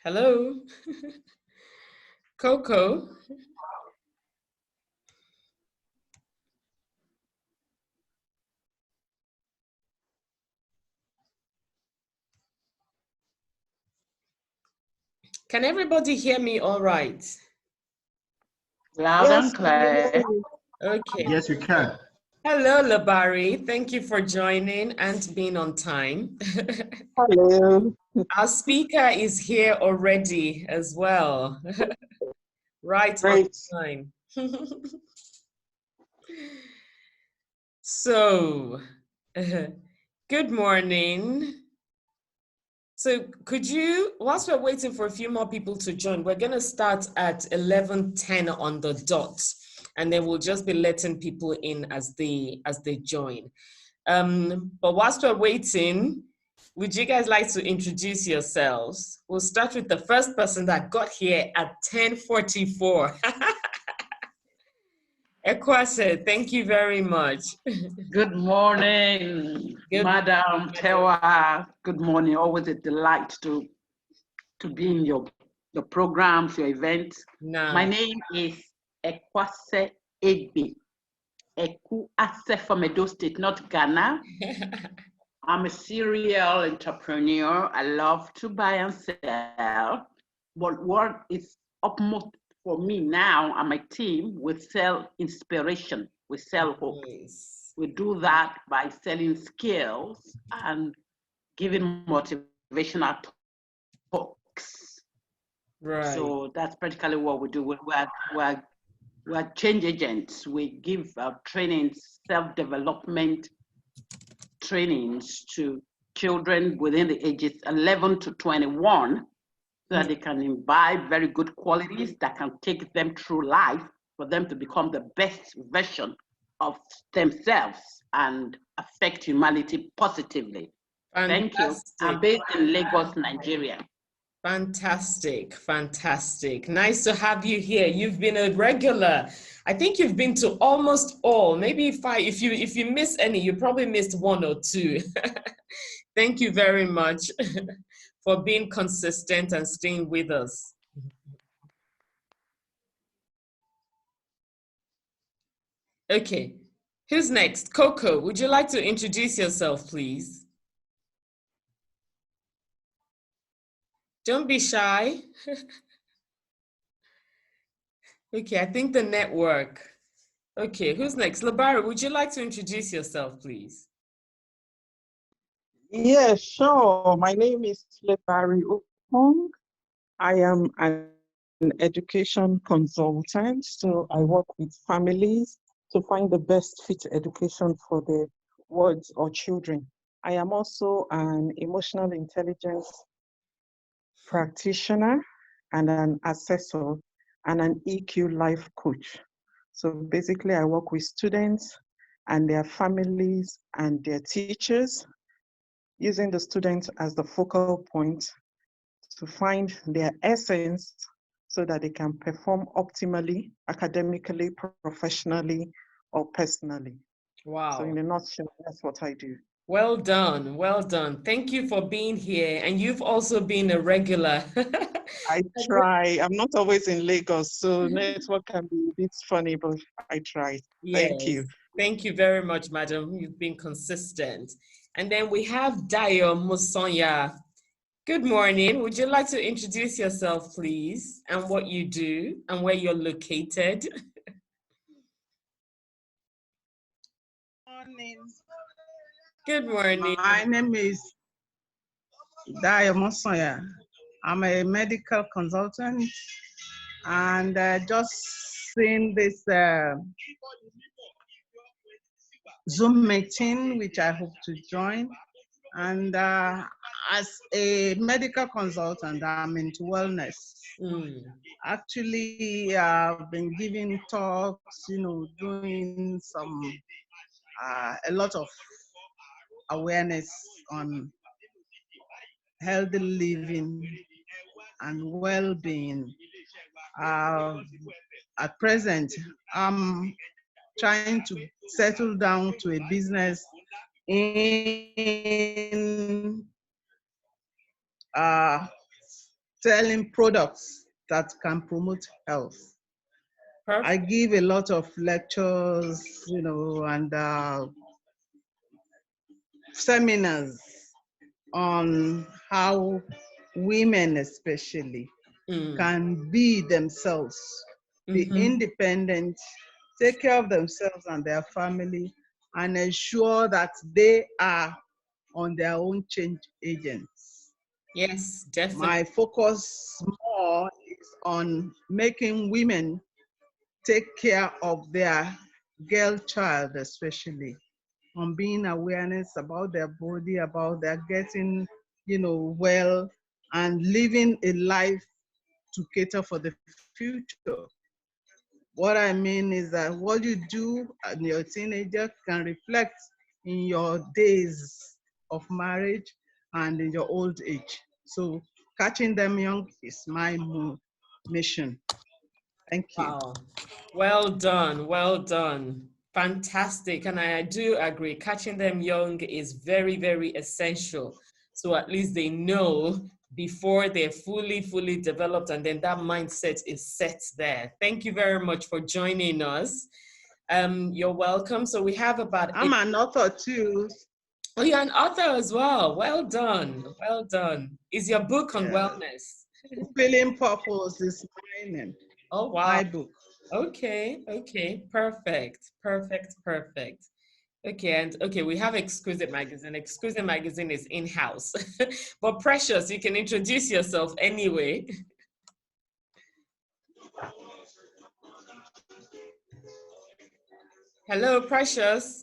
Hello, Coco. Can everybody hear me all right? Loud and clear. Okay. Yes, we can. Hello, Labari. Thank you for joining and being on time. Hello. Our speaker is here already as well. Right Great. on time. So, good morning. So could you, whilst we're waiting for a few more people to join, we're going to start at 11:10 on the dot, and then we'll just be letting people in as they join. But whilst we're waiting, would you guys like to introduce yourselves? We'll start with the first person that got here at 10:44. Ekwase, thank you very much. Good morning, Madam Tewa. Good morning. Always a delight to be in your programs, your events. Nah. My name is Ekwase Egbe. Ekwase from Edo State, not Ghana. I'm a serial entrepreneur. I love to buy and sell. But what is upmost for me now and my team, we sell inspiration. We sell hope. Nice. We do that by selling skills and giving motivational talks. Right. So that's practically what we do. We're change agents. We give trainings, self-development trainings to children within the ages 11 to 21 so that they can imbibe very good qualities that can take them through life for them to become the best version of themselves and affect humanity positively. Fantastic. Thank you. I'm based in Lagos, Nigeria. Fantastic, fantastic. Nice to have you here. You've been a regular. I think you've been to almost all. Maybe if you miss any, you probably missed one or two. Thank you very much for being consistent and staying with us. Okay, who's next? Coco, would you like to introduce yourself, please? Don't be shy. Okay, I think the network. Okay, who's next? Labara, would you like to introduce yourself, please? Yeah, sure. My name is Lepari Okong. I am an education consultant, so I work with families to find the best fit education for their wards or children. I am also an emotional intelligence practitioner and an assessor and an EQ life coach. So basically, I work with students and their families and their teachers, using the students as the focal point to find their essence so that they can perform optimally, academically, professionally, or personally. Wow. So in a nutshell, that's what I do. Well done, well done. Thank you for being here. And you've also been a regular. I try. I'm not always in Lagos, so network can be a bit funny, but I try. Yes. Thank you. Thank you very much, madam. You've been consistent. And then we have Dayo Musonya. Good morning. Would you like to introduce yourself, please, and what you do and where you're located? Morning. Good morning. My name is Dayo Musonya. I'm a medical consultant, and just seen this Zoom meeting, which I hope to join. And as a medical consultant, I'm into wellness. Actually, I've been giving talks, doing a lot of awareness on healthy living and well-being. At present, I'm trying to settle down to a business in selling products that can promote health. Perfect. I give a lot of lectures, and seminars on how women especially can be themselves, be independent, take care of themselves and their family, and ensure that they are on their own change agents. Yes, definitely. My focus more is on making women take care of their girl child, especially on being awareness about their body, about their getting, well, and living a life to cater for the future. What I mean is that what you do as your teenager can reflect in your days of marriage and in your old age. So catching them young is my mission. Thank you. Wow. Well done. Well done. Fantastic. And I do agree. Catching them young is very, very essential. So at least they know before they're fully developed, and then that mindset is set there. Thank you very much for joining us. You're welcome. So we have about I'm an author too. Oh, you're an author as well. Well done. Well done. Is your book on wellness? Fulfilling Purpose is my name. Oh, wow. My book. Okay. Perfect. Okay, and okay, we have Exquisite Magazine. Exquisite Magazine is in-house. But Precious, you can introduce yourself anyway. Hello, Precious.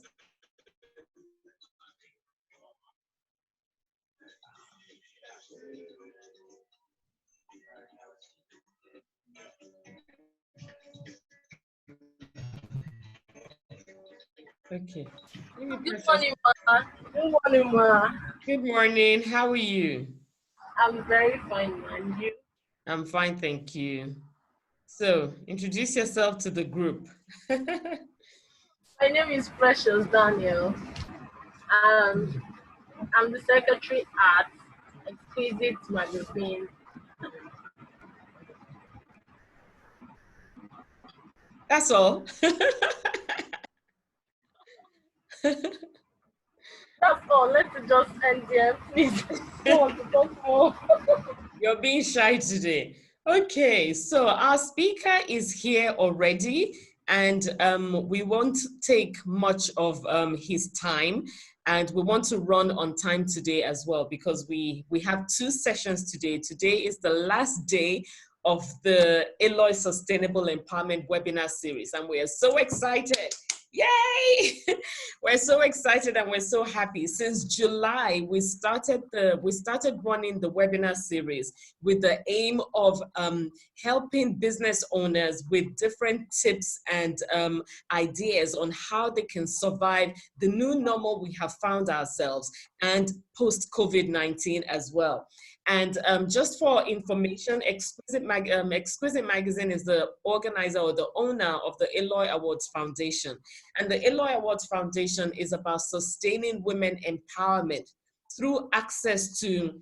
Okay. Good morning, Ma. Good morning, Ma. Good morning. How are you? I'm very fine, man. You? I'm fine, thank you. So, introduce yourself to the group. My name is Precious Daniel, and I'm the secretary at Exquisite Magazine. That's all. That's all. Let's just end there, please. I don't want to talk more. You're being shy today. Okay, so our speaker is here already, and we won't take much of his time, and we want to run on time today as well, because we have 2 sessions today. Today is the last day of the ELOY Sustainable Empowerment webinar series, and we are so excited. Yay! We're so excited and we're so happy. Since July, we started running the webinar series with the aim of helping business owners with different tips and ideas on how they can survive the new normal we have found ourselves, and post-COVID-19 as well. And just for information, Exquisite Magazine is the organizer or the owner of the ELOY Awards Foundation. And the ELOY Awards Foundation is about sustaining women empowerment through access to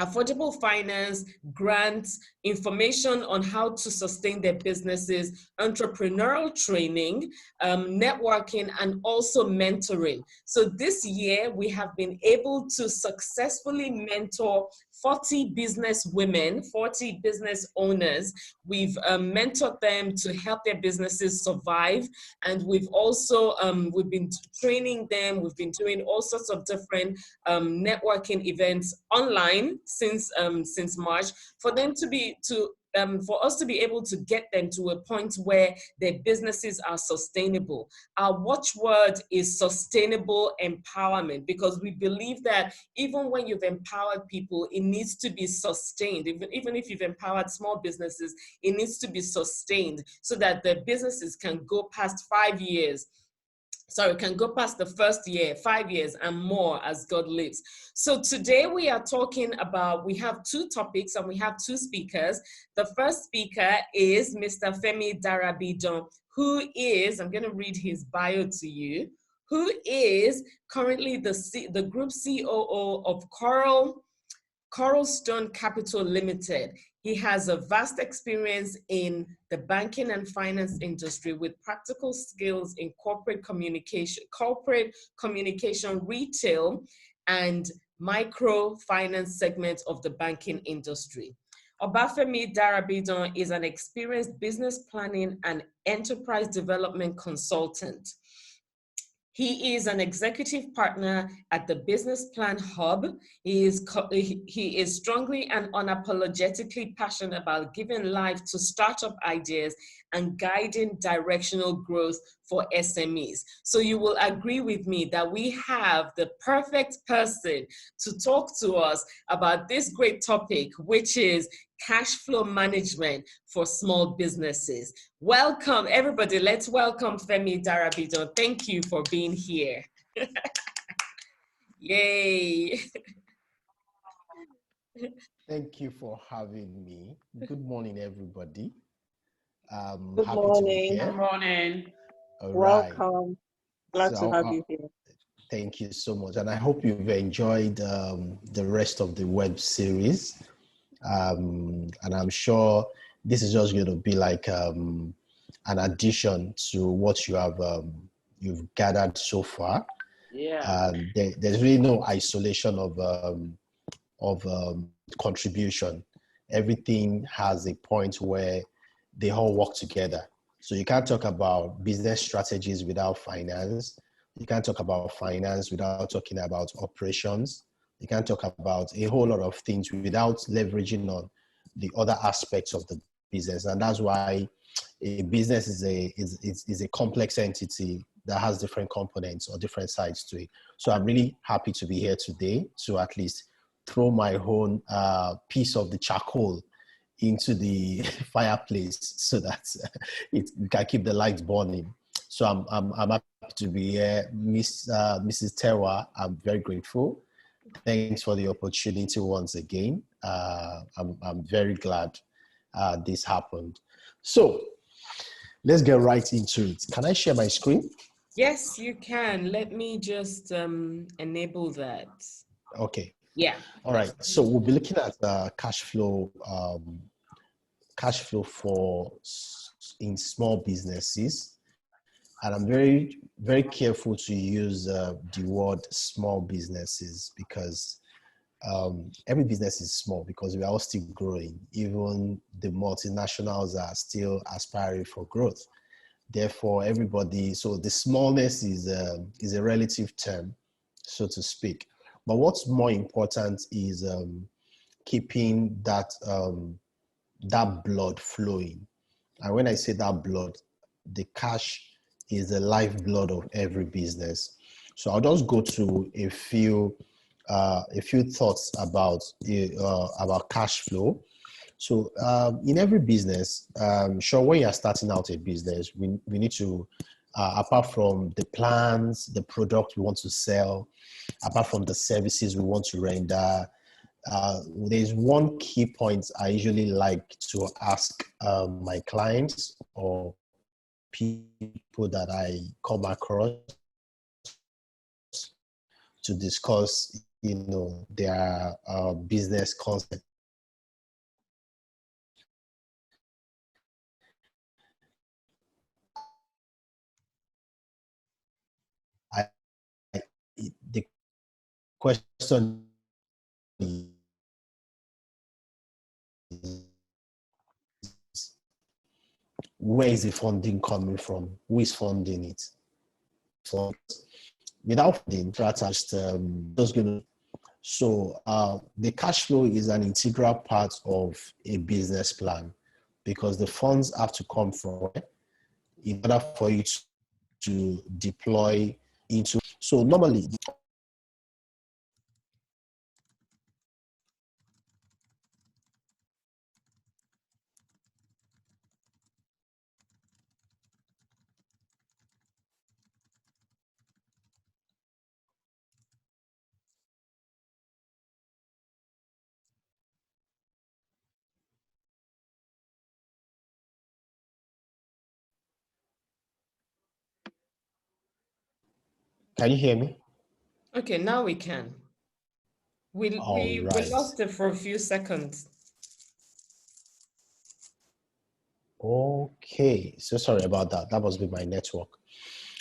affordable finance, grants, information on how to sustain their businesses, entrepreneurial training, networking, and also mentoring. So this year, we have been able to successfully mentor 40 business women, 40 business owners. We've mentored them to help their businesses survive. And we've also, we've been training them. We've been doing all sorts of different networking events online since March, for them to be, for us to be able to get them to a point where their businesses are sustainable. Our watchword is sustainable empowerment, because we believe that even when you've empowered people, it needs to be sustained. Even if you've empowered small businesses, it needs to be sustained so that the businesses can go past 5 years. Sorry, can go past the first year, 5 years and more as God lives. So today we are talking about, we have 2 topics and we have 2 speakers. The first speaker is Mr. Femi Darabidon, who is, I'm going to read his bio to you, who is currently the group COO of Coralstone Capital Limited. He has a vast experience in the banking and finance industry with practical skills in corporate communication, retail, and microfinance segments of the banking industry. Obafemi Darabidon is an experienced business planning and enterprise development consultant. He is an executive partner at the Business Plan Hub. He is strongly and unapologetically passionate about giving life to startup ideas and guiding directional growth for SMEs. So you will agree with me that we have the perfect person to talk to us about this great topic, which is cash flow management for small businesses. Welcome, everybody. Let's welcome Femi Darabidon. Thank you for being here. Yay. Thank you for having me. Good morning, everybody. Good Happy to be morning. here. Good morning. All right. Welcome. Glad to have you here. Thank you so much. And I hope you've enjoyed the rest of the web series. And I'm sure this is just going to be like an addition to what you have you've gathered so far. Yeah. There's really no isolation of contribution. Everything has a point where they all work together. So you can't talk about business strategies without finance. You can't talk about finance without talking about operations. You can't talk about a whole lot of things without leveraging on the other aspects of the business. And that's why a business is a complex entity that has different components or different sides to it. So I'm really happy to be here today to at least throw my own piece of the charcoal into the fireplace so that it can keep the lights burning. So I'm happy to be here. Mrs. Tewa, I'm very grateful. Thanks for the opportunity once again. I'm very glad this happened. So let's get right into it. Can I share my screen? Yes, you can. Let me just enable that. Okay. Yeah. All right. So we'll be looking at cash flow in small businesses. And I'm very, very careful to use the word small businesses because every business is small because we are all still growing. Even the multinationals are still aspiring for growth. Therefore, everybody, so the smallness is a relative term, so to speak. But what's more important is keeping that blood flowing. And when I say that blood, the cash is the lifeblood of every business. So I'll just go to a few thoughts about cash flow. So in every business, sure, when you're starting out a business, we need to, apart from the plans, the product we want to sell, apart from the services we want to render, there's one key point I usually like to ask my clients or people that I come across to discuss, their business concept. The question is, where is the funding coming from? Who is funding it? So without funding, just going to. So the cash flow is an integral part of a business plan because the funds have to come from in order for you to deploy into. So normally, can you hear me? Okay, now we can. We All we we right. lost it for a few seconds. Okay. So sorry about that. That must be my network.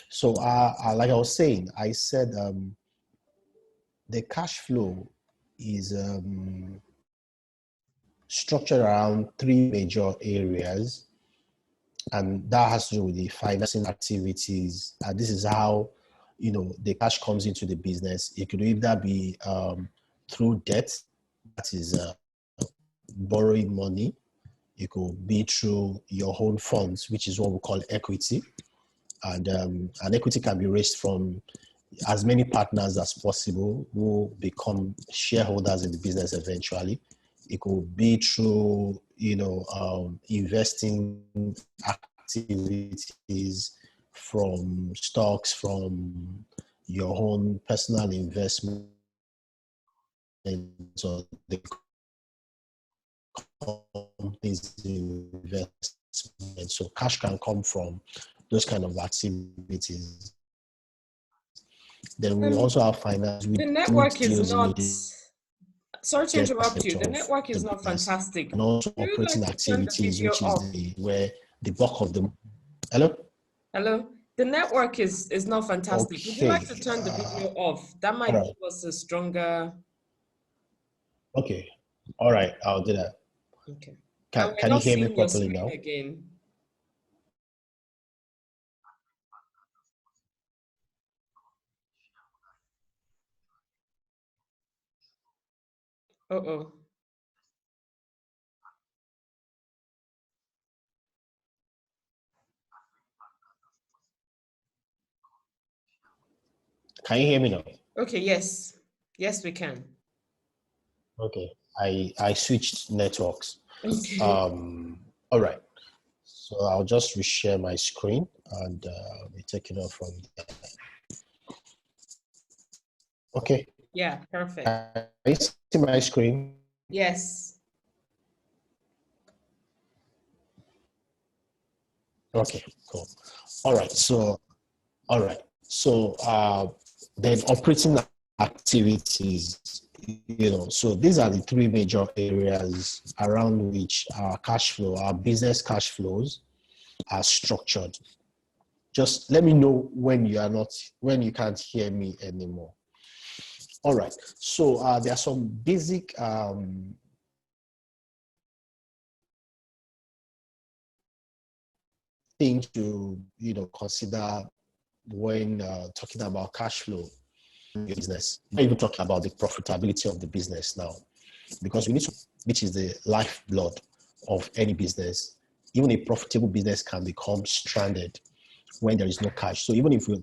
So, like I was saying, I said the cash flow is structured around three major areas, and that has to do with the financing activities. This is how the cash comes into the business. It could either be through debt, that is borrowing money. It could be through your own funds, which is what we call equity, and equity can be raised from as many partners as possible who become shareholders in the business eventually. It could be through, investing activities, from stocks, from your own personal investment, or the company's investment. So cash can come from those kind of activities. Then we also have finance. We The do network is deals not, immediately sorry to interrupt you. The of network the is not business, fantastic. and also Would you like operating to turn the activities, video which is off? where the bulk of the. Hello. Hello? The network is not fantastic. Would you like Okay. to turn the video off? That All might right. give us a stronger. Okay. All right. I'll do that. Okay. Can And we're Can you not hear me seeing your properly screen now? again. Uh-oh. Can you hear me now? Okay, yes. Yes, we can. Okay. I switched networks. Okay. All right. So I'll just reshare my screen and be taking off from there. Okay. Yeah, perfect. Can you see my screen? Yes. Okay, cool. All right. So then operating activities, so these are the three major areas around which our business cash flows are structured. Just let me know when when you can't hear me anymore. All right. So there are some basic things to consider when talking about cash flow in your business. Not even talking about the profitability of the business now, because we need to, which is the lifeblood of any business. Even a profitable business can become stranded when there is no cash. So even if we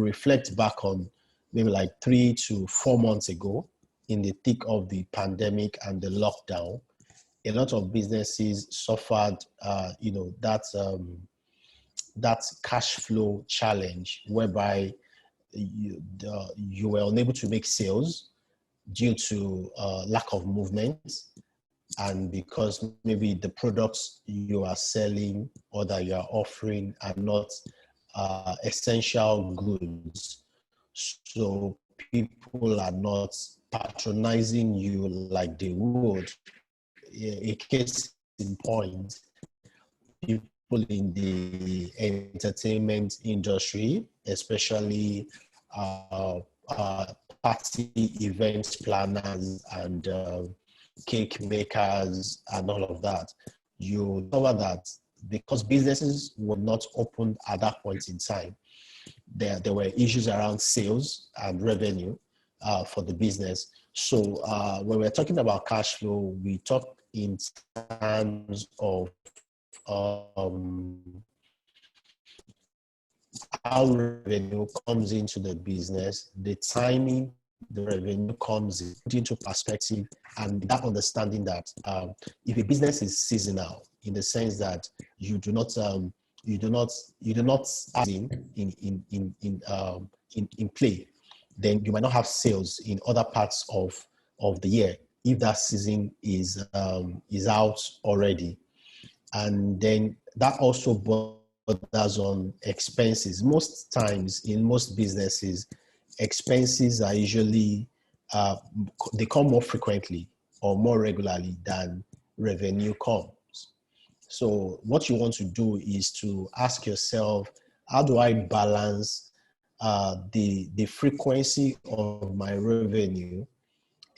reflect back on maybe like 3 to 4 months ago, in the thick of the pandemic and the lockdown, a lot of businesses suffered, that cash flow challenge, whereby you were unable to make sales due to lack of movement, and because maybe the products you are selling or that you are offering are not essential goods. So people are not patronizing you like they would. A case in point, people in the entertainment industry, especially uh, uh, party event planners and cake makers and all of that. You discover that because businesses were not open at that point in time, there were issues around sales and revenue for the business. So when we're talking about cash flow, we talk in terms of um, how revenue comes into the business, the timing the revenue comes into perspective, and that understanding that if a business is seasonal, in the sense that you do not in play, then you might not have sales in other parts of the year if that season is out already. And then that also borders on expenses. Most times in most businesses, expenses are usually they come more frequently or more regularly than revenue comes. So what you want to do is to ask yourself, how do I balance the frequency of my revenue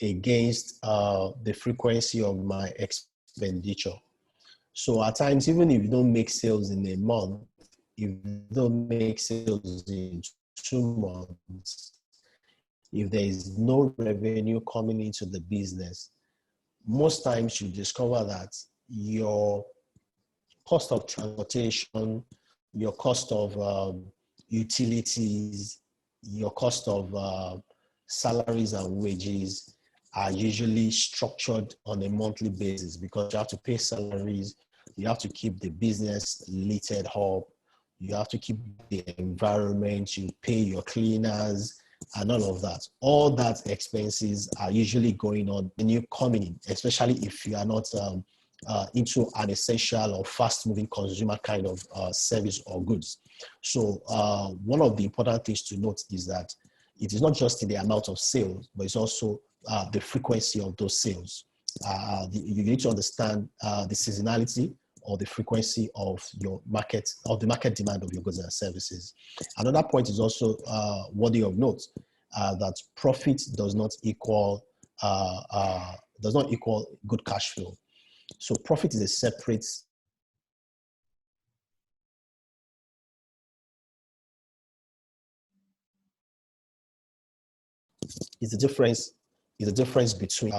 against the frequency of my expenditure? So at times, even if you don't make sales in a month, if you don't make sales in 2 months, if there is no revenue coming into the business, most times you discover that your cost of transportation, your cost of utilities, your cost of salaries and wages are usually structured on a monthly basis, because you have to pay salaries, you have to keep the business littered up, you have to keep the environment, you pay your cleaners and all of that. All that expenses are usually going on when you're coming in, especially if you are not into an essential or fast-moving consumer kind of service or goods. So one of the important things to note is that it is not just in the amount of sales, but it's also the frequency of those sales. You need to understand the seasonality or the frequency of your market, of the market demand of your goods and services. Another point is also worthy of note, that profit does not equal good cash flow. So profit is a separate is the difference between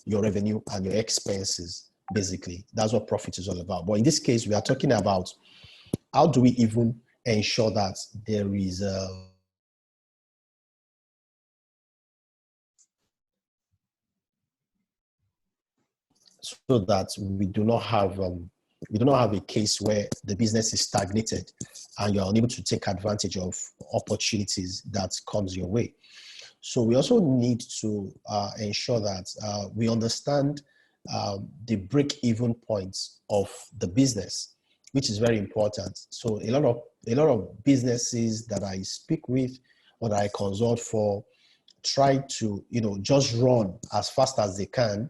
your revenue and your expenses. Basically, that's what profit is all about. But in this case, we are talking about how do we even ensure that there is so that we do not have a case where the business is stagnated and you're unable to take advantage of opportunities that comes your way. So we also need to ensure that we understand the break-even points of the business, which is very important. So a lot of businesses that I speak with or that I consult for try to just run as fast as they can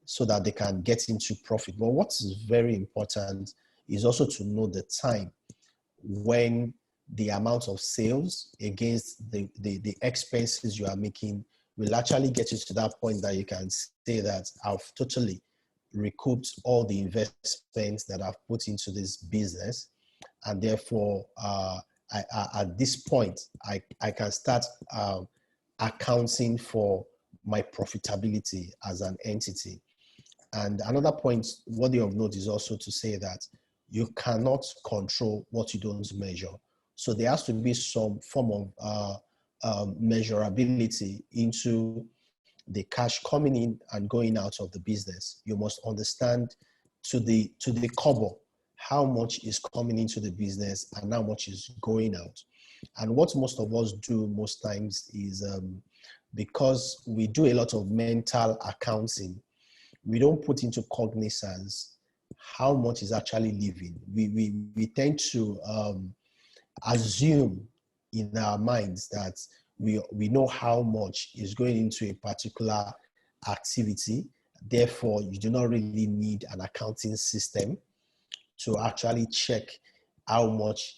so that they can get into profit. But what is very important is also to know the time when the amount of sales against the expenses you are making will actually get you to that point that you can say that I've totally recouped all the investments that I've put into this business. And therefore, at this point, I can start accounting for my profitability as an entity. And another point worthy of note is also to say that you cannot control what you don't measure. So there has to be some form of measurability into the cash coming in and going out of the business. You must understand to the cover how much is coming into the business and how much is going out. And what most of us do most times is because we do a lot of mental accounting, we don't put into cognizance how much is actually leaving. We tend to assume in our minds that we know how much is going into a particular activity. Therefore, you do not really need an accounting system to actually check how much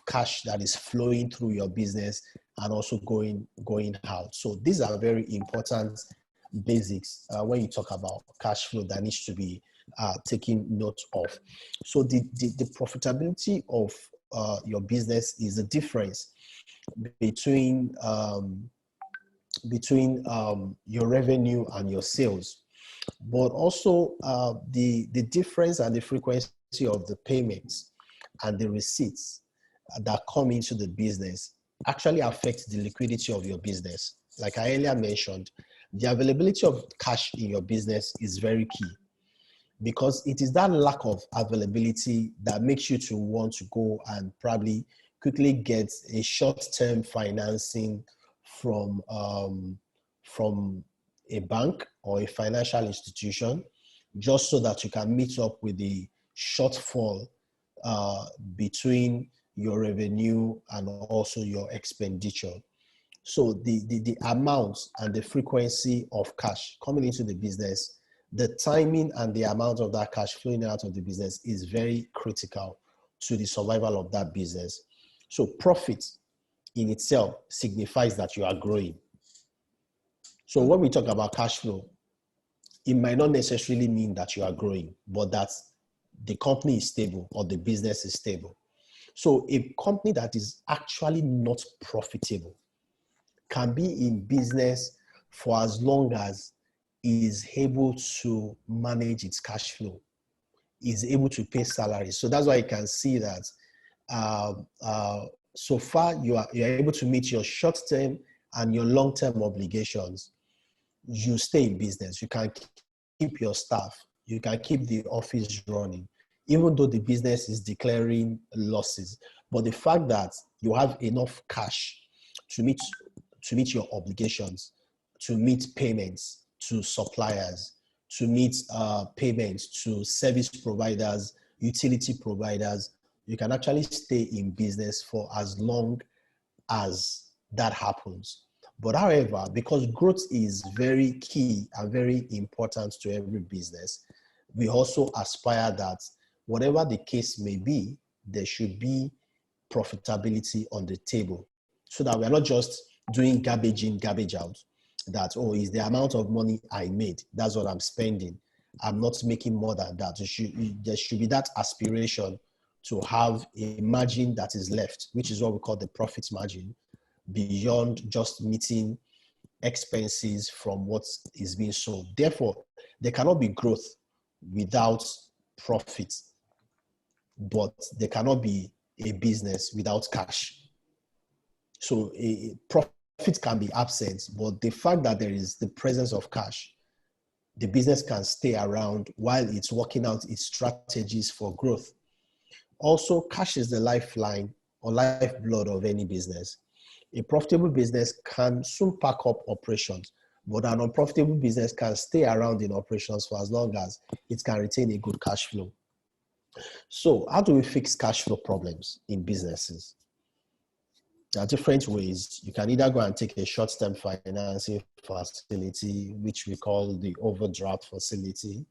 cash that is flowing through your business and also going out. So these are very important basics when you talk about cash flow that needs to be taken note of. So the profitability of your business is the difference between your revenue and your sales, but also the difference and the frequency of the payments and the receipts that come into the business actually affects the liquidity of your business. Like I earlier mentioned, the availability of cash in your business is very key, because it is that lack of availability that makes you to want to go and probably quickly get a short-term financing from a bank or a financial institution, just so that you can meet up with the shortfall between your revenue and also your expenditure. So the amount and the frequency of cash coming into the business, the timing and the amount of that cash flowing out of the business is very critical to the survival of that business. So profit in itself signifies that you are growing. So when we talk about cash flow, it might not necessarily mean that you are growing, but that the company is stable or the business is stable. So a company that is actually not profitable can be in business for as long as is able to manage its cash flow, is able to pay salaries. So that's why you can see that so far you're able to meet your short-term and your long-term obligations. You stay in business. You can keep your staff. You can keep the office running, even though the business is declaring losses. But the fact that you have enough cash to meet your obligations, to meet payments to suppliers, to meet payments to service providers, utility providers, you can actually stay in business for as long as that happens. But however, because growth is very key and very important to every business, we also aspire that whatever the case may be, there should be profitability on the table so that we're not just doing garbage in, garbage out. That, oh, is the amount of money I made, that's what I'm spending. I'm not making more than that. There should be that aspiration to have a margin that is left, which is what we call the profit margin, beyond just meeting expenses from what is being sold. Therefore, there cannot be growth without profit, but there cannot be a business without cash. So a profit can be absent, but the fact that there is the presence of cash, the business can stay around while it's working out its strategies for growth. Also, cash is the lifeline or lifeblood of any business. A profitable business can soon pack up operations, but an unprofitable business can stay around in operations for as long as it can retain a good cash flow. So how do we fix cash flow problems in businesses? There are different ways. You can either go and take a short-term financing facility, which we call the overdraft facility,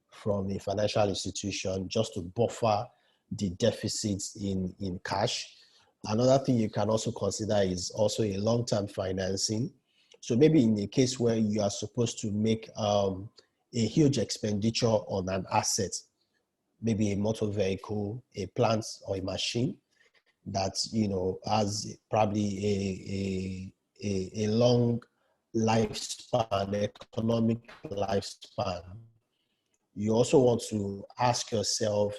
from a financial institution just to buffer the deficits in cash. Another thing you can also consider is also a long-term financing. So maybe in a case where you are supposed to make a huge expenditure on an asset, maybe a motor vehicle, a plant, or a machine that, you know, has probably a long lifespan, economic lifespan. You also want to ask yourself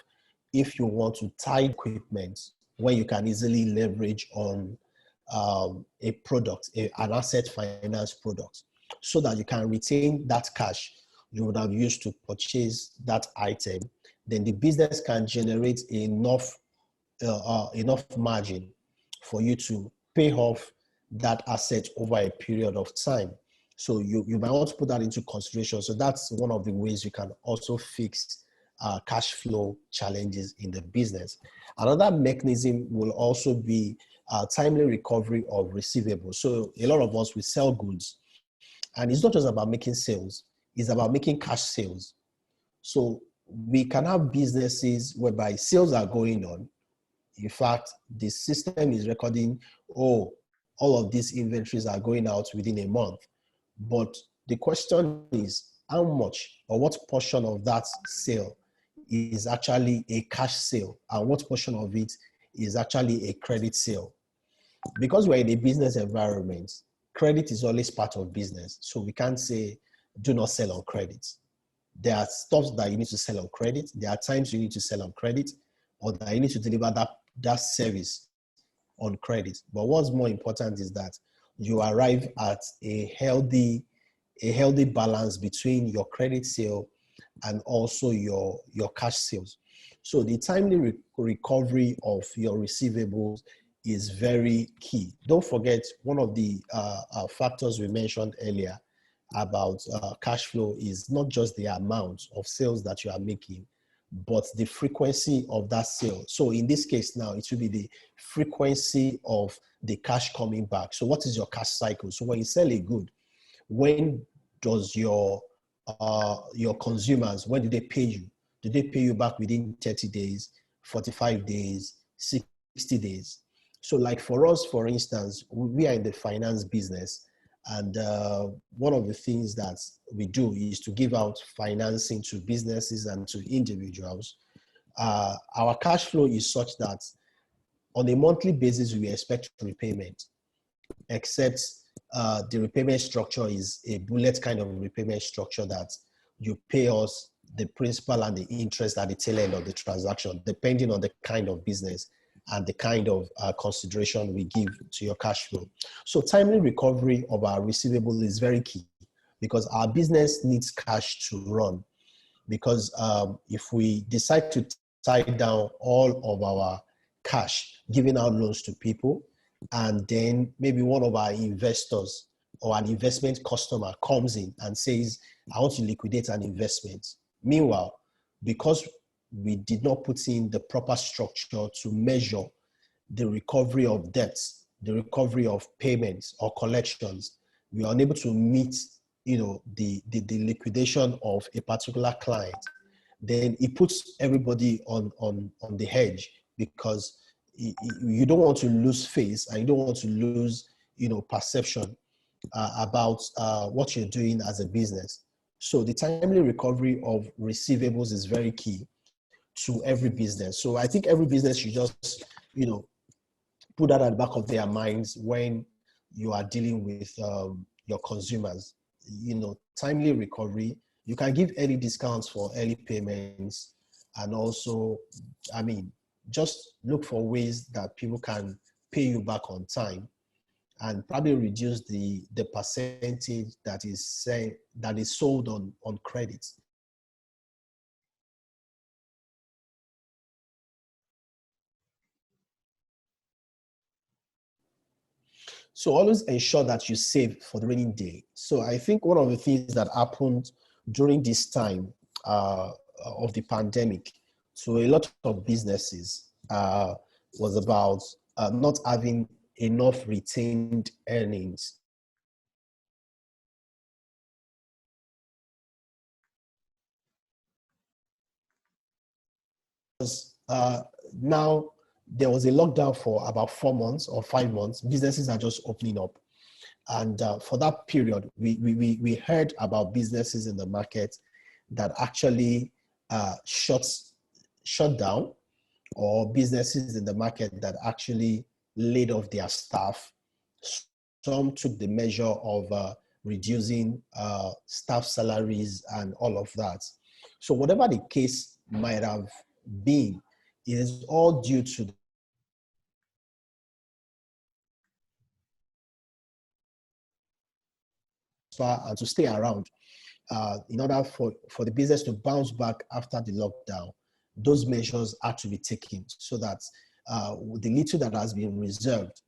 if you want to tie equipment when you can easily leverage on a product, an asset finance product, so that you can retain that cash you would have used to purchase that item. Then the business can generate enough margin for you to pay off that asset over a period of time. So you might want to put that into consideration. So that's one of the ways you can also fix cash flow challenges in the business. Another mechanism will also be timely recovery of receivables. So a lot of us, we sell goods, and it's not just about making sales, it's about making cash sales. So we can have businesses whereby sales are going on. In fact, the system is recording, oh, all of these inventories are going out within a month. But the question is, how much or what portion of that sale is actually a cash sale, and what portion of it is actually a credit sale? Because we're in a business environment, credit is always part of business. So we can't say, do not sell on credit. There are stuff that you need to sell on credit. There are times you need to sell on credit, or that you need to deliver that service on credit. But what's more important is that you arrive at a healthy balance between your credit sale and also your cash sales. So the timely recovery of your receivables is very key. Don't forget, one of the factors we mentioned earlier about cash flow is not just the amount of sales that you are making, but the frequency of that sale. So in this case now, it will be the frequency of the cash coming back. So what is your cash cycle? So when you sell a good, when does your consumers, when do they pay you? Do they pay you back within 30 days, 45 days, 60 days? So like for us, for instance, we are in the finance business, and one of the things that we do is to give out financing to businesses and to individuals. Our cash flow is such that on a monthly basis, we expect repayment, except the repayment structure is a bullet kind of repayment structure that you pay us the principal and the interest at the tail end of the transaction, depending on the kind of business and the kind of consideration we give to your cash flow. So timely recovery of our receivable is very key because our business needs cash to run. Because if we decide to tie down all of our cash, giving out loans to people, and then maybe one of our investors or an investment customer comes in and says, I want to liquidate an investment. Meanwhile, because we did not put in the proper structure to measure the recovery of debts, the recovery of payments or collections, we are unable to meet, the liquidation of a particular client. Then it puts everybody on the edge because you don't want to lose face and you don't want to lose, perception about what you're doing as a business. So the timely recovery of receivables is very key to every business. So I think every business should just, put that at the back of their minds when you are dealing with your consumers. Timely recovery. You can give early discounts for early payments, and also, just look for ways that people can pay you back on time, and probably reduce the percentage that is sold on credit. So always ensure that you save for the rainy day. So I think one of the things that happened during this time of the pandemic to a lot of businesses was about not having enough retained earnings. Now there was a lockdown for about 4 months or 5 months. Businesses are just opening up. And for that period, we heard about businesses in the market that actually shut down, or businesses in the market that actually laid off their staff. Some took the measure of reducing staff salaries and all of that. So whatever the case might have been, it is all due to and to stay around in order for the business to bounce back after the lockdown. Those measures are to be taken so that the little that has been reserved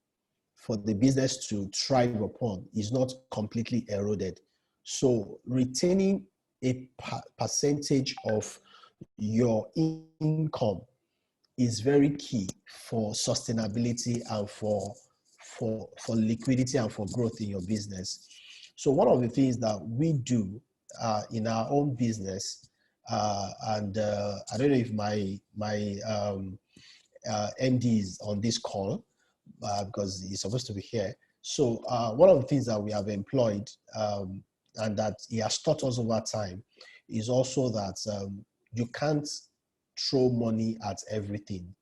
for the business to thrive upon is not completely eroded. So retaining a percentage of your income is very key for sustainability and for liquidity and for growth in your business. So one of the things that we do in our own business, and I don't know if my MD is on this call because he's supposed to be here. So one of the things that we have employed and that he has taught us over time is also that you can't throw money at everything,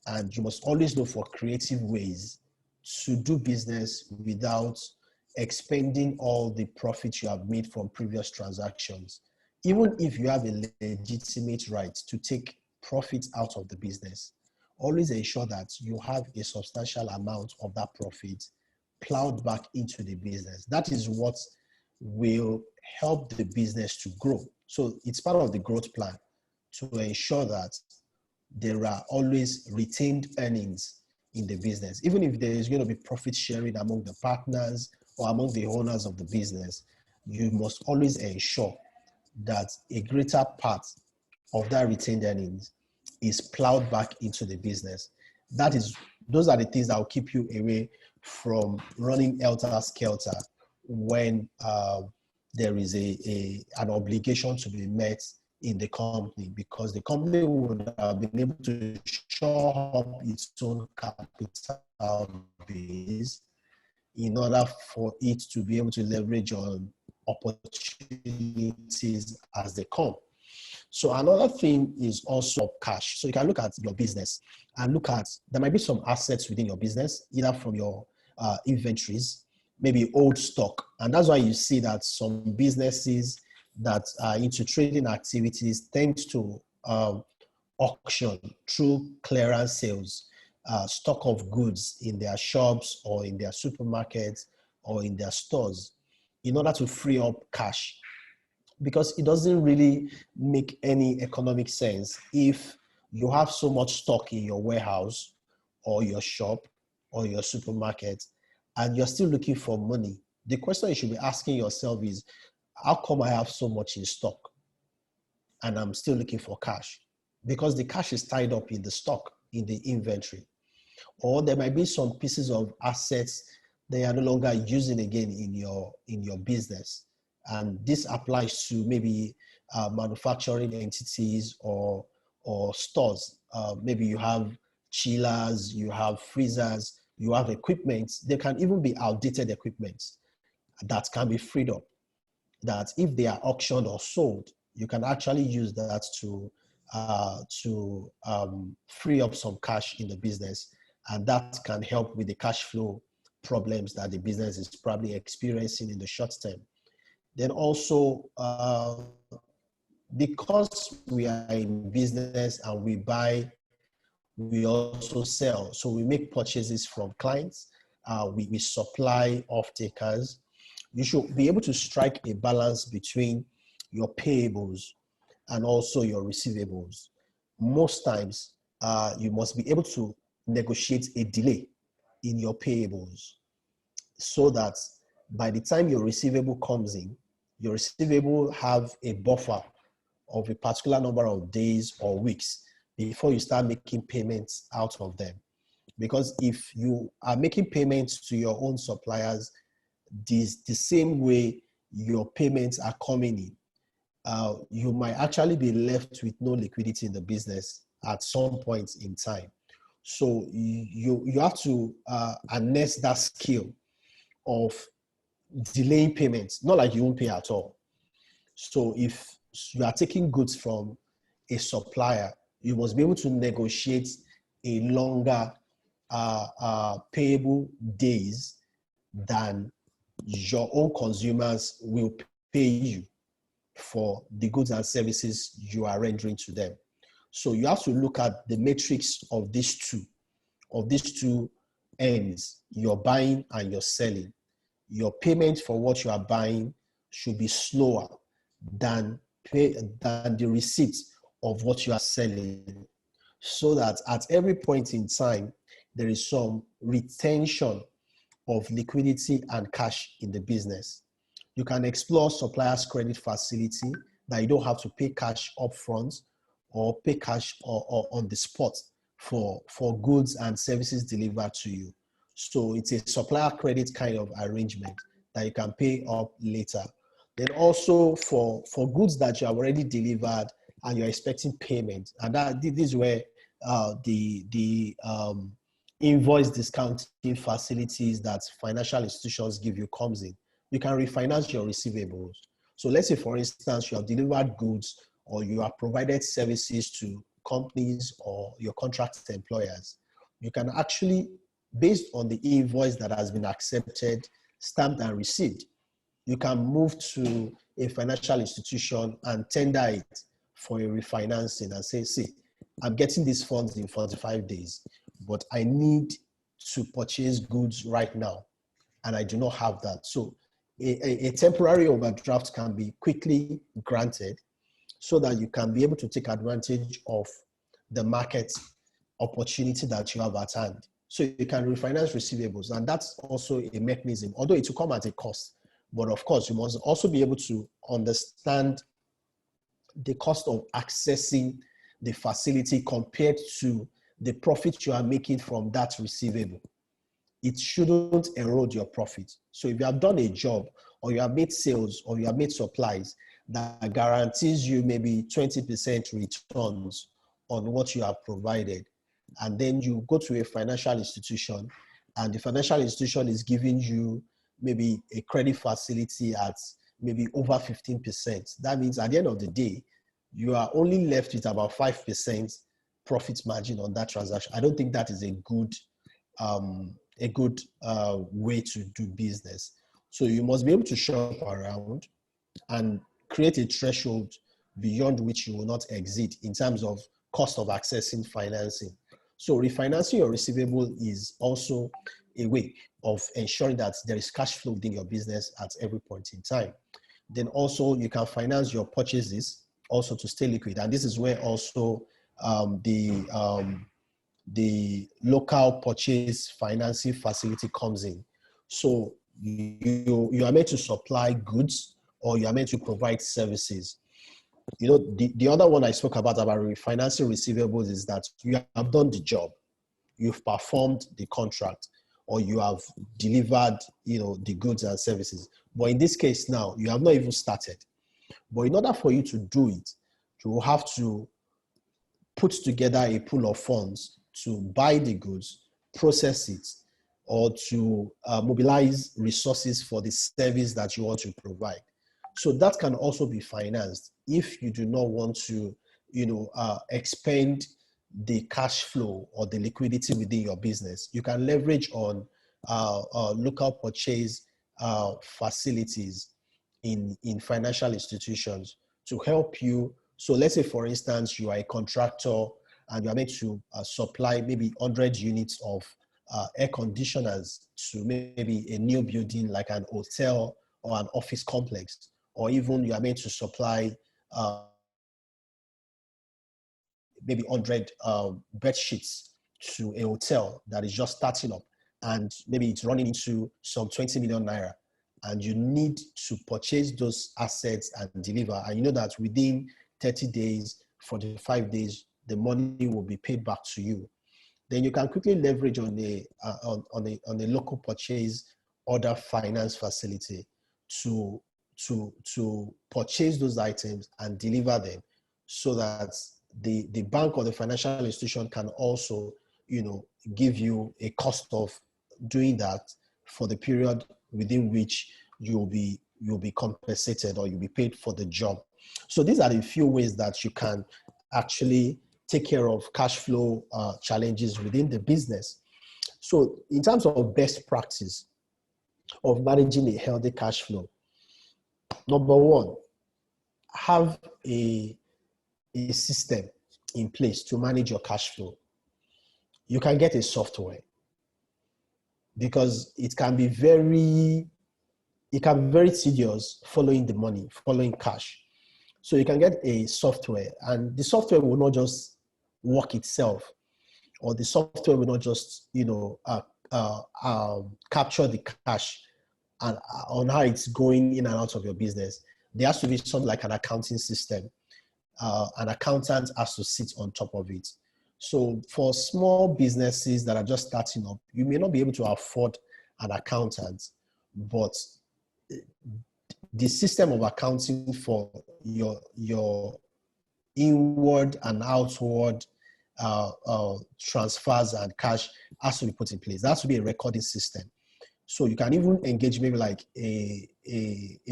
and you must always look for creative ways to do business without expending all the profits you have made from previous transactions. Even if you have a legitimate right to take profits out of the business, always ensure that you have a substantial amount of that profit plowed back into the business. That is what will help the business to grow. So it's part of the growth plan to ensure that there are always retained earnings in the business. Even if there is going to be profit sharing among the partners or among the owners of the business, you must always ensure that a greater part of that retained earnings is plowed back into the business. Those are the things that will keep you away from running helter-skelter when there is an obligation to be met in the company, because the company would have been able to shore up its own capital base in order for it to be able to leverage on opportunities as they come. So another thing is also cash. So you can look at your business and look at, there might be some assets within your business, either from your inventories, maybe old stock. And that's why you see that some businesses that are into trading activities tend to auction through clearance sales, stock of goods in their shops or in their supermarkets or in their stores in order to free up cash. Because it doesn't really make any economic sense if you have so much stock in your warehouse or your shop or your supermarket and you're still looking for money. The question you should be asking yourself is, how come I have so much in stock and I'm still looking for cash? Because the cash is tied up in the stock, in the inventory. Or there might be some pieces of assets that are no longer using again in your business. And this applies to maybe manufacturing entities or stores. Maybe you have chillers, you have freezers, you have equipment. There can even be outdated equipment that can be freed up, that if they are auctioned or sold, you can actually use that to free up some cash in the business. And that can help with the cash flow problems that the business is probably experiencing in the short term. Then also, because we are in business and we buy, we also sell. So we make purchases from clients, we supply off-takers. You should be able to strike a balance between your payables and also your receivables. Most times, you must be able to negotiate a delay in your payables so that by the time your receivable comes in, your receivable have a buffer of a particular number of days or weeks before you start making payments out of them. Because if you are making payments to your own suppliers the same way your payments are coming in, you might actually be left with no liquidity in the business at some point in time. So you have to harness that skill of delaying payments, not like you won't pay at all. So if you are taking goods from a supplier, you must be able to negotiate a longer payable days than your own consumers will pay you for the goods and services you are rendering to them. So you have to look at the matrix of these two ends, your buying and your selling. Your payment for what you are buying should be slower than the receipt of what you are selling, so that at every point in time, there is some retention of liquidity and cash in the business. You can explore suppliers' credit facility that you don't have to pay cash upfront or pay cash or on the spot for goods and services delivered to you. So it's a supplier credit kind of arrangement that you can pay up later. Then also for goods that you have already delivered and you're expecting payment, and this is where the invoice discounting facilities that financial institutions give you comes in. You can refinance your receivables. So let's say, for instance, you have delivered goods or you have provided services to companies or your contract employers. You can actually, based on the invoice that has been accepted, stamped and received, you can move to a financial institution and tender it for a refinancing and say, see, I'm getting these funds in 45 days, but I need to purchase goods right now, and I do not have that. So a temporary overdraft can be quickly granted so that you can be able to take advantage of the market opportunity that you have at hand. So you can refinance receivables, and that's also a mechanism, although it will come at a cost. But of course, you must also be able to understand the cost of accessing the facility compared to the profit you are making from that receivable. It shouldn't erode your profit. So if you have done a job, or you have made sales, or you have made supplies that guarantees you maybe 20% returns on what you have provided, and then you go to a financial institution, and the financial institution is giving you maybe a credit facility at maybe over 15%. That means at the end of the day, you are only left with about 5% profit margin on that transaction. I don't think that is a good way to do business. So you must be able to shop around and create a threshold beyond which you will not exceed in terms of cost of accessing financing. So refinancing your receivable is also a way of ensuring that there is cash flow within your business at every point in time. Then also you can finance your purchases also to stay liquid. And this is where also the local purchase financing facility comes in. So you are meant to supply goods, or you are meant to provide services. You know, the other one I spoke about refinancing receivables is that you have done the job, you've performed the contract, or you have delivered, the goods and services. But in this case now, you have not even started. But in order for you to do it, you will have to put together a pool of funds to buy the goods, process it, or to mobilize resources for the service that you want to provide. So that can also be financed if you do not want to, expend the cash flow or the liquidity within your business. You can leverage on local purchase facilities in financial institutions to help you. So let's say, for instance, you are a contractor and you are meant to supply maybe 100 units of air conditioners to maybe a new building like an hotel or an office complex, or even you are meant to supply maybe 100 bed sheets to a hotel that is just starting up, and maybe it's running into some 20 million naira, and you need to purchase those assets and deliver. And you know that within 30 days, 45 days, the money will be paid back to you. Then you can quickly leverage on a local purchase order finance facility to purchase those items and deliver them, so that the bank or the financial institution can also, give you a cost of doing that for the period within which you'll be compensated, or you'll be paid for the job. So these are the few ways that you can actually take care of cash flow challenges within the business. So in terms of best practice of managing a healthy cash flow, number one, have a system in place to manage your cash flow. You can get a software, because it can be very tedious following the money, following cash. So you can get a software, and the software will not just work itself, or the software will not just, capture the cash and on how it's going in and out of your business. There has to be something like an accounting system. An accountant has to sit on top of it. So for small businesses that are just starting up, you may not be able to afford an accountant, but the system of accounting for your inward and outward transfers and cash has to be put in place. There has to be a recording system. So you can even engage maybe like a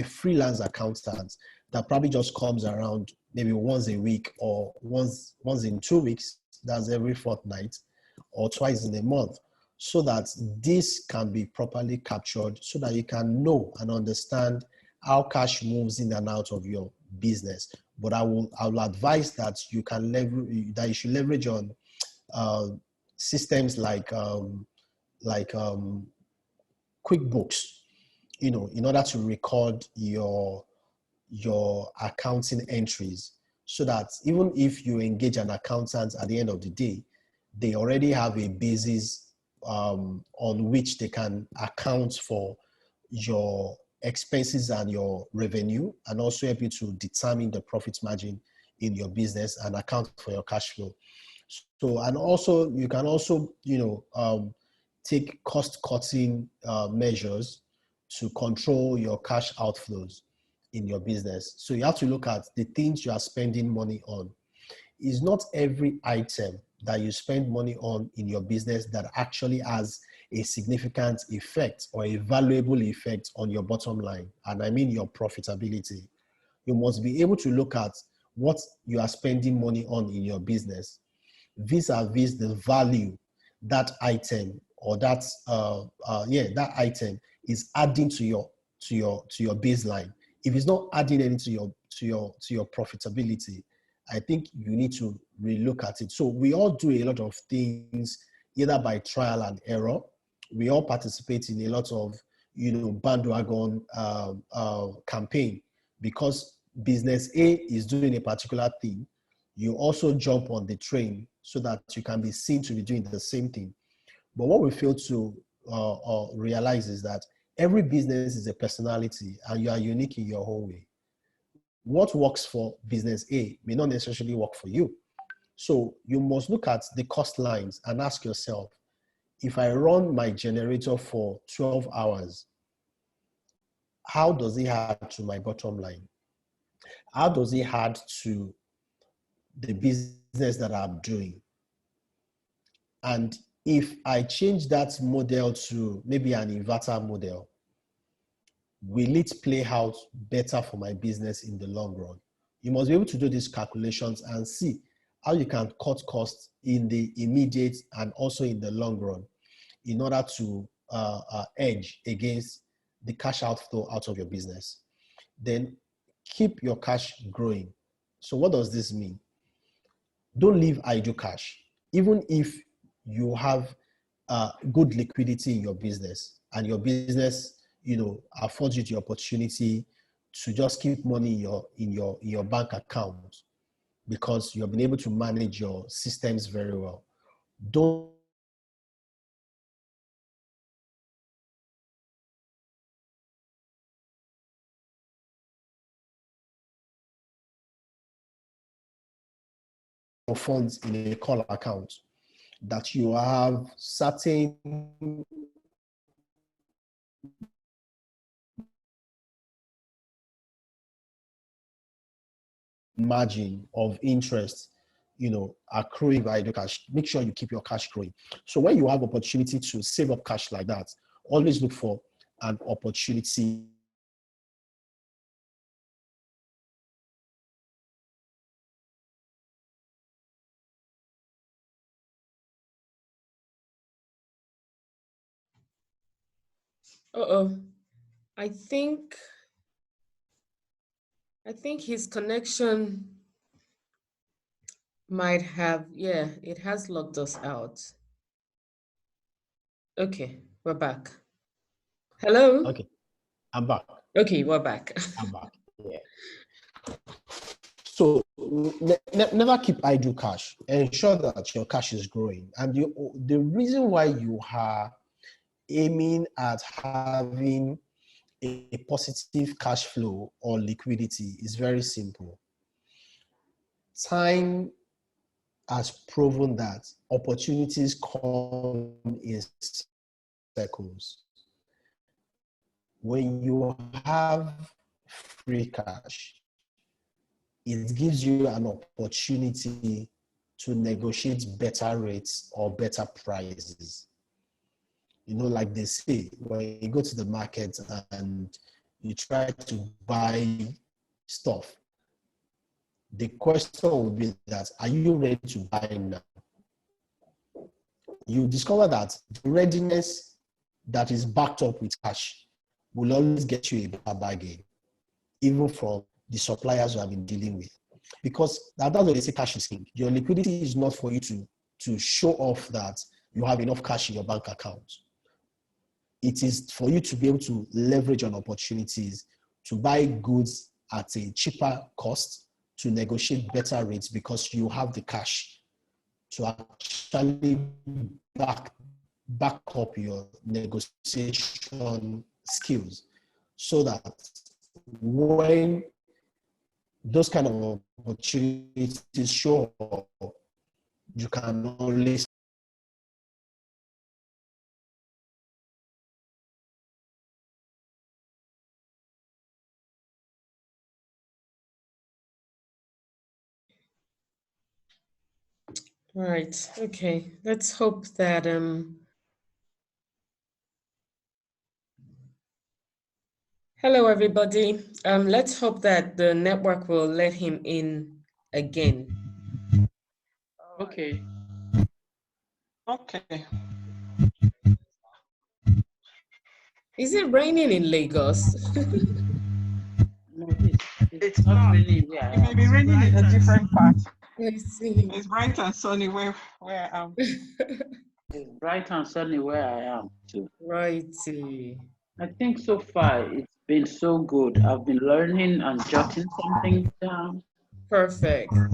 freelance accountant that probably just comes around maybe once a week, or once in 2 weeks, that's every fortnight, or twice in a month, so that this can be properly captured, so that you can know and understand how cash moves in and out of your business. But I will advise that you should leverage on systems like QuickBooks, in order to record your accounting entries, so that even if you engage an accountant at the end of the day, they already have a basis on which they can account for your expenses and your revenue, and also help you to determine the profit margin in your business and account for your cash flow. So, and also you can also, take cost-cutting measures to control your cash outflows in your business. So you have to look at the things you are spending money on. It's not every item that you spend money on in your business that actually has a significant effect or a valuable effect on your bottom line. And I mean your profitability. You must be able to look at what you are spending money on in your business vis-a-vis the value that item or that item is adding to your baseline. If it's not adding anything to your profitability, I think you need to relook at it. So we all do a lot of things either by trial and error. We all participate in a lot of bandwagon campaign because business A is doing a particular thing. You also jump on the train so that you can be seen to be doing the same thing. But what we fail to realize is that every business is a personality and you are unique in your own way. What works for business A may not necessarily work for you. So you must look at the cost lines and ask yourself, if I run my generator for 12 hours, how does it add to my bottom line? How does it add to the business that I'm doing? And if I change that model to maybe an inverter model, will it play out better for my business in the long run? You must be able to do these calculations and see how you can cut costs in the immediate and also in the long run in order to edge against the cash outflow out of your business. Then keep your cash growing. So what does this mean? Don't leave idle cash. Even if you have good liquidity in your business and your business, affords you the opportunity to just keep money in your bank account because you have been able to manage your systems very well. Don't funds in a call account that you have certain margin of interest, accruing by the cash. Make sure you keep your cash growing. So when you have opportunity to save up cash like that, always look for an opportunity Uh-oh. I think his connection might have, yeah, it has locked us out. Okay, we're back. Hello? Okay, I'm back. Okay, we're back. I'm back. Yeah. So never keep idle cash. Ensure that your cash is growing. And the reason why you are aiming at having a positive cash flow or liquidity is very simple. Time has proven that opportunities come in circles. When you have free cash, it gives you an opportunity to negotiate better rates or better prices. Like they say, when you go to the market and you try to buy stuff, the question will be that, are you ready to buy now? You discover that the readiness that is backed up with cash will always get you a better bargain, even from the suppliers you have been dealing with. Because that's what they say, cash is king. Your liquidity is not for you to show off that you have enough cash in your bank account. It is for you to be able to leverage on opportunities, to buy goods at a cheaper cost, to negotiate better rates because you have the cash to actually back up your negotiation skills, so that when those kind of opportunities, sure, you can always. Right. Okay. Let's hope that hello everybody. Let's hope that the network will let him in again. Okay. Okay. Is it raining in Lagos? No, it's It's not not. really where I It may am. be raining in a different part. I see. It's bright and sunny where I am. It's bright and sunny where I am too. Righty. I think so far it's been so good. I've been learning and jotting something down. Perfect. What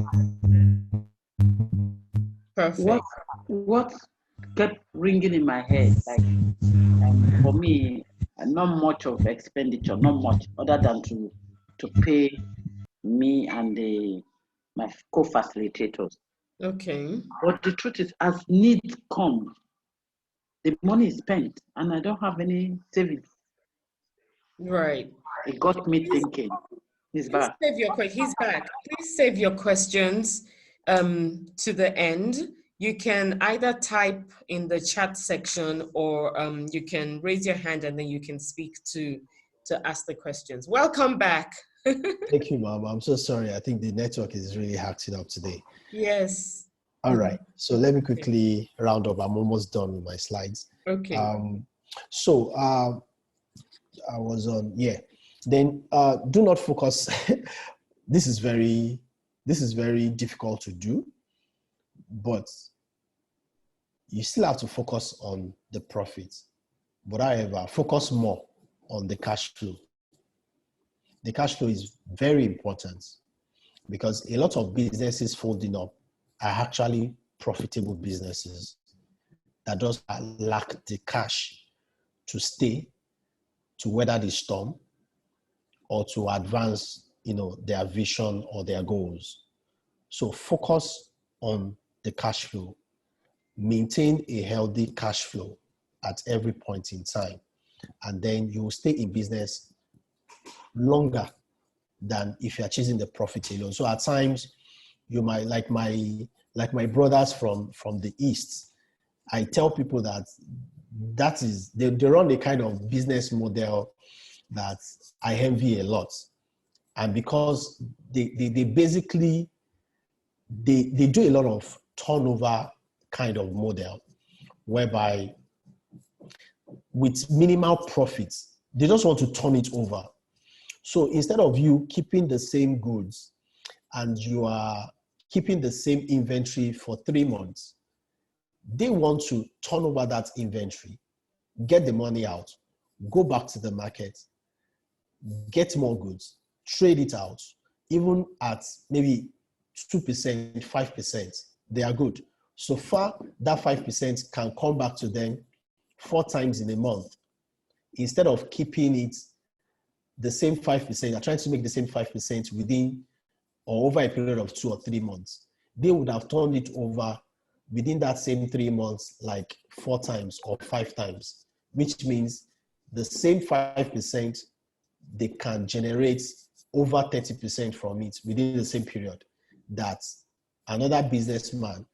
Perfect. what kept ringing in my head, like for me, not much of expenditure, not much other than to pay me and my co-facilitators. Okay. But the truth is, as needs come, the money is spent, and I don't have any savings. Right. It got me Please, thinking. He's please back. save your he's back. Please save your questions to the end. You can either type in the chat section or you can raise your hand and then you can speak to ask the questions. Welcome back. Thank you, Mom. I'm so sorry. I think the network is really hacked it up today. Yes. All right. So let me quickly round up. I'm almost done with my slides. Okay. I was on, yeah. Then do not focus. This is very difficult to do, but you still have to focus on the profits. But however, focus more on the cash flow. The cash flow is very important because a lot of businesses folding up are actually profitable businesses that just lack the cash to stay, to weather the storm, or to advance, their vision or their goals. So focus on the cash flow. Maintain a healthy cash flow at every point in time, and then you will stay in business longer than if you are chasing the profit alone. So at times, you might like my brothers from the East. I tell people that is they run a kind of business model that I envy a lot, and because they basically they do a lot of turnover kind of model, whereby with minimal profits they just want to turn it over. So instead of you keeping the same goods and you are keeping the same inventory for 3 months, they want to turn over that inventory, get the money out, go back to the market, get more goods, trade it out, even at maybe 2%, 5%, they are good. So far, that 5% can come back to them 4 times in a month. Instead of keeping it the same 5%, they're trying to make the same 5% within or over a period of 2 or 3 months. They would have turned it over within that same 3 months, like 4 times or 5 times, which means the same 5%, they can generate over 30% from it within the same period. That another businessman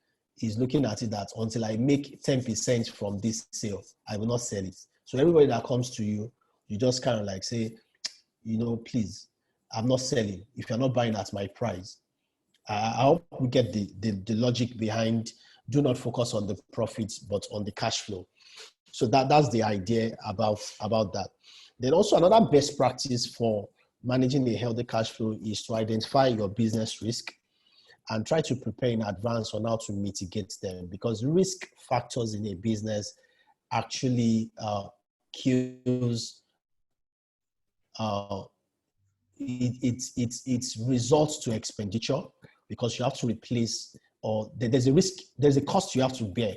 is looking at it that until I make 10% from this sale, I will not sell it. So everybody that comes to you, you just kind of like say, please, I'm not selling if you're not buying at my price. I hope we get the logic behind do not focus on the profits, but on the cash flow. So that's the idea about that. Then also another best practice for managing a healthy cash flow is to identify your business risk and try to prepare in advance on how to mitigate them, because risk factors in a business actually kills it results to expenditure, because you have to replace, or there's a risk, there's a cost you have to bear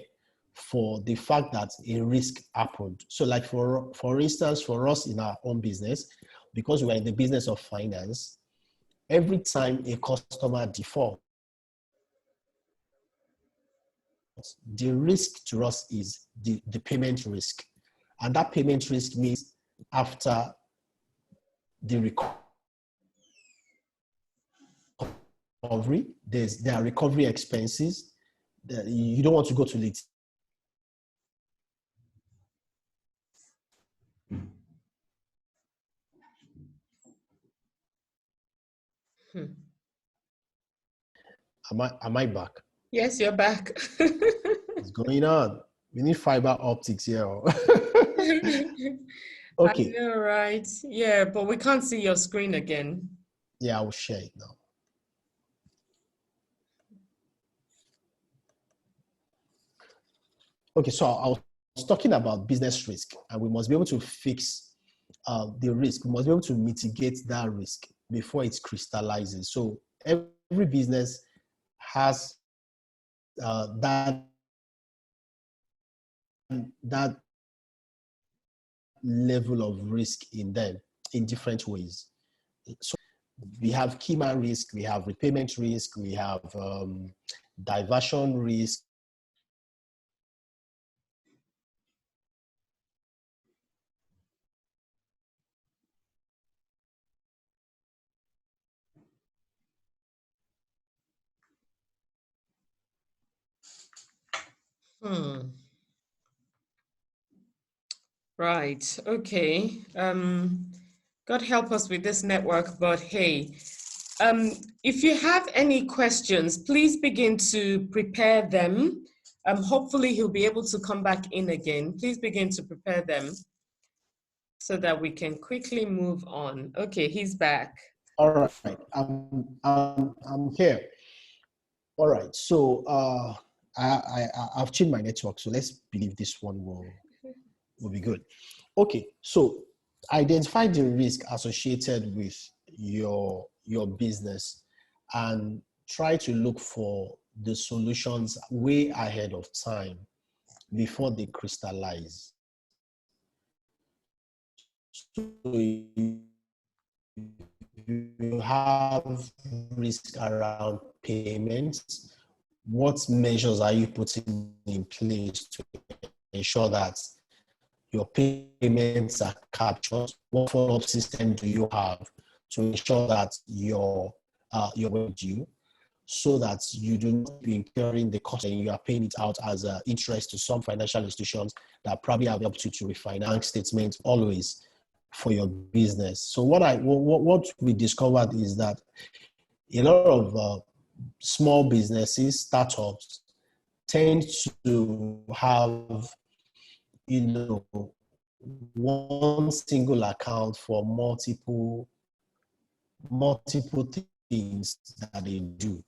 for the fact that a risk happened. So like for instance, for us in our own business, because we're in the business of finance, every time a customer defaults, the risk to us is the payment risk. And that payment risk means after the recovery, there are recovery expenses that you don't want to go to late. Am I back? Yes, you're back. What's going on? We need fiber optics here. Okay. I know, right? Yeah, but we can't see your screen again. Yeah, I will share it now. Okay, so I was talking about business risk, and we must be able to fix the risk. We must be able to mitigate that risk before it crystallizes. So every business has that level of risk in them in different ways. So we have key man risk, we have repayment risk, we have diversion risk. Right. Okay. God help us with this network, but hey, if you have any questions, please begin to prepare them. Hopefully he'll be able to come back in again. Please begin to prepare them so that we can quickly move on. Okay, he's back. All right, I'm here. All right, so I've changed my network, so let's believe this one will be good. Okay, so identify the risk associated with your business and try to look for the solutions way ahead of time before they crystallize. So you have risk around payments. What measures are you putting in place to ensure that your payments are captured? What follow-up system do you have to ensure that you're due, so that you do not be incurring the cost and you are paying it out as interest to some financial institutions that probably have helped you to refinance statements always for your business? So what we discovered is that a lot of small businesses, startups, tend to have, one single account for multiple things that they do.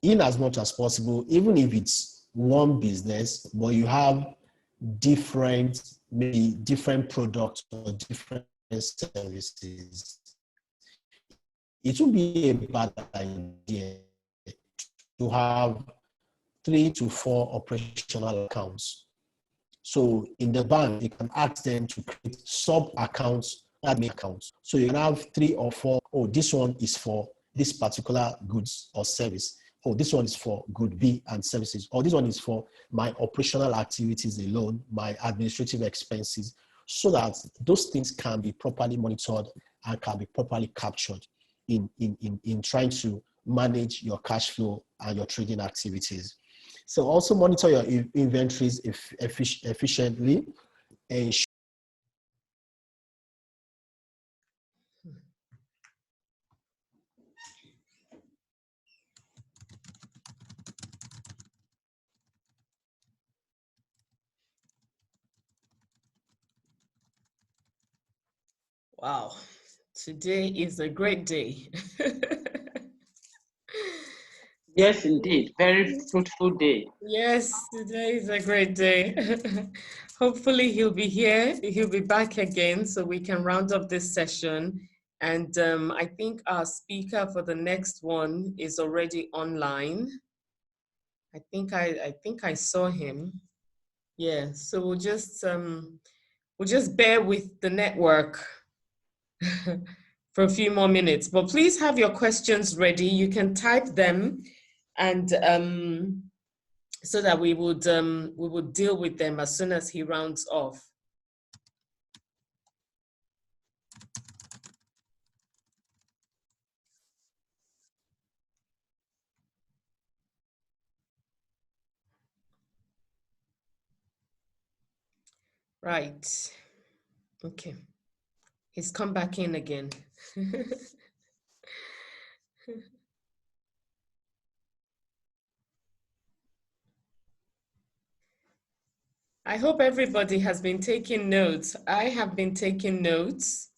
In as much as possible, even if it's one business, but you have maybe different products or different services, it would be a bad idea to have 3 to 4 operational accounts. So in the bank, you can ask them to create sub-accounts, admin accounts. So you can have 3 or 4, this one is for this particular goods or service. This one is for good B and services. Or this one is for my operational activities alone, my administrative expenses, so that those things can be properly monitored and can be properly captured in trying to manage your cash flow and your trading activities. So also monitor your inventories efficiently. And Wow, today is a great day. Yes, indeed. Very fruitful day. Yes, today is a great day. Hopefully he'll be here. He'll be back again so we can round up this session. And I think our speaker for the next one is already online. I think I saw him. Yeah, so we'll just bear with the network. for a few more minutes. But please have your questions ready. You can type them, and so that we would deal with them as soon as he rounds off. Right. Okay. He's come back in again. I hope everybody has been taking notes. I have been taking notes,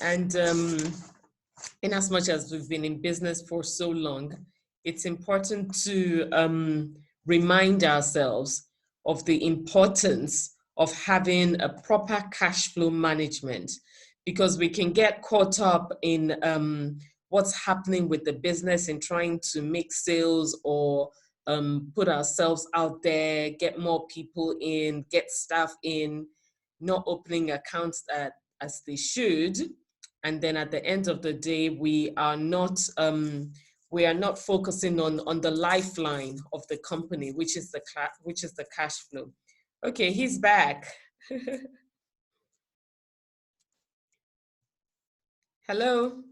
and in as much as we've been in business for so long, it's important to remind ourselves of the importance of having a proper cash flow management, because we can get caught up in what's happening with the business and trying to make sales or put ourselves out there, get more people in, get staff in, not opening accounts as they should. And then at the end of the day, we are not focusing on the lifeline of the company, which is the cash flow. Okay, he's back. Hello.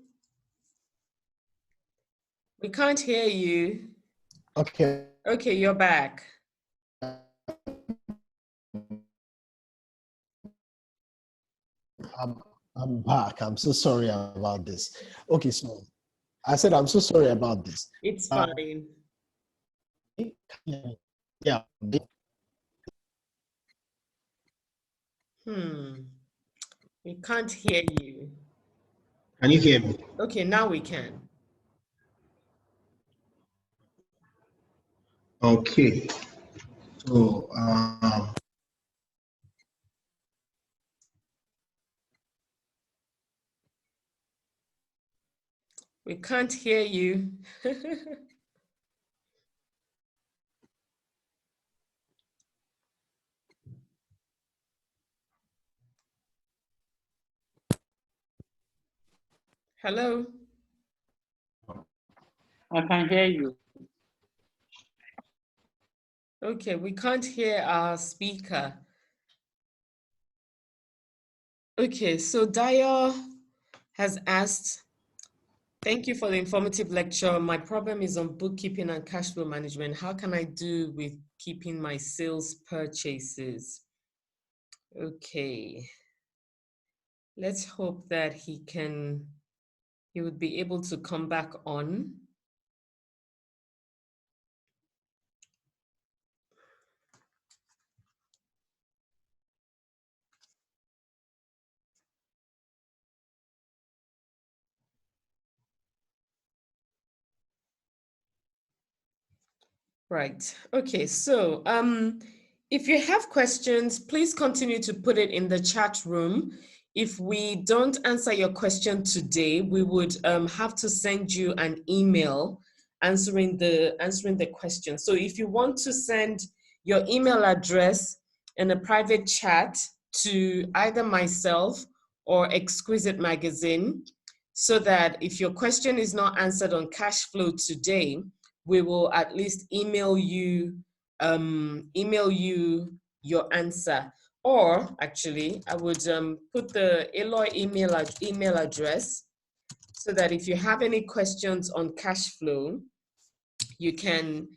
We can't hear you. Okay. Okay, you're back. I'm back. I'm so sorry about this. Okay, so I said I'm so sorry about this. It's fine. Yeah. We can't hear you. Can you hear me? Okay, now we can. Okay. So We can't hear you. Hello. I can hear you. Okay, we can't hear our speaker. Okay, so Dio has asked, thank you for the informative lecture. My problem is on bookkeeping and cash flow management. How can I do with keeping my sales purchases? Okay, let's hope that he would be able to come back on. Right. Okay. So if you have questions, please continue to put it in the chat room. If we don't answer your question today, we would have to send you an email answering the question. So if you want to send your email address in a private chat to either myself or Exquisite Magazine, so that if your question is not answered on cash flow today, we will at least email you your answer. Or actually, I would put the ELOY email address, so that if you have any questions on cash flow, you can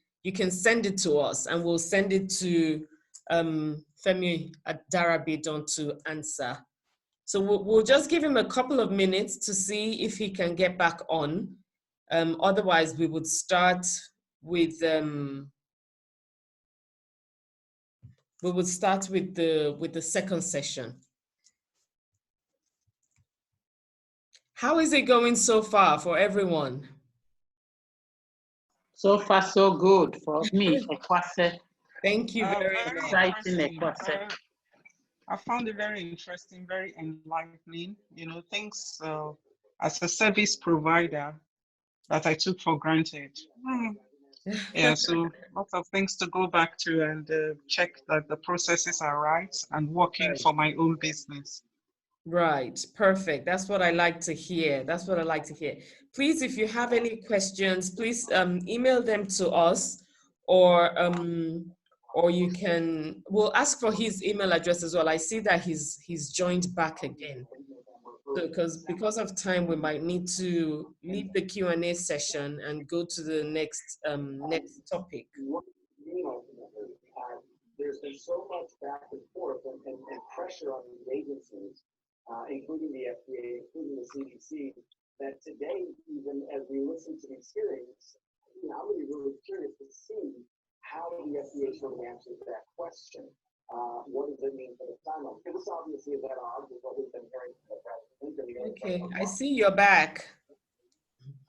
send it to us, and we'll send it to Femi at Darabidon to answer. So we'll just give him a couple of minutes to see if he can get back on. Otherwise, we would start with the second session. How is it going so far for everyone? So far, so good for me, Ekwase. Thank you very much. Exciting, Ekwase. I found it very interesting, very enlightening. You know, things as a service provider that I took for granted. Yeah, so lots of things to go back to and check that the processes are right and working for my own business. Right, perfect. That's what I like to hear. That's what I like to hear. Please, if you have any questions, please email them to us, or you can. We'll ask for his email address as well. I see that he's joined back again. So because of time, we might need to leave the Q&A session and go to the next topic. There's been so much back and forth and pressure on these agencies, including the FDA, including the CDC, that today, even as we listen to these hearings, I'm really curious to see how the FDA sort of answers that question. What does it mean for the timeline? Because this obviously is at odds with what we've been hearing from the president. Okay, I see you're back.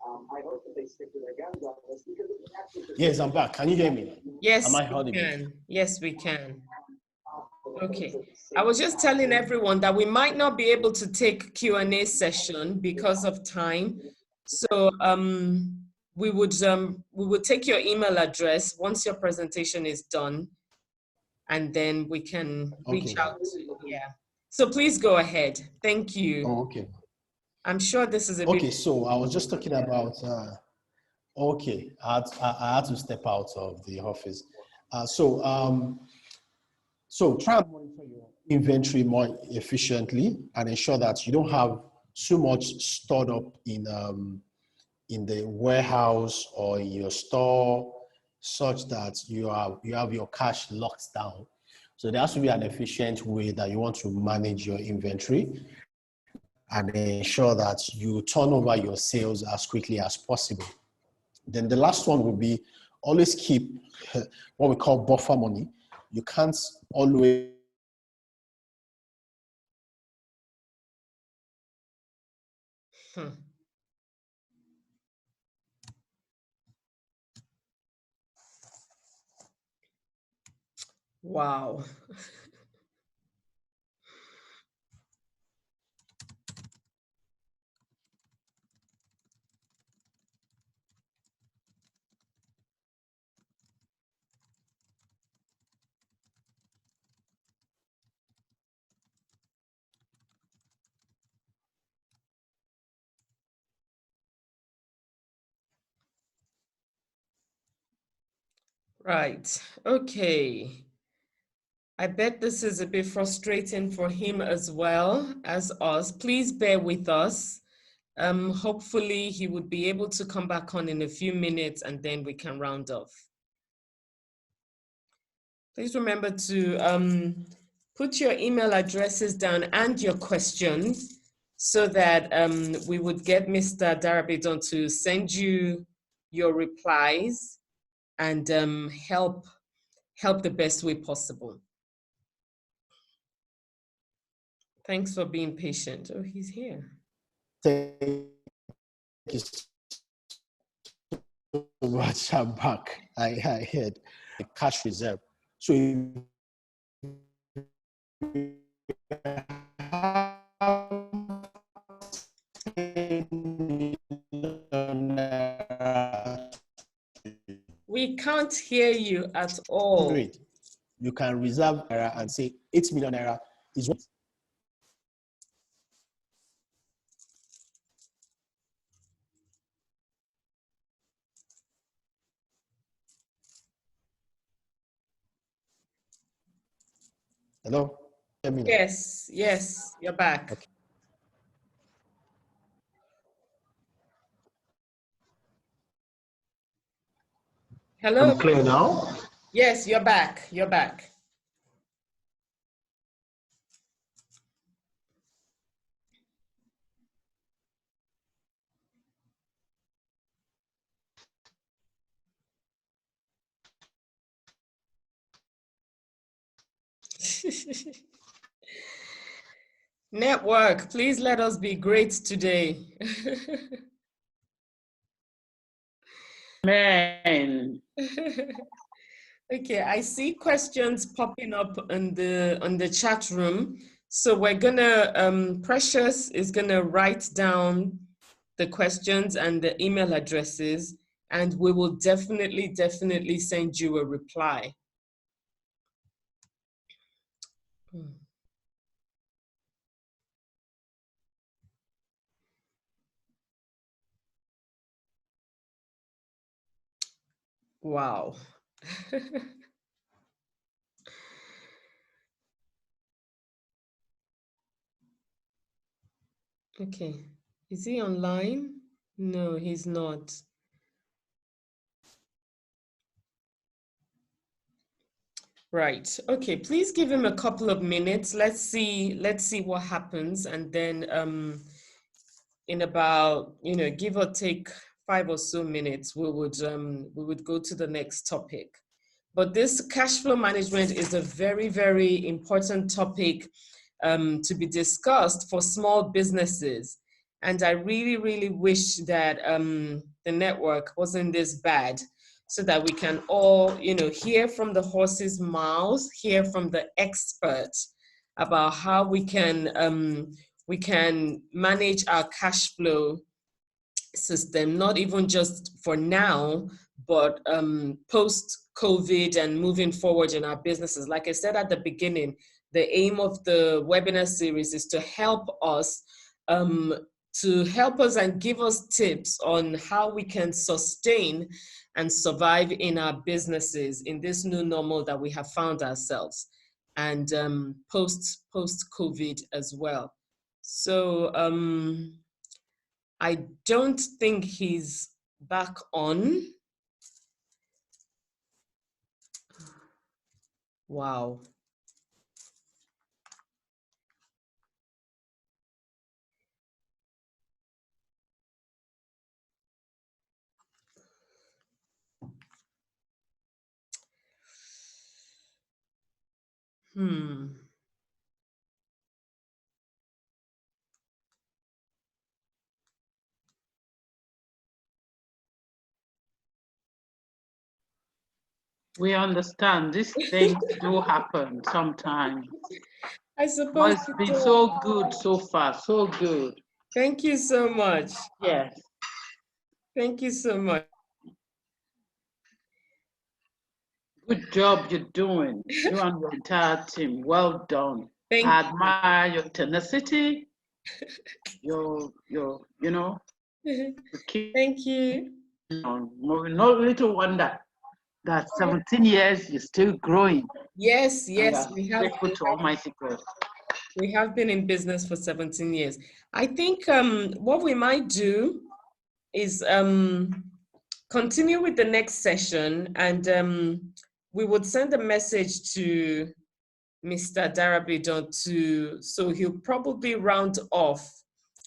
I hope that they stick to their guns on this because it's actually. Yes, I'm back. Can you hear me? Yes, Am I we audible? can. Yes, we can. Okay. I was just telling everyone that we might not be able to take Q&A session because of time. So we would take your email address once your presentation is done, and then we can reach out to, yeah. So please go ahead. Thank you. Oh, okay. I'm sure this is a Okay, bit. so I was just talking about, okay, I had to step out of the office. So try and monitor your inventory more efficiently and ensure that you don't have too much stored up in the warehouse or in your store, such that you have your cash locked down. So there has to be an efficient way that you want to manage your inventory and ensure that you turn over your sales as quickly as possible. Then the last one will be always keep what we call buffer money. You can't always Wow. Right. Okay. I bet this is a bit frustrating for him as well as us. Please bear with us. Hopefully he would be able to come back on in a few minutes and then we can round off. Please remember to put your email addresses down and your questions so that we would get Mr. Darabidon to send you your replies and help the best way possible. Thanks for being patient. Oh, he's here. Thank you so much. I'm back. I heard the cash reserve. So we can't hear you at all. You can reserve and say 8 million naira is what. Hello? Yes, yes, you're back. Okay. Hello? I'm clear now? Yes, you're back. You're back. Network, please let us be great today. Amen. Okay, I see questions popping up on the chat room. So we're gonna, Precious is gonna write down the questions and the email addresses, and we will definitely send you a reply. Wow. Okay. Is he online? No, he's not. Right. Okay. Please give him a couple of minutes. Let's see what happens. And then in about, give or take 5 or so minutes, we would go to the next topic. But this cash flow management is a very, very important topic to be discussed for small businesses. And I really, really wish that the network wasn't this bad, so that we can all, hear from the horse's mouth, hear from the expert about how we can manage our cash flow system, not even just for now, but post-COVID and moving forward in our businesses. Like I said at the beginning, the aim of the webinar series is to help us and give us tips on how we can sustain and survive in our businesses in this new normal that we have found ourselves, and post-COVID as well. So I don't think he's back on. Wow. We understand these things do happen sometimes. I suppose it's been so good so far, so good. Thank you so much. Yes. Thank you so much. Good job you're doing. You and your entire team. Well done. Thank I admire your tenacity. Your Thank you. No little wonder that 17 years you're still growing. Yes, we have. Grateful to Almighty God. We have been in business for 17 years. I think what we might do is continue with the next session, and we would send a message to Mr. Darabidon so he'll probably round off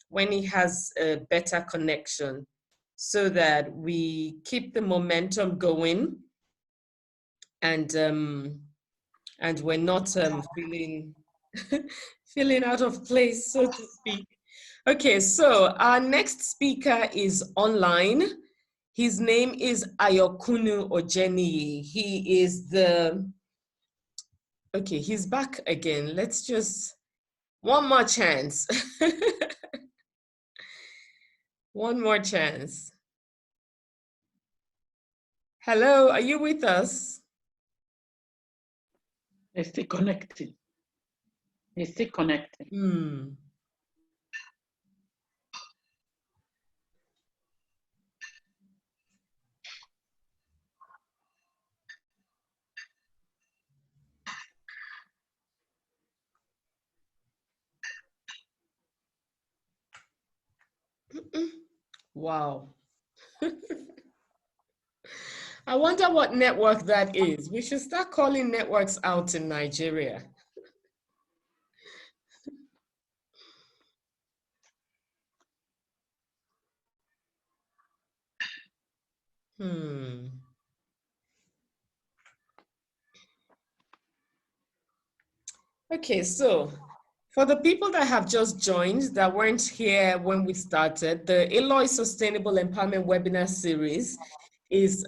when he has a better connection, so that we keep the momentum going, and we're not feeling feeling out of place, so to speak. Okay, so our next speaker is online. His name is Ayokunu Ojeni. He is okay, he's back again. Let's just, one more chance. One more chance. Hello, are you with us? It's still connecting. It's still connecting. Wow. I wonder what network that is. We should start calling networks out in Nigeria. Okay, so for the people that have just joined, that weren't here when we started, the ELOY Sustainable Empowerment webinar series is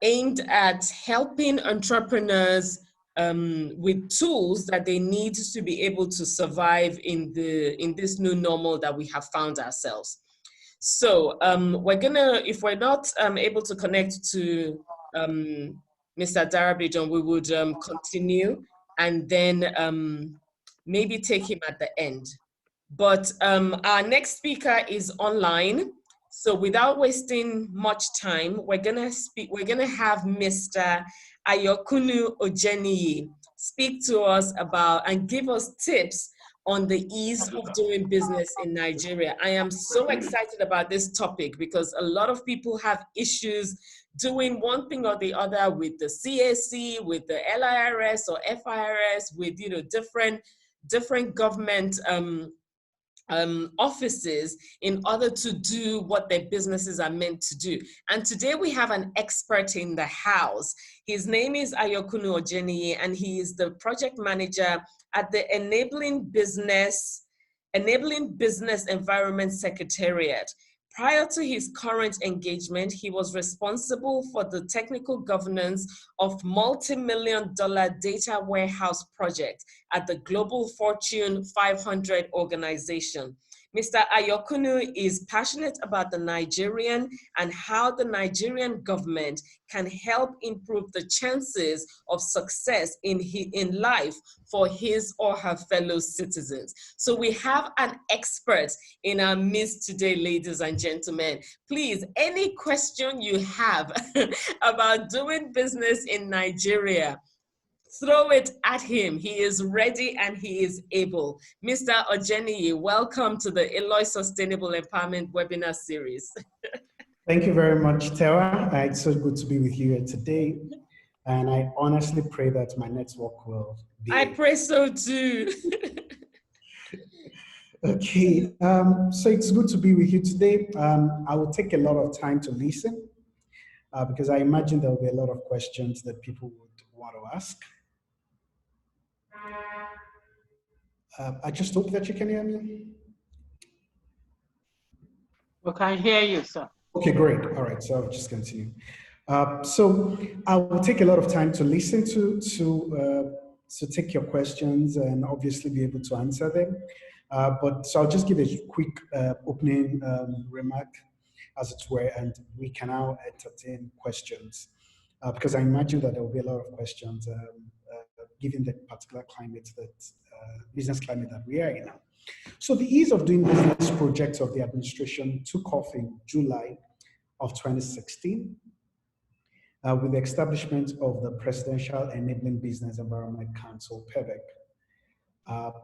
aimed at helping entrepreneurs with tools that they need to be able to survive in this new normal that we have found ourselves. So if we're not able to connect to Mr. Darabidon, we would continue and then maybe take him at the end. But our next speaker is online. So without wasting much time, we're gonna have Mr. Ayokunu Ojeniyi speak to us about and give us tips on the ease of doing business in Nigeria. I am so excited about this topic because a lot of people have issues doing one thing or the other with the CAC, with the LIRS or FIRS, with different government offices in order to do what their businesses are meant to do. And today we have an expert in the house. His name is Ayokunu Ojeniyi, and he is the project manager at the Enabling Business Environment Secretariat. Prior to his current engagement, he was responsible for the technical governance of multi-million-dollar data warehouse project at the Global Fortune 500 organization. Mr. Ayokunu is passionate about the Nigerian and how the Nigerian government can help improve the chances of success in life for his or her fellow citizens. So we have an expert in our midst today, ladies and gentlemen. Please, any question you have about doing business in Nigeria, throw it at him. He is ready and he is able. Mr. Ojeniyi, welcome to the ELOY Sustainable Empowerment webinar series. Thank you very much, Tara. It's so good to be with you here today. And I honestly pray that my network will be. I pray so too. Okay, so it's good to be with you today. I will take a lot of time to listen because I imagine there will be a lot of questions that people would want to ask. I just hope that you can hear me. We can hear you, sir. Okay, great. All right, so I'll just continue. So I will take a lot of time to listen to take your questions and obviously be able to answer them. So I'll just give a quick opening remark, as it were, and we can now entertain questions because I imagine that there will be a lot of questions given the particular climate business climate that we are in now. So the Ease of Doing Business project of the administration took off in July of 2016 with the establishment of the Presidential Enabling Business Environment Council, PEBEC.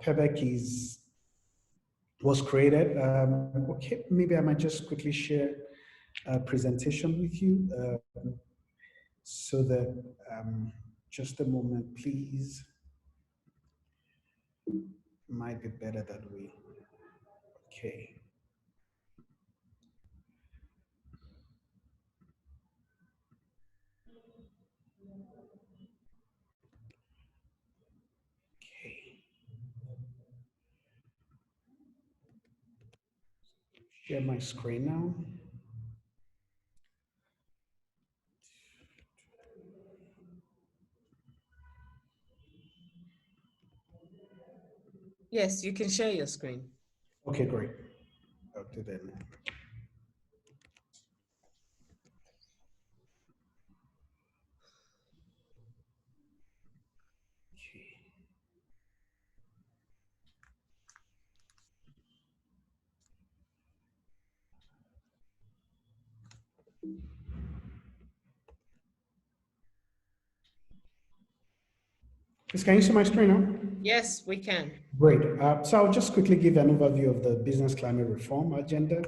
PEBEC was created. Okay, maybe I might just quickly share a presentation with you so that, just a moment, please. Might be better that way. Okay. Share my screen now. Yes, you can share your screen. Okay, great. I'll do that now. Can you see my screen now? Yes, we can. Great. So I'll just quickly give an overview of the business climate reform agenda.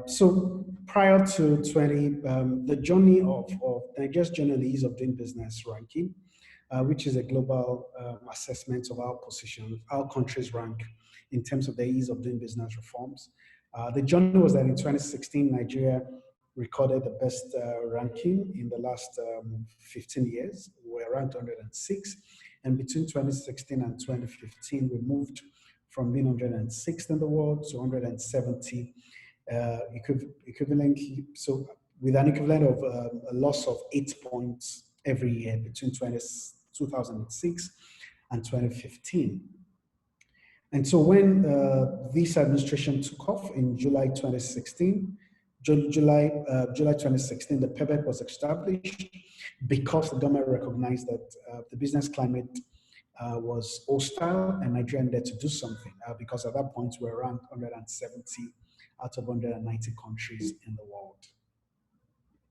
So prior to the journey of Nigeria's journey on the Ease of Doing Business ranking, which is a global assessment of our position, our country's rank in terms of the ease of doing business reforms. The journey was that in 2016, Nigeria recorded the best ranking in the last 15 years. We were ranked 106. And between 2016 and 2015, we moved from being 106th in the world to 170 equivalently. So with an equivalent of a loss of 8 points every year between 2006 and 2015. And so when this administration took off in July 2016, July 2016, the PEBEC was established because the government recognized that the business climate was hostile and Nigeria needed to do something because at that point we were around 170 out of 190 countries in the world.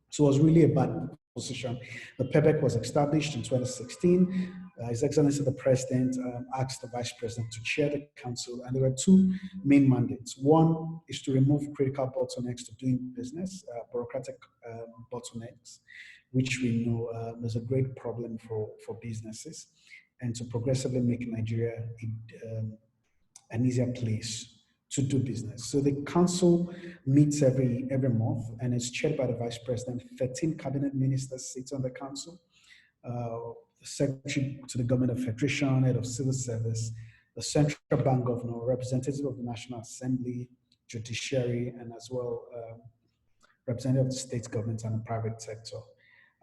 So it was really a bad position. The PEBEC was established in 2016. His Excellency the President asked the Vice President to chair the council, and there were two main mandates. One is to remove critical bottlenecks to doing business, bureaucratic bottlenecks, which we know is a great problem for businesses, and to progressively make Nigeria an easier place to do business. So the council meets every month and is chaired by the vice president. 13 cabinet ministers sit on the council. The secretary to the government of federation, head of civil service, the central bank governor, representative of the National Assembly, judiciary, and as well representative of the state government and the private sector.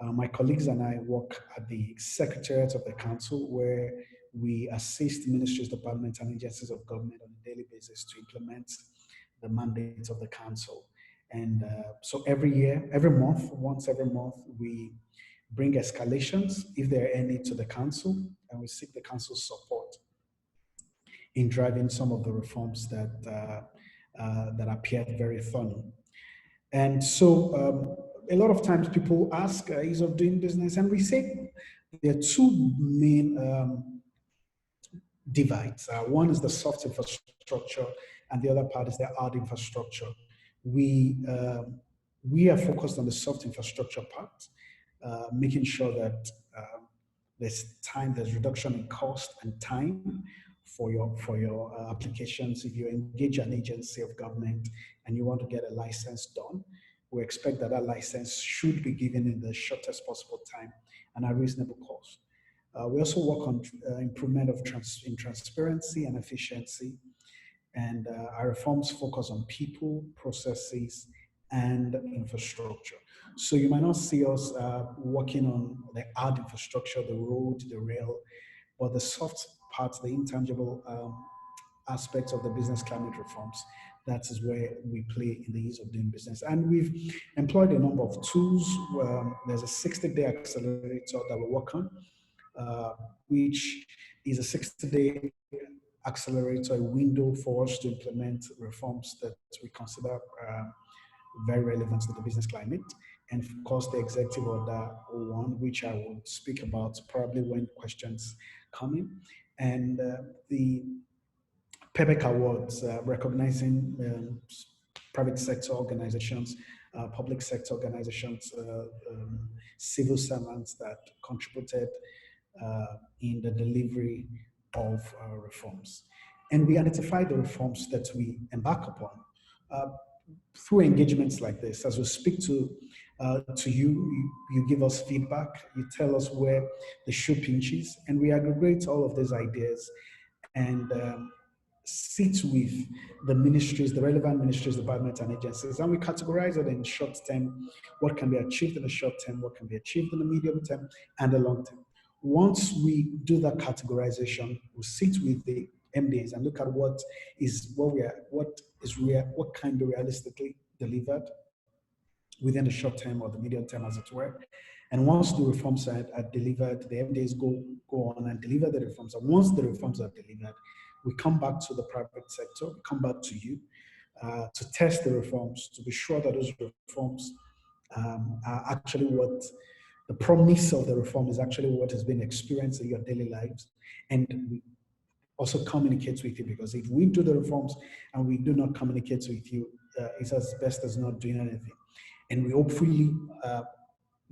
My colleagues and I work at the Secretariat of the Council, where we assist ministries, departments, and agencies of government on a daily basis to implement the mandates of the Council. And so once every month, we bring escalations, if there are any, to the Council, and we seek the Council's support in driving some of the reforms that appeared very thorny. And so a lot of times people ask ease of doing business, and we say there are two main divides. One is the soft infrastructure, and the other part is the hard infrastructure. We are focused on the soft infrastructure part, making sure that there's reduction in cost and time for your applications. If you engage an agency of government and you want to get a license done, we expect that license should be given in the shortest possible time and at reasonable cost. We also work on improvement in transparency and efficiency, and our reforms focus on people, processes, and infrastructure. So you might not see us working on the hard infrastructure, the road, the rail, but the soft parts, the intangible aspects of the business climate reforms. That is where we play in the ease of doing business. And we've employed a number of tools. There's a 60-day accelerator that we work on, which is a 60-day accelerator, a window for us to implement reforms that we consider very relevant to the business climate. And of course, the executive order one, which I will speak about probably when questions come in. And the PEBEC Awards, recognizing private sector organizations, public sector organizations, civil servants that contributed in the delivery of reforms. And we identify the reforms that we embark upon through engagements like this. As we speak to you, you give us feedback, you tell us where the shoe pinches, and we aggregate all of these ideas and sit with the ministries, the relevant ministries, departments, and agencies, and we categorize it in short term, what can be achieved in the short term, what can be achieved in the medium term, and the long term. Once we do that categorization, we sit with the MDAs and look at what can be realistically delivered within the short term or the medium term, as it were. And once the reforms are delivered, the MDAs go on and deliver the reforms. And once the reforms are delivered, we come back to the private sector, we come back to you to test the reforms, to be sure that those reforms are actually what the promise of the reform is actually what has been experienced in your daily lives. And we also communicate with you, because if we do the reforms and we do not communicate with you, it's as best as not doing anything. And we hopefully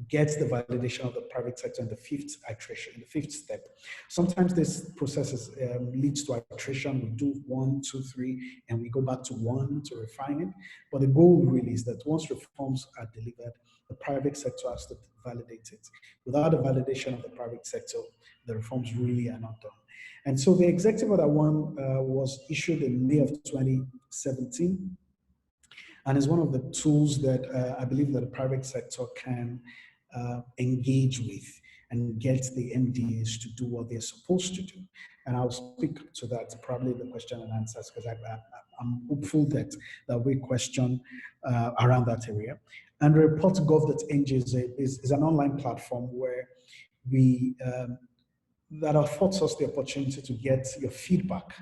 get the validation of the private sector in the fifth iteration, in the fifth step. Sometimes this process leads to iteration. We do 1, 2, 3, and we go back to 1 to refine it. But the goal really is that once reforms are delivered, the private sector has to validate it. Without the validation of the private sector, the reforms really are not done. And so the executive order one was issued in May of 2017, and is one of the tools that I believe that the private sector can engage with and get the MDAs to do what they're supposed to do. And I'll speak to that probably in the question and answers, because I'm hopeful that there'll be a question around that area. And report.gov.ng is an online platform where we that affords us the opportunity to get your feedback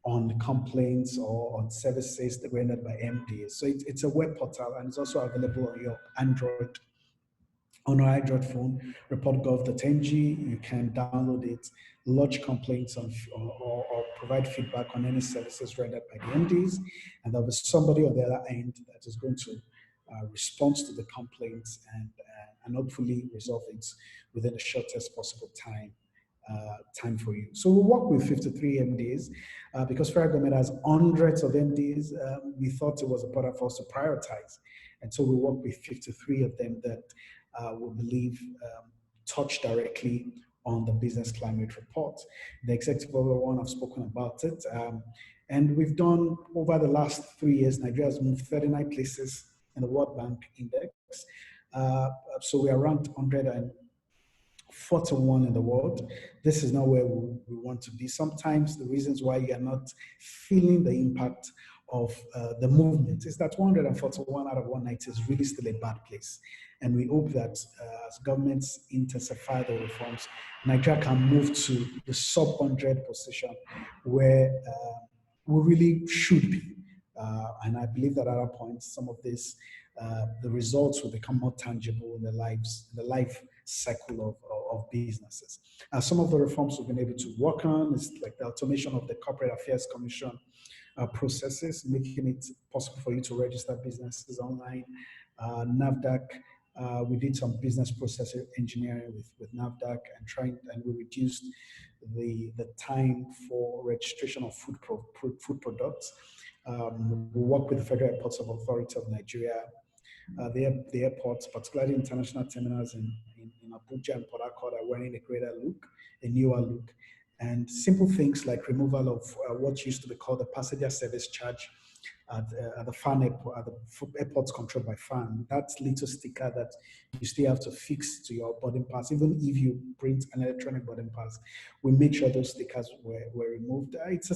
on complaints or on services that rendered by MDs. So it's a web portal, and it's also available on your Android, on our Android phone, report.gov.ng. You can download it, lodge complaints on, or provide feedback on any services rendered by the MDs, and there'll be somebody on the other end that is going to respond to the complaints and hopefully resolve it within the shortest possible time for you. So we work with 53 MDs. Because federal government has hundreds of MDs, we thought it was important for us to prioritize. And so we work with 53 of them that we believe touch directly on the business climate report. The executive one, I've spoken about it. And we've done, over the last 3 years, Nigeria has moved 39 places in the World Bank Index. So we are ranked 141 in the world. This is not where we want to be. Sometimes the reasons why you are not feeling the impact of the movement is that 141 out of 190 is really still a bad place. And we hope that as governments intensify the reforms, Nigeria can move to the sub 100 position where we really should be. And I believe that at a point, some of this, the results will become more tangible in the life cycle of businesses. Some of the reforms we've been able to work on is like the automation of the Corporate Affairs Commission processes, making it possible for you to register businesses online. NAFDAC, we did some business process engineering with NAFDAC and we reduced the time for registration of food products. We work with the Federal Airports Authority of Nigeria, the airports, particularly international terminals in Abuja and Port Harcourt, are wearing a newer look. And simple things like removal of what used to be called the passenger service charge at the FAN airport, at the airports controlled by FAN. That little sticker that you still have to fix to your boarding pass, even if you print an electronic boarding pass, we make sure those stickers were removed. It's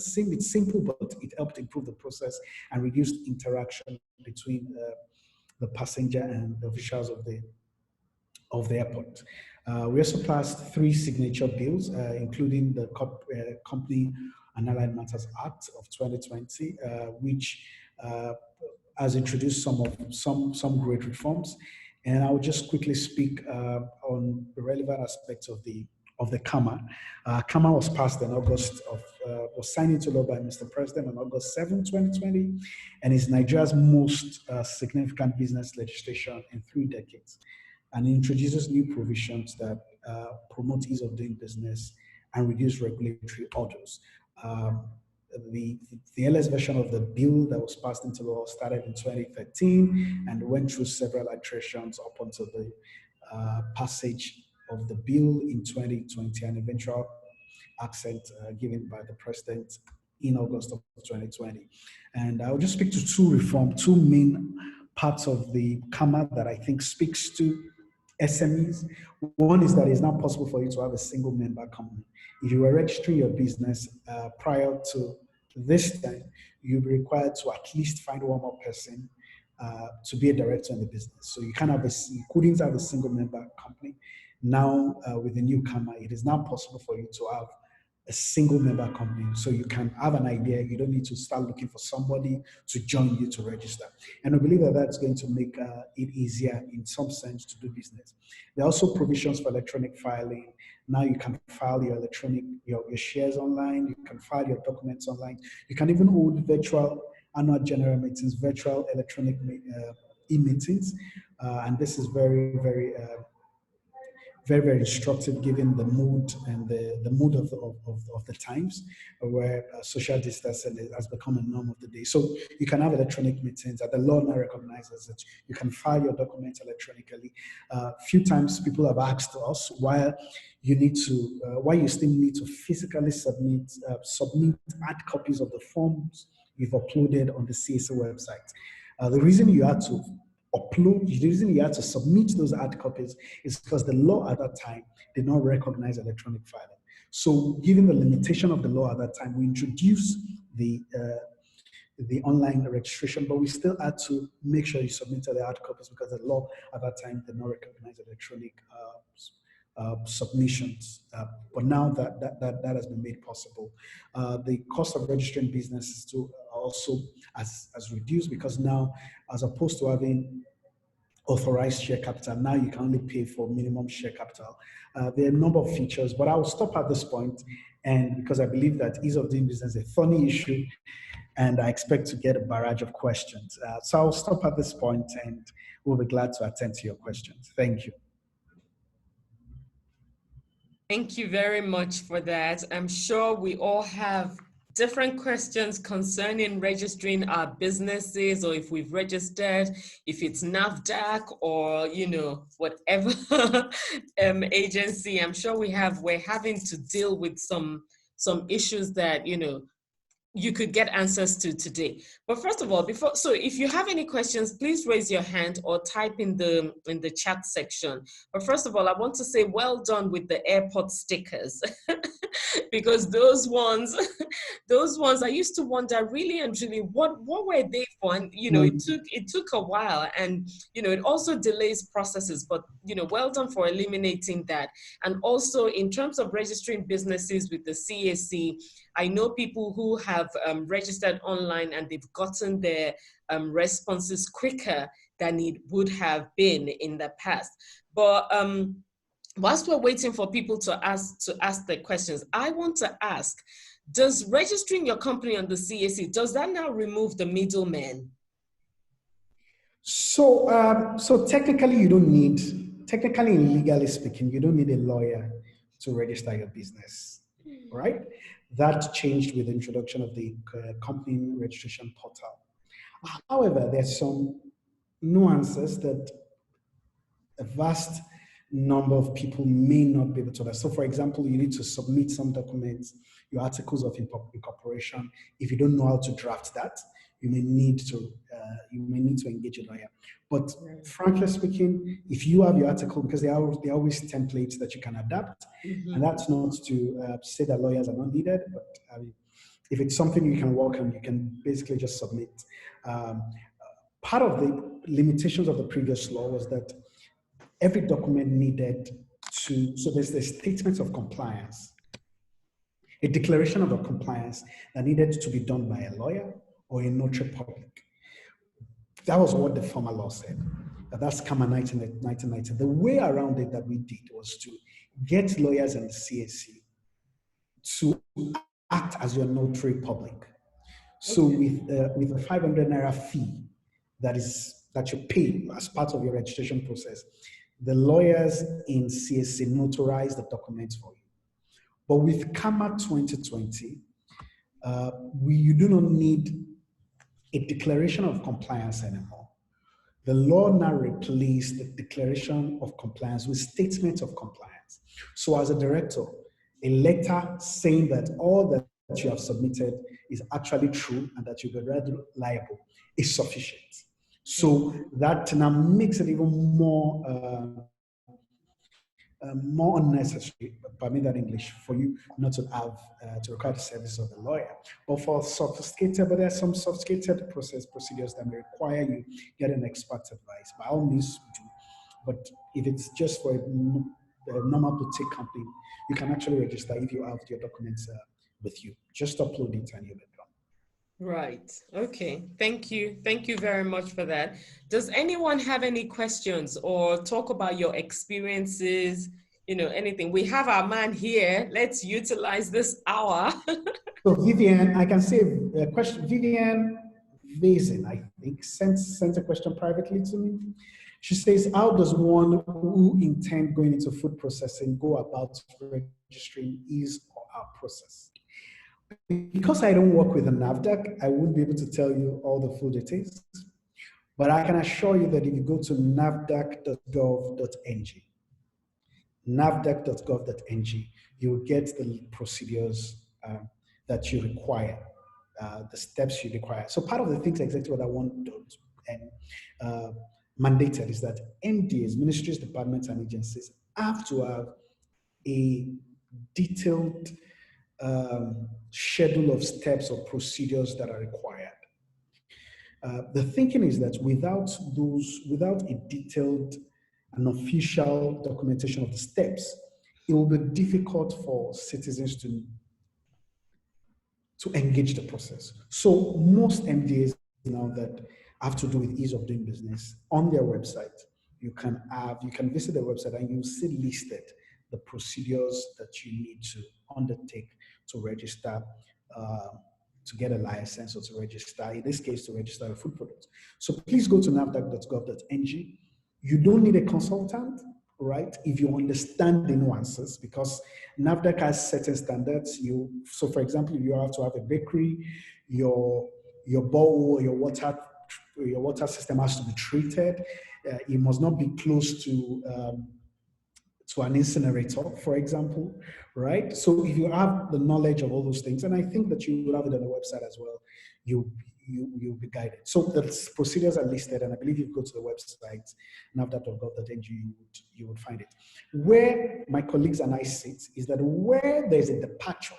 simple, but it helped improve the process and reduce interaction between the passenger and the officials of the airport. We also passed 3 signature bills, including the Company and Allied Matters Act of 2020, which has introduced some great reforms. And I'll just quickly speak on the relevant aspects of the CAMA. CAMA was passed in August was signed into law by Mr. President on August 7, 2020, and is Nigeria's most significant business legislation in 3 decades. And it introduces new provisions that promote ease of doing business and reduce regulatory hurdles. The LS version of the bill that was passed into law started in 2013 and went through several iterations up until the passage of the bill in 2020 and eventual accent given by the president in August of 2020. And I'll just speak to two main parts of the CAMA that I think speaks to SMEs. One is that it's not possible for you to have a single member company. If you were registering your business prior to this time, you'll be required to at least find one more person to be a director in the business. So you couldn't have a single member company. Now with the new CAMA, it is now possible for you to have a single member company. So you can have an idea. You don't need to start looking for somebody to join you to register. And I believe that that's going to make it easier in some sense to do business. There are also provisions for electronic filing. Now you can file your your shares online. You can file your documents online. You can even hold virtual annual general meetings, virtual electronic e-meetings. And this is very, very very instructive given the mood and the mood of the times where social distancing has become a norm of the day. So you can have electronic meetings that the law now recognizes that you can file your documents electronically. Few times people have asked us why you still need to physically submit hard copies of the forms you've uploaded on the CSA website. The reason you had to submit those hard copies is because the law at that time did not recognize electronic filing. So given the limitation of the law at that time, we introduced the online registration, but we still had to make sure you submitted the hard copies because the law at that time did not recognize electronic submissions. But now that has been made possible. The cost of registering businesses to also has reduced, because now, as opposed to having authorized share capital, now you can only pay for minimum share capital. There are a number of features, but I will stop at this point, and because I believe that ease of doing business is a thorny issue, and I expect to get a barrage of questions. So I'll stop at this point, and we'll be glad to attend to your questions. Thank you. Thank you very much for that. I'm sure we all have different questions concerning registering our businesses, or if we've registered, if it's NAFDAC or, you know, whatever agency. I'm sure we're having to deal with some issues that, you know, you could get answers to today. But first of all, so if you have any questions, please raise your hand or type in the chat section. But first of all, I want to say well done with the airport stickers, because those ones I used to wonder really and truly what were they for? And you know, it took a while, and you know, it also delays processes. But you know, well done for eliminating that. And also in terms of registering businesses with the CAC, I know people who have registered online and they've gotten their responses quicker than it would have been in the past. But whilst we're waiting for people to ask the questions, I want to ask, does registering your company on the CAC, does that now remove the middleman? So, so technically, you don't need, technically and legally speaking, you don't need a lawyer to register your business, right? That changed with the introduction of the company registration portal. However, there's some nuances that a vast number of people may not be able to. So for example, you need to submit some documents, your articles of incorporation. If you don't know how to draft that, you may need to engage a lawyer. But frankly speaking, if you have your article, because there are always templates that you can adapt, and that's not to say that lawyers are not needed, but if it's something you can work on, you can basically just submit. Part of the limitations of the previous law was that every document needed to, so there's the statement of compliance, a declaration of a compliance that needed to be done by a lawyer or a notary public. That was what the former law said. That's come in 1990. The way around it that we did was to get lawyers and the CAC to act as your notary public. So with a 500 Naira fee that you pay as part of your registration process, the lawyers in CAC notarize the documents for you. But with CAMA 2020, you do not need a declaration of compliance anymore. The law now replaced the declaration of compliance with statements of compliance. So as a director, a letter saying that all that you have submitted is actually true and that you will be liable is sufficient. So that now makes it even more unnecessary, permit that English, for you not to have to require the service of a lawyer. But for but there are some sophisticated procedures that may require you get an expert advice. By all means, do. But if it's just for a normal boutique company, you can actually register if you have your documents with you. Just upload it and you'll be done. Right. Okay. Thank you. Thank you very much for that. Does anyone have any questions or talk about your experiences? You know, anything? We have our man here. Let's utilize this hour. So Vivian, I can say a question. Vivian Vazen, I think, sent a question privately to me. She says, how does one who intend going into food processing go about registering his or her process? Because I don't work with a NAFDAC, I wouldn't be able to tell you all the full details. But I can assure you that if you go to nafdac.gov.ng, nafdac.gov.ng, you will get the procedures that you require, the steps you require. So part of the things exactly what I want to and mandated is that MDAs, ministries, departments, and agencies have to have a detailed schedule of steps or procedures that are required. The thinking is that without a detailed and official documentation of the steps, it will be difficult for citizens to engage the process. So most MDAs now that have to do with ease of doing business on their website, you can visit their website and you'll see listed the procedures that you need to undertake to register, to get a license or to register, in this case, to register a food product. So please go to nafdac.gov.ng. You don't need a consultant, right? If you understand the nuances, because NAFDAC has certain standards. So for example, if you have to have a bakery, your bowl, your water system has to be treated. It must not be close to an incinerator, for example, right? So if you have the knowledge of all those things, and I think that you will have it on the website as well, you'll be guided. So the procedures are listed, and I believe if you go to the website, nafdac.gov.ng, you would find it. Where my colleagues and I sit is that where there's a departure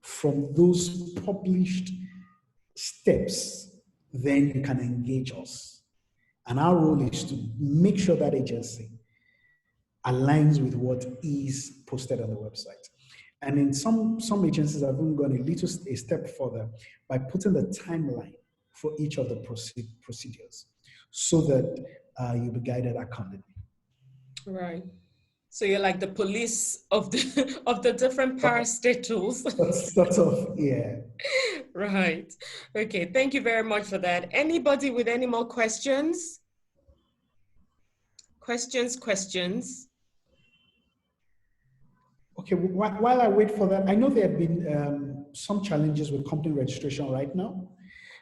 from those published steps, then you can engage us. And our role is to make sure that agency aligns with what is posted on the website. And in some agencies have even gone a step further by putting the timeline for each of the procedures so that you'll be guided accordingly. Right. So you're like the police of the different parastatals. Sort of, yeah. Right. Okay. Thank you very much for that. Anybody with any more questions? Questions? Okay, while I wait for that, I know there have been some challenges with company registration right now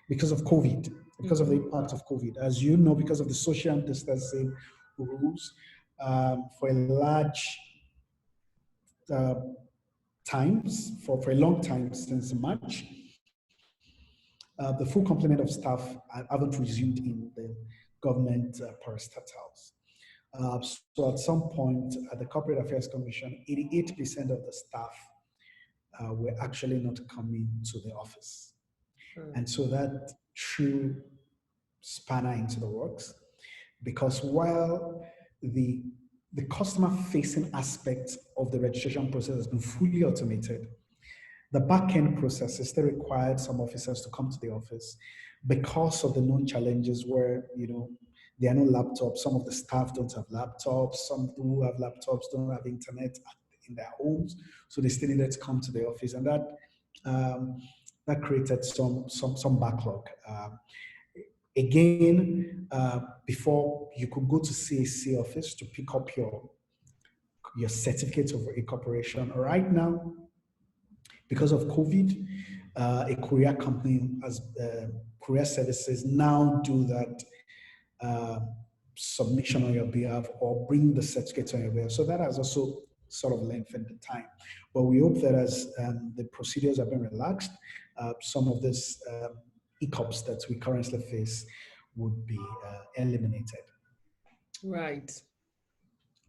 because of COVID, because of the impact of COVID. As you know, because of the social distancing rules, for a large times, for a long time since March, the full complement of staff haven't resumed in the government parastatals. So at some point at the Corporate Affairs Commission, 88% of the staff were actually not coming to the office. And so that threw spanner into the works, because while the customer-facing aspect of the registration process has been fully automated, the back-end process still required some officers to come to the office because of the known challenges where, there are no laptops. Some of the staff don't have laptops. Some who have laptops don't have internet in their homes, so they still needed to come to the office, and that created some backlog. Again, before you could go to CAC office to pick up your certificate of incorporation. Right now, because of COVID, a courier company as courier services now do that submission on your behalf or bring the certificate on your behalf. So that has also sort of lengthened the time. But we hope that as the procedures have been relaxed, some of these hiccups that we currently face would be eliminated. Right.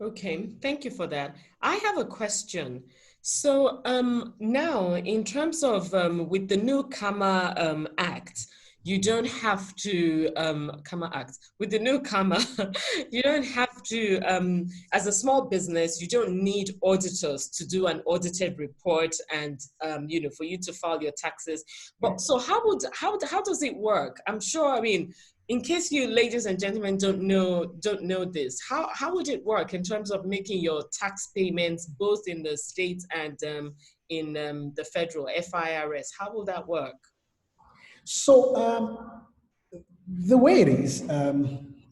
Okay, thank you for that. I have a question. So now, in terms of with the new CAMA Act, you don't have to, CAMA Act, with the new CAMA, you don't have to, as a small business, you don't need auditors to do an audited report and, for you to file your taxes. But so how does it work? I'm sure, in case you ladies and gentlemen don't know this, how would it work in terms of making your tax payments both in the states and in the federal FIRS? How will that work? So the way it is,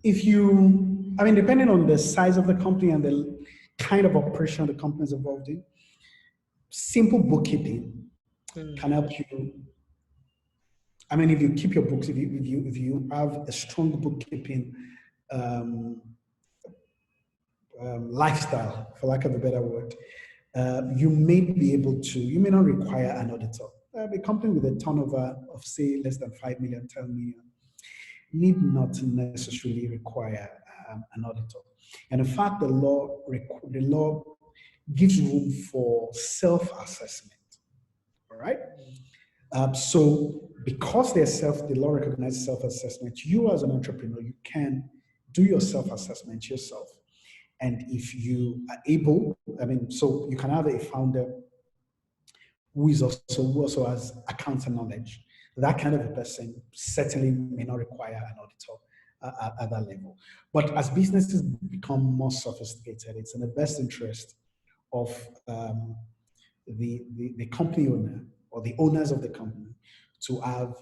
depending on the size of the company and the kind of operation the company is involved in, simple bookkeeping can help you. If you keep your books, if you have a strong bookkeeping lifestyle, for lack of a better word, you may not require an auditor. A company with a turnover of, say, less than 5 million, 10 million, need not necessarily require an auditor. And in fact, the law gives room for self-assessment, all right? So because the law recognizes self-assessment, you as an entrepreneur, you can do your self-assessment yourself And if you are able, I mean, so you can have a founder who also has accounting knowledge. That kind of a person certainly may not require an auditor at that level. But as businesses become more sophisticated, it's in the best interest of the company owner or the owners of the company to have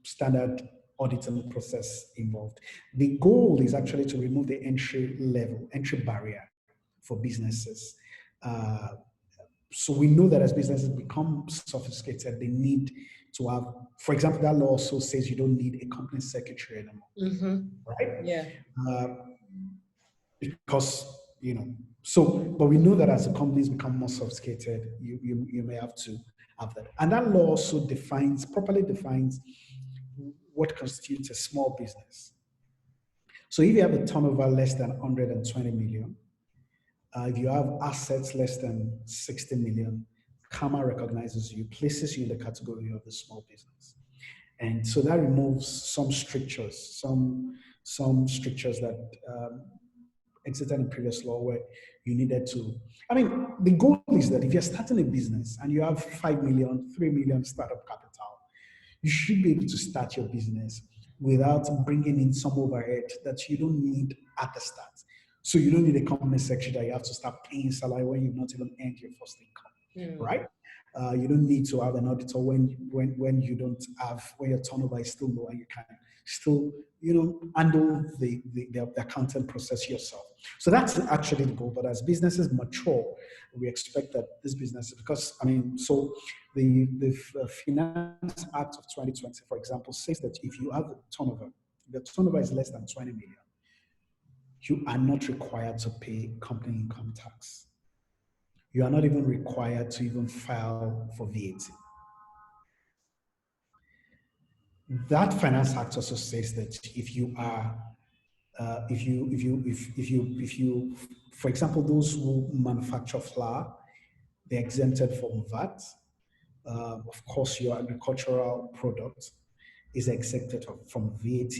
standard auditing process involved. The goal is actually to remove the entry barrier for businesses. So we know that as businesses become sophisticated, they need to have, for example, that law also says you don't need a company secretary anymore, right? Yeah. Because, but we know that as the companies become more sophisticated, you may have to have that. And that law also properly defines what constitutes a small business. So if you have a turnover less than 120 million, if you have assets less than 60 million, CAMA recognizes you, places you in the category of the small business. And so that removes some strictures, some strictures that existed in previous law where you needed to. I mean, the goal is that if you're starting a business and you have 5 million, 3 million startup capital, you should be able to start your business without bringing in some overhead that you don't need at the start. So you don't need a company secretary that you have to start paying salary when you've not even earned your first income, right? You don't need to have an auditor when you don't have, when your turnover is still low and you can still, handle the accounting process yourself. So that's actually the goal. But as businesses mature, we expect that this business, because so the Finance Act of 2020, for example, says that if you have a turnover, the turnover is less than 20 million, you are not required to pay company income tax. You are not even required to even file for VAT. That Finance Act also says that if you are, if you, for example, those who manufacture flour, they're exempted from VAT. Of course, your agricultural product is exempted from VAT.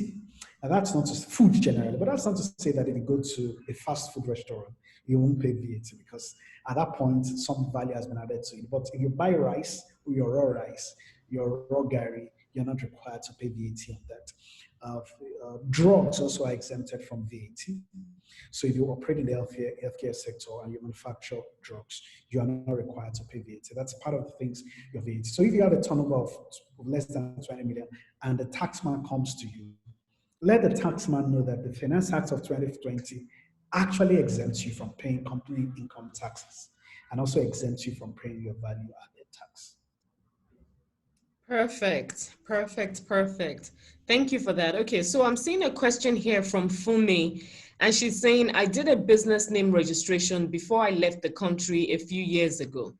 And that's not just food generally, but that's not to say that if you go to a fast food restaurant, you won't pay VAT, because at that point, some value has been added to it. But if you buy rice, or your raw rice, your raw gari, you're not required to pay VAT on that. Drugs also are exempted from VAT. So if you operate in the healthcare sector and you manufacture drugs, you are not required to pay VAT. That's part of the things your VAT. So if you have a turnover of less than 20 million and the taxman comes to you, let the taxman know that the Finance Act of 2020 actually exempts you from paying company income taxes and also exempts you from paying your value-added tax. Perfect. Thank you for that. Okay, so I'm seeing a question here from Fumi, and she's saying, I did a business name registration before I left the country a few years ago.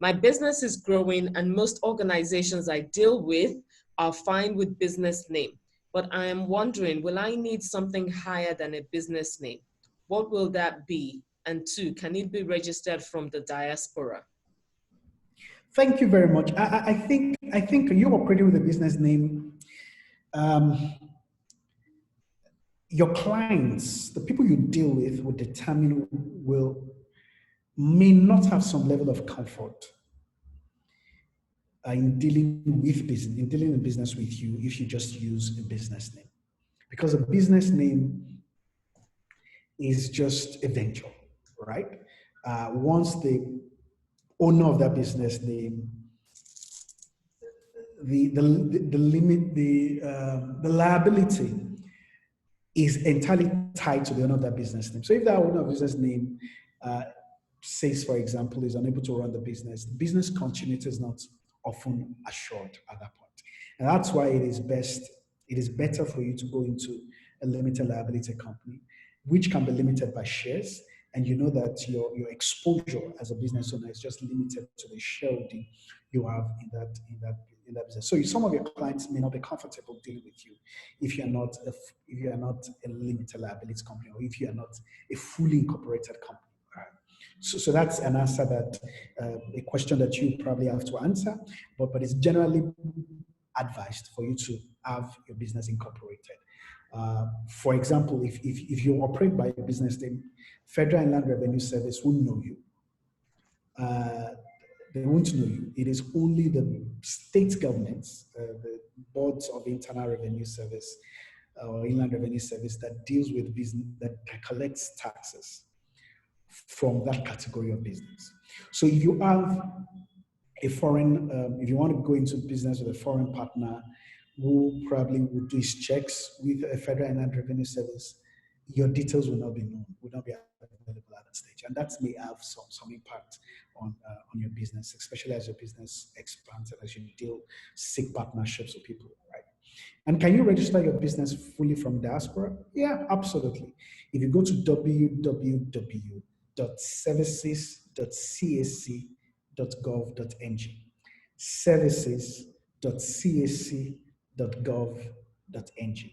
My business is growing and most organizations I deal with are fine with business name, but I am wondering, will I need something higher than a business name? What will that be? And two, can it be registered from the diaspora? Thank you very much. I think you're operating with a business name. Your clients, the people you deal with, will determine, may not have some level of comfort in dealing in business with you if you just use a business name, because a business name is just a venture, right? Once the owner of that business name, the liability is entirely tied to the owner of that business name. So if that owner of business name says, for example, is unable to run the business continuity is not often assured at that point. And that's why it is better for you to go into a limited liability company, which can be limited by shares. And you know that your exposure as a business owner is just limited to the shareholding you have in that business. So some of your clients may not be comfortable dealing with you if you are not a limited liability company, or if you are not a fully incorporated company. Right? So that's an answer that a question that you probably have to answer, but it's generally advised for you to have your business incorporated. For example, if you operate by a business name, Federal Inland Revenue Service won't know you. They won't know you. It is only the state governments, the boards of Internal Revenue Service or Inland Revenue Service that deals with business, that collects taxes from that category of business. So if you have a foreign, if you want to go into business with a foreign partner who probably would do his checks with a Federal Inland Revenue Service, your details will not be known, will not be available at that stage, and that may have some impact on your business, especially as your business expands and as you seek partnerships with people, right? And can you register your business fully from diaspora? Yeah, absolutely. If you go to www.services.cac.gov.ng, services.cac.gov.ng,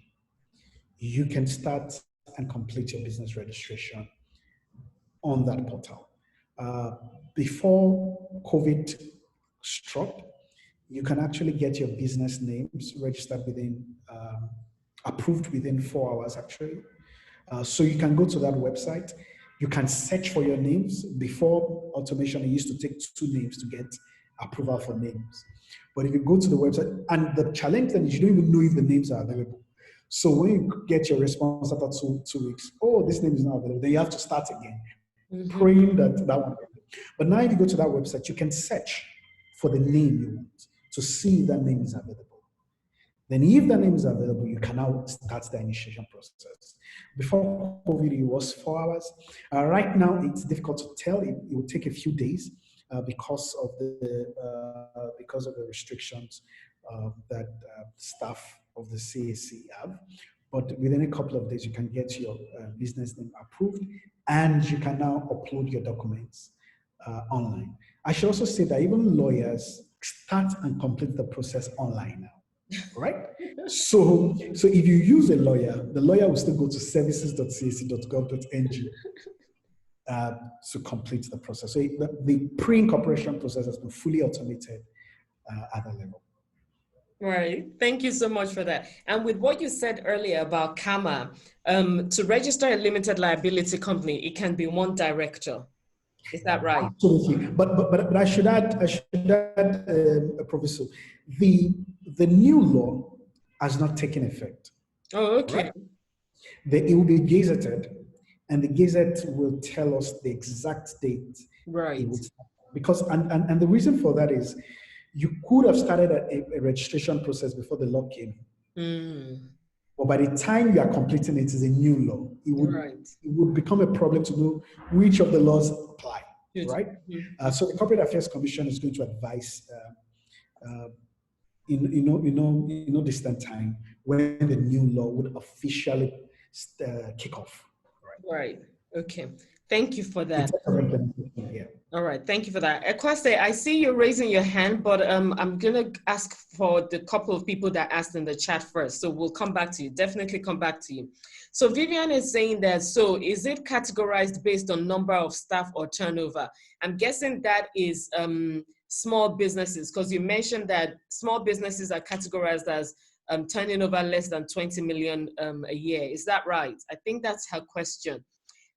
you can start and complete your business registration on that portal. Before COVID struck, you can actually get your business names registered approved within 4 hours actually. So you can go to that website, you can search for your names. Before automation, it used to take 2 names to get approval for names. But if you go to the website, and the challenge then is you don't even know if the names are available. So when you get your response after two weeks, oh, this name is not available, then you have to start again, praying that one. But now if you go to that website, you can search for the name you want to see if that name is available. Then if that name is available, you can now start the initiation process. Before COVID, it was 4 hours. Right now, it's difficult to tell. It will take a few days because of the restrictions that staff of the CAC have. But within a couple of days, you can get your business name approved, and you can now upload your documents online. I should also say that even lawyers start and complete the process online now. Right? So if you use a lawyer, the lawyer will still go to services.cac.gov.ng to complete the process. So the pre-incorporation process has been fully automated at that level. Right. Thank you so much for that. And with what you said earlier about CAMA, to register a limited liability company, it can be one director. Is that right? Absolutely. But I should add, Professor, the new law has not taken effect. Oh, okay. Right? It will be gazetted, and the gazette will tell us the exact date. Right. Because and the reason for that is you could have started a registration process before the law came. But by the time you are completing it is a new law. It would become a problem to know which of the laws apply, right? So the Corporate Affairs Commission is going to advise in no distant time when the new law would officially kick off. Right. Okay. Thank you for that. Yeah. All right. Thank you for that. Ekwase, I see you raising your hand, but I'm going to ask for the couple of people that asked in the chat first. So we'll come back to you. Definitely come back to you. So Vivian is saying that, so is it categorized based on number of staff or turnover? I'm guessing that is small businesses, because you mentioned that small businesses are categorized as turning over less than 20 million a year. Is that right? I think that's her question.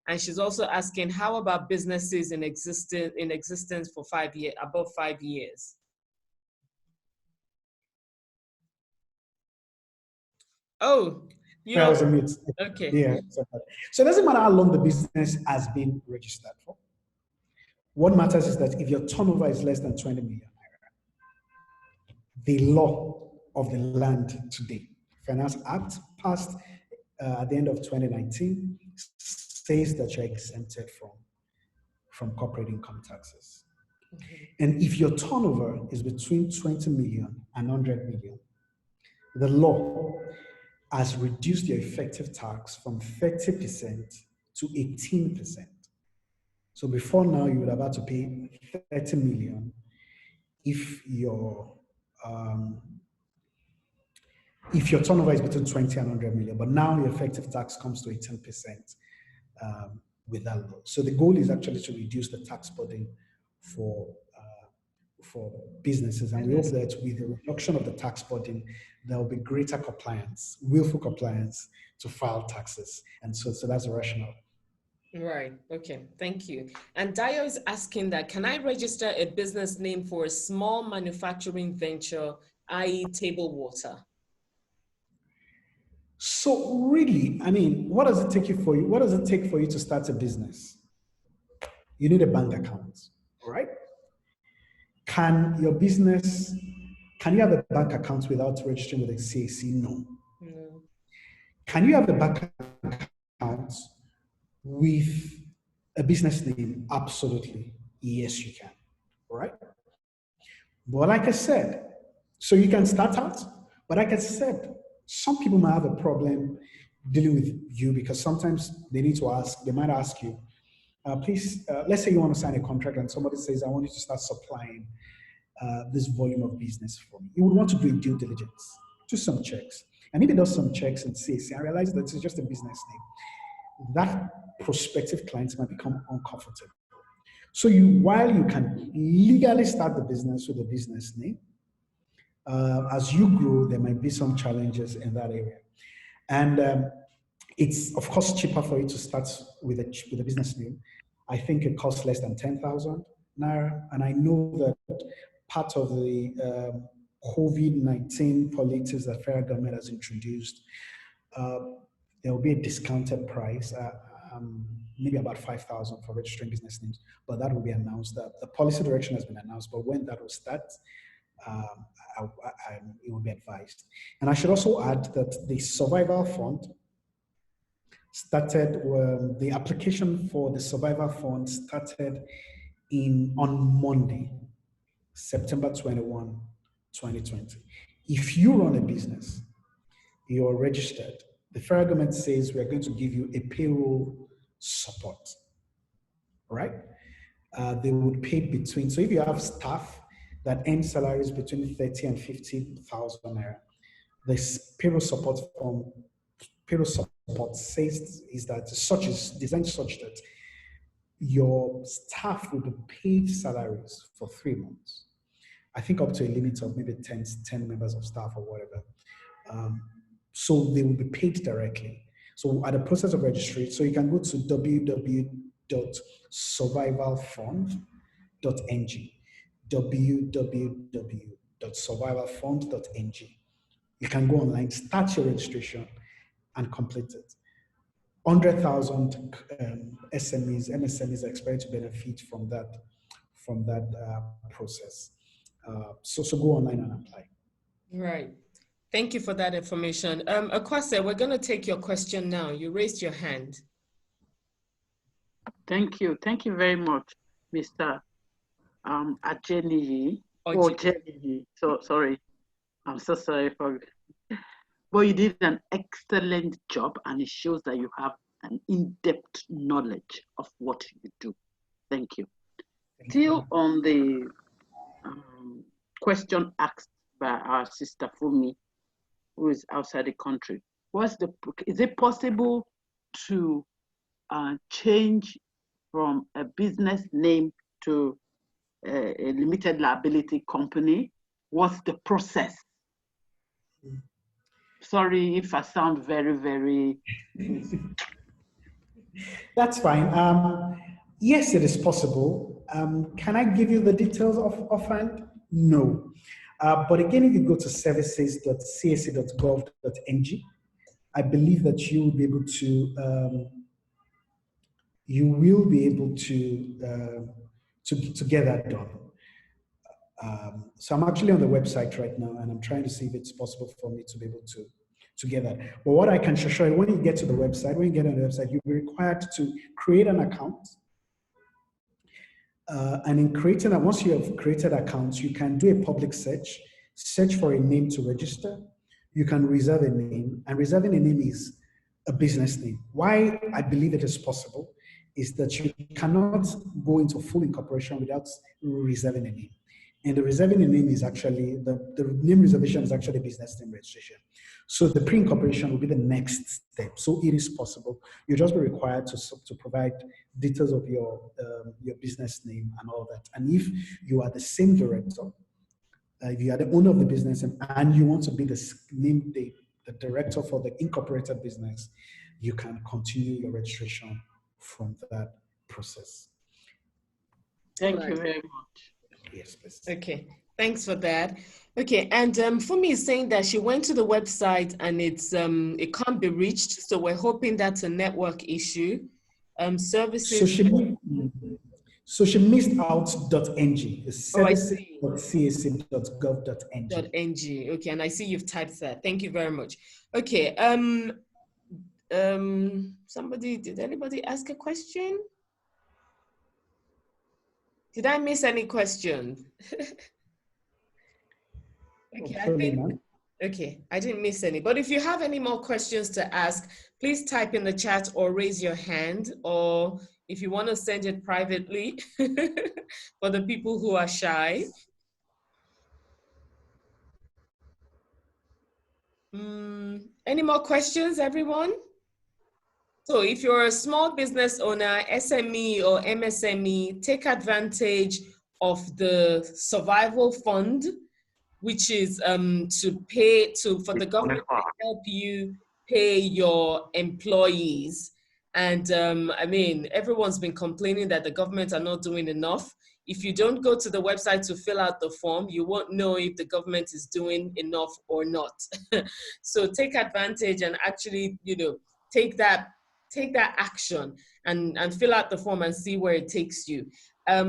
And she's also asking, how about businesses in existence for 5 years, above 5 years? Oh, you I was on mute. Okay. Yeah. So it doesn't matter how long the business has been registered for. What matters is that if your turnover is less than 20 million, the law of the land today, Finance Act, passed at the end of 2019, says that you're exempted from corporate income taxes. And if your turnover is between 20 million and 100 million, the law has reduced your effective tax from 30% to 18%. So before now, you would have had to pay 30 million if your turnover is between 20 and 100 million, but now your effective tax comes to 18% with that law. So the goal is actually to reduce the tax burden for for businesses, and we hope that with the reduction of the tax burden, there will be greater compliance, willful compliance to file taxes. And so that's the rationale. Right. Okay. Thank you. And Dio is asking that, can I register a business name for a small manufacturing venture, i.e. table water? So really, I mean, what does it take for you to start a business? You need a bank account, all right? Can you have a bank account without registering with the CAC? No. No. Can you have a bank account with a business name? Absolutely. Yes, you can. All right. But like I said, so you can start out, but like I said, some people might have a problem dealing with you because sometimes they might ask you, please, let's say you want to sign a contract and somebody says, I want you to start supplying this volume of business for me. You would want to do a due diligence, do some checks. And if it does some checks and says, I realize that it's just a business name, that prospective clients might become uncomfortable. So while you can legally start the business with a business name, as you grow, there might be some challenges in that area. And it's, of course, cheaper for you to start with a business name. I think it costs less than 10,000 Naira. And I know that part of the COVID-19 politics that federal government has introduced, there will be a discounted price, maybe about 5,000 for registering business names, but that will be announced. The policy direction has been announced, but when that will start, it will be advised. And I should also add that the Survival Fund started, the application for the Survival Fund started on Monday, September 21, 2020. If you run a business, you're registered, the federal government says we're going to give you a payroll support, right? They would pay between, so if you have staff that earn salaries between 30 and 50,000 Naira, this payroll support says is that designed such that your staff will be paid salaries for 3 months. I think up to a limit of maybe 10 members of staff or whatever. So they will be paid directly. So at the process of registry, so you can go to www.survivalfund.ng, www.survivalfund.ng. You can go online, start your registration, and complete it. 100,000 MSMEs are expected to benefit from that process. So go online and apply. Right. Thank you for that information. Akwase, we're going to take your question now. You raised your hand. Thank you. Thank you very much, Mr. Ajeniyi. Ajeniyi. So sorry. I'm so sorry for. Well, you did an excellent job, and it shows that you have an in-depth knowledge of what you do. Thank you. Still on the question asked by our sister Fumi, who is outside the country. Is it possible to change from a business name to a limited liability company? What's the process? Sorry if I sound very, very... That's fine. Yes, it is possible. Can I give you the details offhand? No. But again, if you go to services.cac.gov.ng, I believe that you will be able to get that done. So I'm actually on the website right now, and I'm trying to see if it's possible for me to be able to get that. But what I can show you, when you get to the website, you'll be required to create an account. And in creating that, once you have created accounts, you can do a public search for a name to register. You can reserve a name, and reserving a name is a business name. Why I believe it is possible is that you cannot go into full incorporation without reserving a name. And the reserving a name is actually, the name reservation is actually business name registration. So the pre-incorporation will be the next step. So it is possible. You'll just be required to provide details of your business name and all that. And if you are the same director, if you are the owner of the business and you want to be the director for the incorporated business, you can continue your registration from that process. Thank you very much. Yes, please. Okay, thanks for that. Okay, and Fumi is saying that she went to the website and it can't be reached, so we're hoping that's a network issue. Services. So she missed out .ng. It's services.cac.gov.ng. .ng. Okay, and I see you've typed that. Thank you very much. Okay. Did anybody ask a question? Did I miss any questions? Okay, I didn't miss any. But if you have any more questions to ask, please type in the chat or raise your hand, or if you want to send it privately for the people who are shy. Any more questions, everyone? So if you're a small business owner, SME or MSME, take advantage of the survival fund, which is for the government to help you pay your employees. And I mean, everyone's been complaining that the government are not doing enough. If you don't go to the website to fill out the form, you won't know if the government is doing enough or not. So take advantage and actually, take that action and fill out the form and see where it takes you.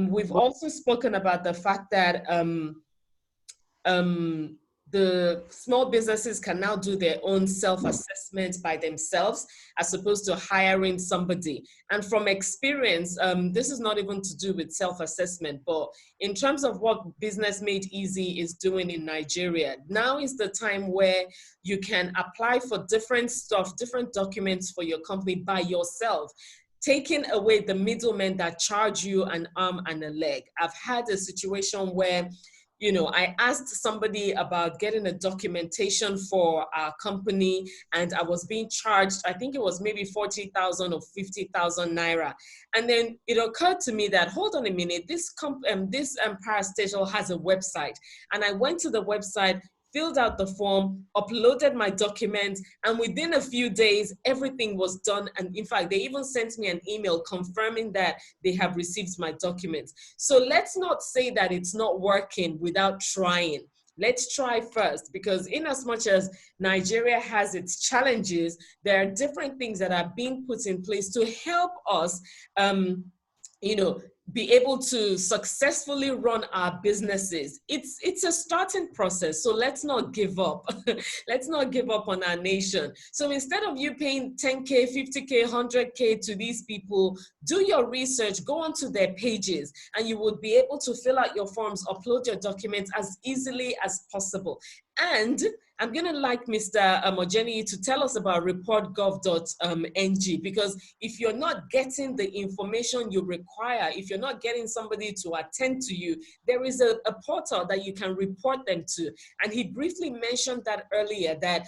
We've also spoken about the fact that the small businesses can now do their own self-assessment by themselves as opposed to hiring somebody. And from experience, this is not even to do with self-assessment, but in terms of what Business Made Easy is doing in Nigeria, now is the time where you can apply for different documents for your company by yourself, taking away the middlemen that charge you an arm and a leg. I've had a situation where I asked somebody about getting a documentation for our company, and I was being charged, I think it was maybe 40,000 or 50,000 naira. And then it occurred to me that, hold on a minute, this Parastatal has a website. And I went to the website, filled out the form, uploaded my documents, and within a few days, everything was done. And in fact, they even sent me an email confirming that they have received my documents. So let's not say that it's not working without trying. Let's try first, because in as much as Nigeria has its challenges, there are different things that are being put in place to help us, be able to successfully run our businesses. It's a starting process, so let's not give up. Let's not give up on our nation. So instead of you paying 10K, 50K, 100K to these people, do your research, go onto their pages, and you would be able to fill out your forms, upload your documents as easily as possible. And I'm going to like Mr. Ojeni to tell us about reportgov.ng, because if you're not getting the information you require, if you're not getting somebody to attend to you, there is a portal that you can report them to. And he briefly mentioned that earlier, that,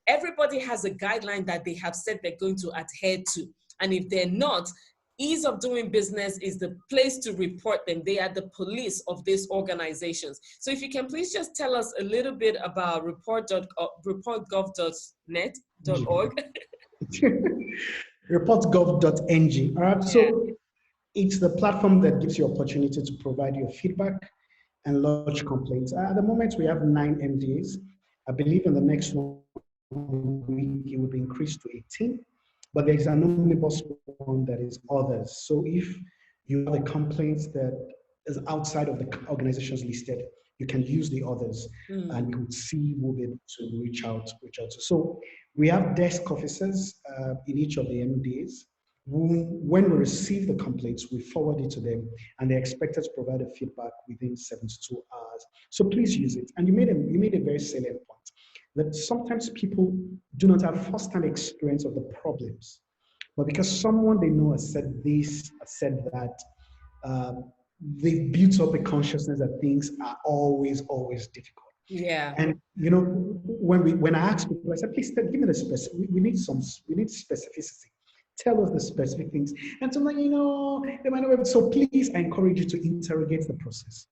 everybody has a guideline that they have said they're going to adhere to. And if they're not, Ease of Doing Business is the place to report them. They are the police of these organizations. So if you can please just tell us a little bit about reportgov.net.org. Reportgov.ng. All right. So it's the platform that gives you opportunity to provide your feedback and lodge complaints. At the moment, we have 9 MDAs. I believe in the next 1 week, it will be increased to 18. But there's an omnibus one that is others. So if you have a complaint that is outside of the organizations listed, you can use the others, and you would see who will be able to reach out to. So we have desk officers in each of the MDAs. When we receive the complaints, we forward it to them, and they're expected to provide a feedback within 72 hours. So please use it. And you made a very salient point, that sometimes people do not have first-hand experience of the problems, but because someone they know has said this, has said that, they've built up a consciousness that things are always difficult. Yeah. And you know, when I ask people, I said, please give me the specific. We need specificity. Tell us the specific things. And sometimes, you know, they might not be able. So please, I encourage you to interrogate the process.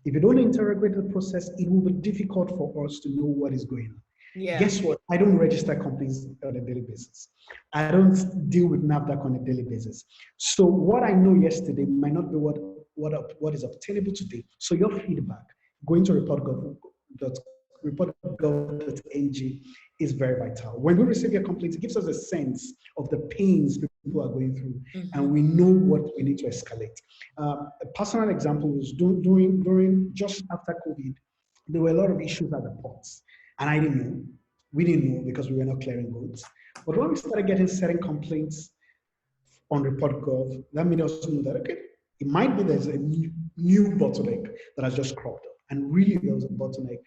If you don't interrogate the process, it will be difficult for us to know what is going on. Yeah. Guess what? I don't register companies on a daily basis. I don't deal with NAFDAC on a daily basis. So what I know yesterday might not be what is obtainable today. So your feedback, going to report.gov.ng is very vital. When we receive your complaints, it gives us a sense of the pains people are going through, and we know what we need to escalate. A personal example was during just after COVID, there were a lot of issues at the ports, and I didn't know. We didn't know because we were not clearing goods. But when we started getting certain complaints on report.gov, that made us know that, okay, it might be there's a new bottleneck that has just cropped up. And really, there was a bottleneck,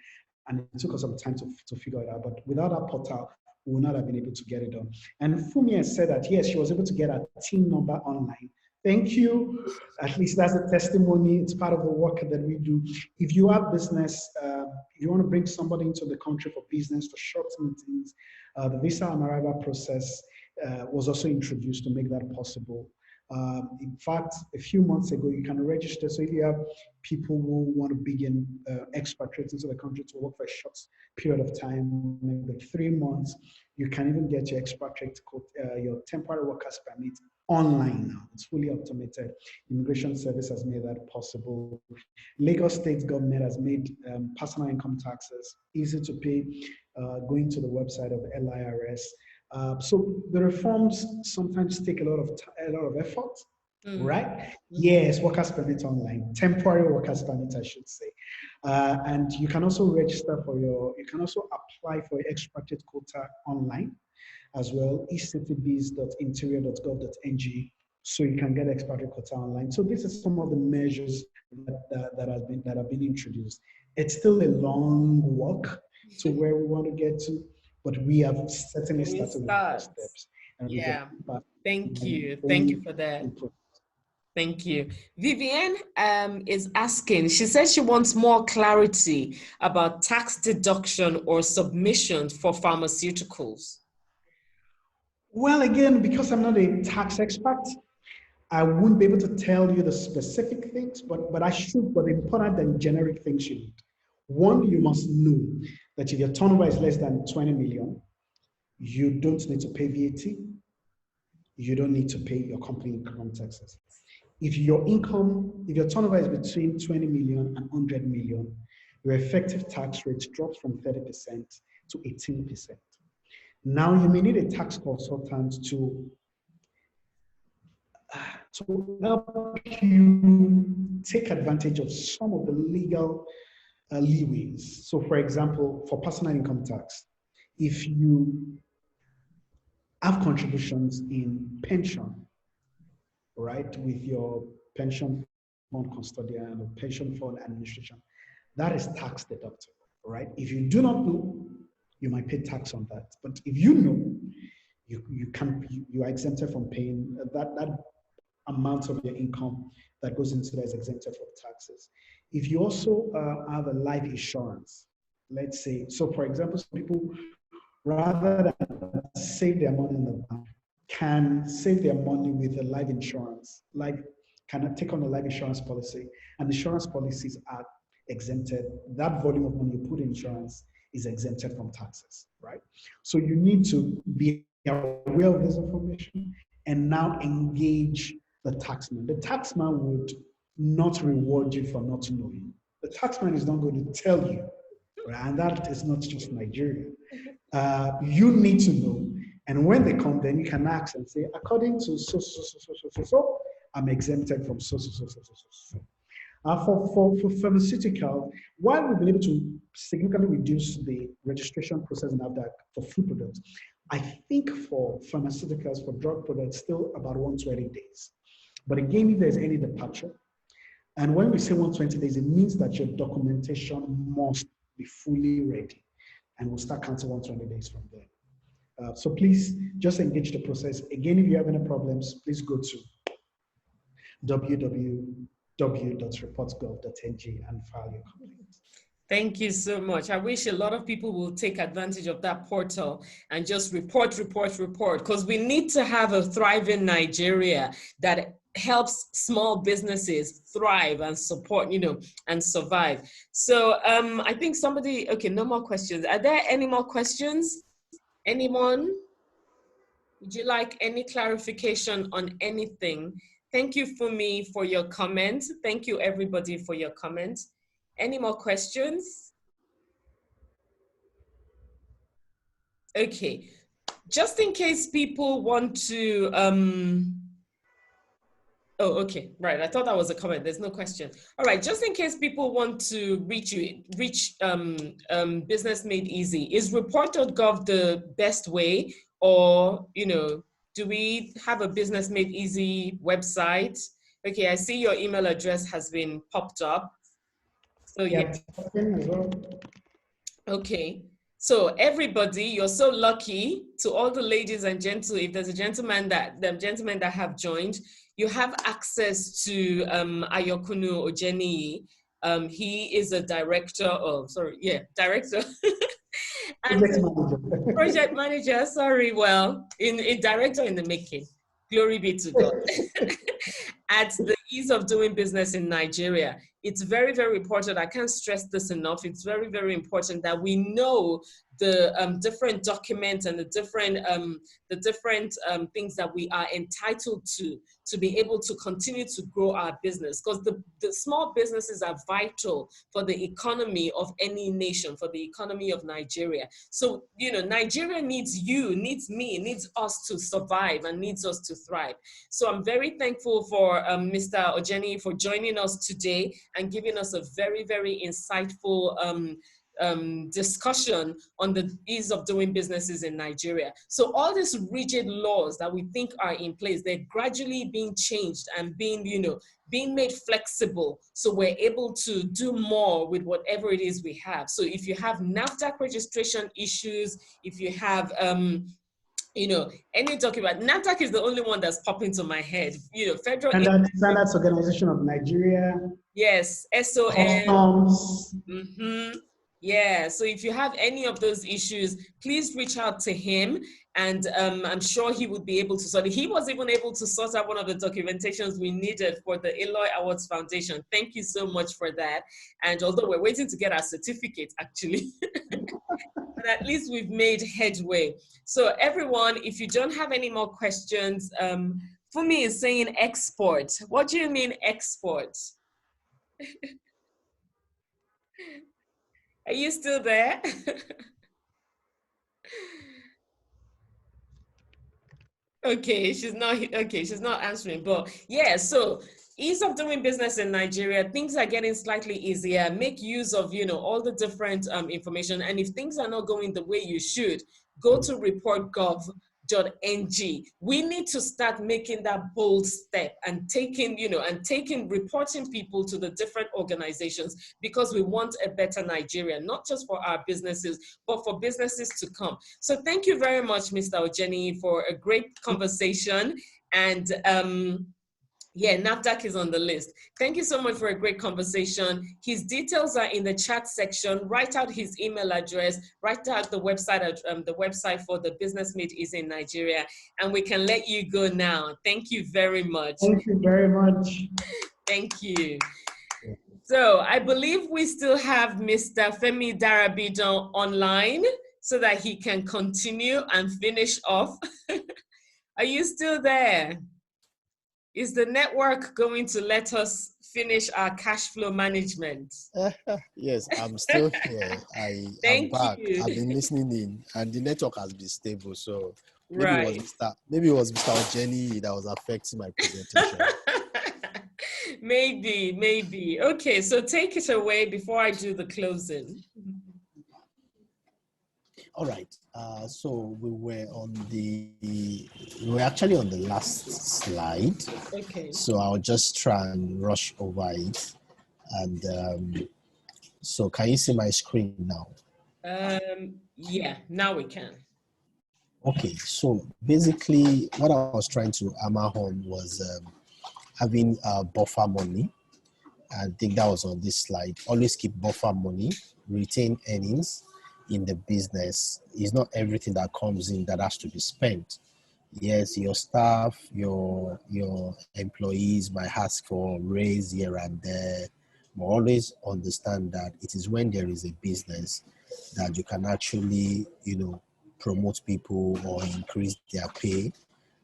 and it took us some time to figure it out. But without that portal, we would not have been able to get it done. And Fumi has said that, yes, she was able to get her team number online. Thank you. At least that's a testimony. It's part of the work that we do. If you have business, if you want to bring somebody into the country for business, for short meetings, the visa and arrival process was also introduced to make that possible. In fact, a few months ago, you can register. So if you have people who want to begin expatriates into the country to work for a short period of time, maybe 3 months, you can even get your expatriate code, your temporary workers permit online now. It's fully automated. Immigration Service has made that possible. Lagos State government has made personal income taxes easy to pay, going to the website of LIRS. So the reforms sometimes take a lot of effort, right? Yes, workers permit online, temporary workers permit, I should say. And you can also register for you can also apply for your expatriate quota online as well, ectbs.interior.gov.ng, so you can get expatriate quota online. So this is some of the measures that have been introduced. It's still a long walk to where we want to get to, but we have certainly started with the first steps. And yeah. Thank you. Thank you for that. Thank you. Vivienne is asking, she says she wants more clarity about tax deduction or submission for pharmaceuticals. Well, again, because I'm not a tax expert, I wouldn't be able to tell you the specific things, but I should, but important than generic things you need. One, you must know that if your turnover is less than 20 million, you don't need to pay VAT. You don't need to pay your company income taxes. If your turnover is between 20 million and 100 million, your effective tax rate drops from 30% to 18%. Now you may need a tax consultant to help you take advantage of some of the legal leeways. So for example, for personal income tax, if you have contributions in pension, right, with your pension fund custodian or pension fund administration, that is tax deductible, right? If you do not know, you might pay tax on that. But if you know, you are exempted from paying that amount of your income that goes into that is exempted from taxes. If you also have a life insurance, let's say, so for example, some people, rather than save their money in the bank, can save their money with a life insurance, can take on a life insurance policy, and insurance policies are exempted. That volume of money you put in insurance is exempted from taxes, right? So you need to be aware of this information and now engage the taxman. The taxman would not reward you for not knowing. The taxman is not going to tell you, right? And that is not just Nigeria. You need to know. And when they come, then you can ask and say, according to so, I'm exempted from so. For pharmaceutical, while we've been able to significantly reduce the registration process in NAFDAC for food products, I think for pharmaceuticals, for drug products, still about 120 days. But again, if there's any departure, and when we say 120 days, it means that your documentation must be fully ready. And we'll start counting 120 days from there. So please just engage the process. Again, if you have any problems, please go to www.reportgov.ng and file your complaint. Thank you so much. I wish a lot of people will take advantage of that portal and just report, because we need to have a thriving Nigeria that helps small businesses thrive and support, and survive. So I think somebody, okay, no more questions. Are there any more questions? Anyone? Would you like any clarification on anything? Thank you, Fumi, for your comment. Thank you, everybody, for your comment. Any more questions? Okay, just in case people want to, oh, okay, right. I thought that was a comment. There's no question. All right, just in case people want to reach Business Made Easy, is report.gov the best way, or do we have a Business Made Easy website? Okay, I see your email address has been popped up. So yeah. Okay. So everybody, you're so lucky. To all the ladies and gentlemen, if there's a gentleman that have joined, you have access to Ayokunu Ojeni. He is a director of, director. And project manager, sorry, well, a director in the making. Glory be to God. At the ease of doing business in Nigeria. It's very, very important. I can't stress this enough. It's very, very important that we know the different documents and the different things that we are entitled to be able to continue to grow our business, because the small businesses are vital for the economy of any nation, for the economy of Nigeria. So, Nigeria needs you, needs me, needs us to survive and needs us to thrive. So I'm very thankful for Mr. Ojeni for joining us today and giving us a very, very insightful discussion on the ease of doing businesses in Nigeria. So all these rigid laws that we think are in place, they're gradually being changed and being made flexible, so we're able to do more with whatever it is we have. So if you have NAFDAC registration issues, if you have any document, NAFDAC is the only one that's popping to my head. Federal Standards Organization of Nigeria. Yes, SOM. Customs. Yeah, so if you have any of those issues, please reach out to him, and I'm sure he would be able to sort it. He was even able to sort out one of the documentations we needed for the ELOY Awards Foundation. Thank you so much for that. And although we're waiting to get our certificate, actually, but at least we've made headway. So everyone, if you don't have any more questions, Fumi is saying export. What do you mean export? Are you still there? Okay, she's not answering, but yeah, so ease of doing business in Nigeria, things are getting slightly easier. Make use of, all the different information. And if things are not going the way you should, go to report.gov.ng. We need to start making that bold step and reporting people to the different organizations, because we want a better Nigeria, not just for our businesses, but for businesses to come. So thank you very much, Mr. Ojeni, for a great conversation. And yeah, NAFDAC is on the list. Thank you so much for a great conversation. His details are in the chat section. Write out his email address, write out the website for the Business Made Easy in Nigeria, and we can let you go now. Thank you very much. Thank you very much. Thank you. So I believe we still have Mr. Femi Darabidon online so that he can continue and finish off. Are you still there? Is the network going to let us finish our cash flow management? Yes, I'm still here. I'm back. I've been listening in, and the network has been stable. So maybe it was Mr. Ojeni that was affecting my presentation. Maybe. Okay, so take it away before I do the closing. All right. So we were actually on the last slide. Okay. So I'll just try and rush over it. And so can you see my screen now? Yeah, now we can. Okay. So basically what I was trying to hammer on was having buffer money. I think that was on this slide. Always keep buffer money, retain earnings in the business. It's not everything that comes in that has to be spent. Yes, your staff, your employees might ask for raise here and there, but always understand that it is when there is a business that you can actually, promote people or increase their pay.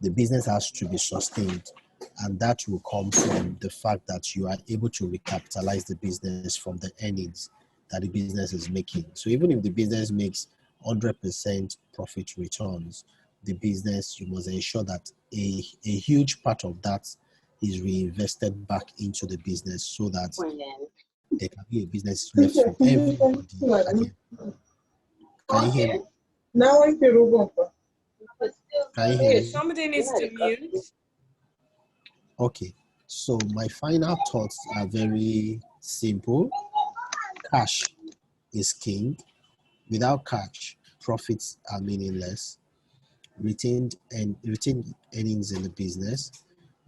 The business has to be sustained, and that will come from the fact that you are able to recapitalize the business from the earnings that the business is making. So even if the business makes 100% profit returns, the business, you must ensure that a huge part of that is reinvested back into the business so that there can be a business left for everybody at the end. Can you hear me? Can you hear Okay, me? somebody needs to mute. Okay, so my final thoughts are very simple. Cash is king. Without cash, profits are meaningless. Retained earnings in the business.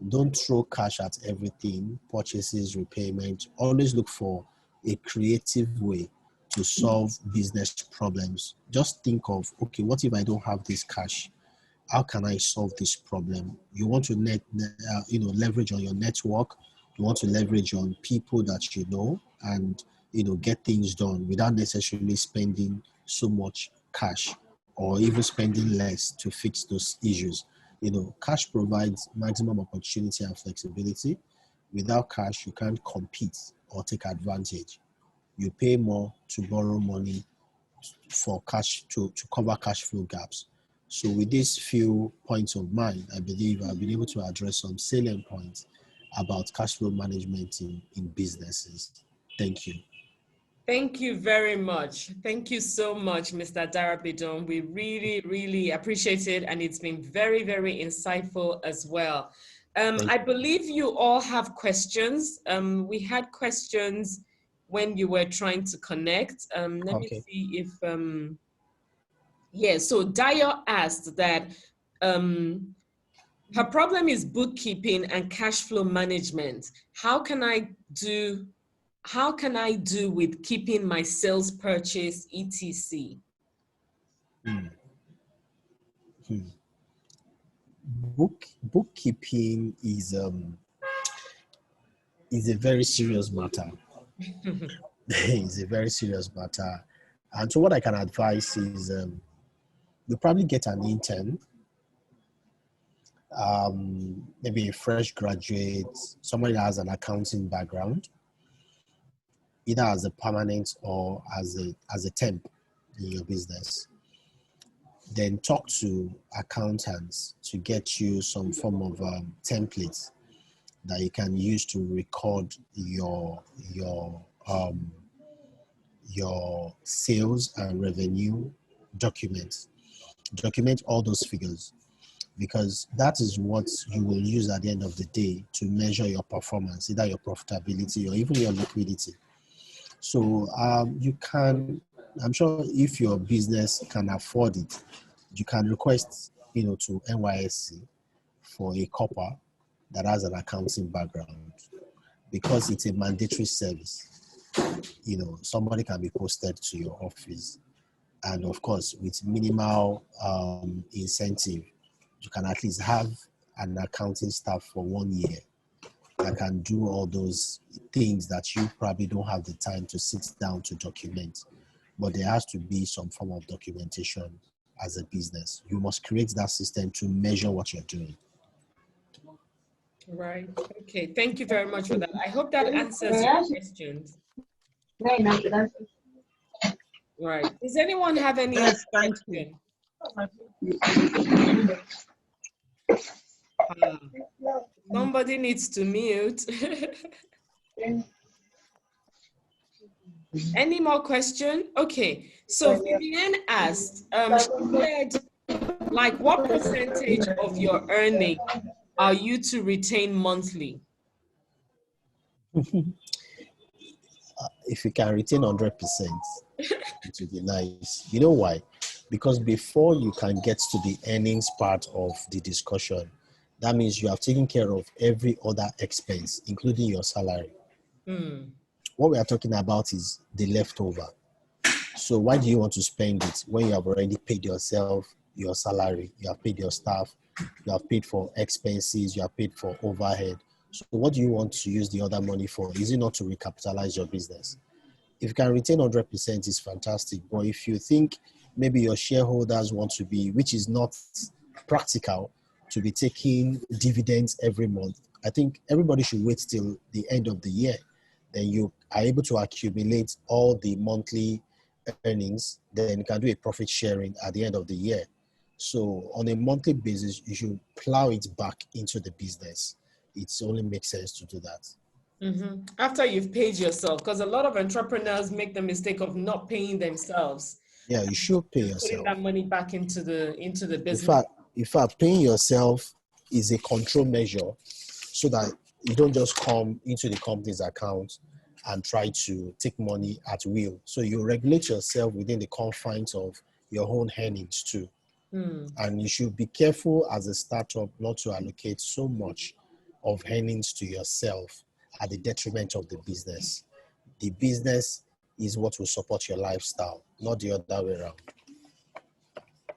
Don't throw cash at everything, purchases, repayment. Always look for a creative way to solve business problems. Just think of, okay, what if I don't have this cash? How can I solve this problem? You want to leverage on your network. You want to leverage on people that you know and, get things done without necessarily spending so much cash or even spending less to fix those issues. Cash provides maximum opportunity and flexibility. Without cash, you can't compete or take advantage. You pay more to borrow money for cash to cover cash flow gaps. So with these few points of mine, I believe I've been able to address some salient points about cash flow management in businesses. Thank you. Thank you very much. Thank you so much, Mr. Darabidon. We really, really appreciate it. And it's been very, very insightful as well. I believe you all have questions. We had questions when you were trying to connect. Let me see if, so Dio asked that her problem is bookkeeping and cash flow management. How can I do with keeping my sales purchase, etc.? Bookkeeping is a very serious matter. It's a very serious matter. And so what I can advise is you probably get an intern, maybe a fresh graduate, somebody that has an accounting background, either as a permanent or as a temp in your business. Then talk to accountants to get you some form of templates that you can use to record your sales and revenue documents. Document all those figures, because that is what you will use at the end of the day to measure your performance, either your profitability or even your liquidity. So you can, I'm sure if your business can afford it, you can request, to NYSC for a copper that has an accounting background, because it's a mandatory service. Somebody can be posted to your office, and of course, with minimal incentive, you can at least have an accounting staff for 1 year that can do all those things that you probably don't have the time to sit down to document. But there has to be some form of documentation as a business. You must create that system to measure what you're doing. Right. Okay. Thank you very much for that. I hope that answers your questions. Right. Does anyone have any other question? Somebody needs to mute. Any more question? Okay. So Vivienne asked, she said, like, what percentage of your earning are you to retain monthly? If you can retain 100%, it would be nice. You know why? Because before you can get to the earnings part of the discussion, that means you have taken care of every other expense, including your salary. What we are talking about is the leftover. So why do you want to spend it when you have already paid yourself your salary, you have paid your staff, you have paid for expenses, you have paid for overhead? So what do you want to use the other money for? Is it not to recapitalize your business? If you can retain 100%, is fantastic. But if you think maybe your shareholders want to be, which is not practical, to be taking dividends every month, I think everybody should wait till the end of the year. Then you are able to accumulate all the monthly earnings. Then you can do a profit sharing at the end of the year. So on a monthly basis, you should plow it back into the business. It only makes sense to do that. After you've paid yourself, because a lot of entrepreneurs make the mistake of not paying themselves. Yeah, you should pay Putting yourself. that money back into the business. In fact, paying yourself is a control measure so that you don't just come into the company's account and try to take money at will. So you regulate yourself within the confines of your own earnings too. And you should be careful as a startup not to allocate so much of earnings to yourself at the detriment of the business. The business is what will support your lifestyle, not the other way around.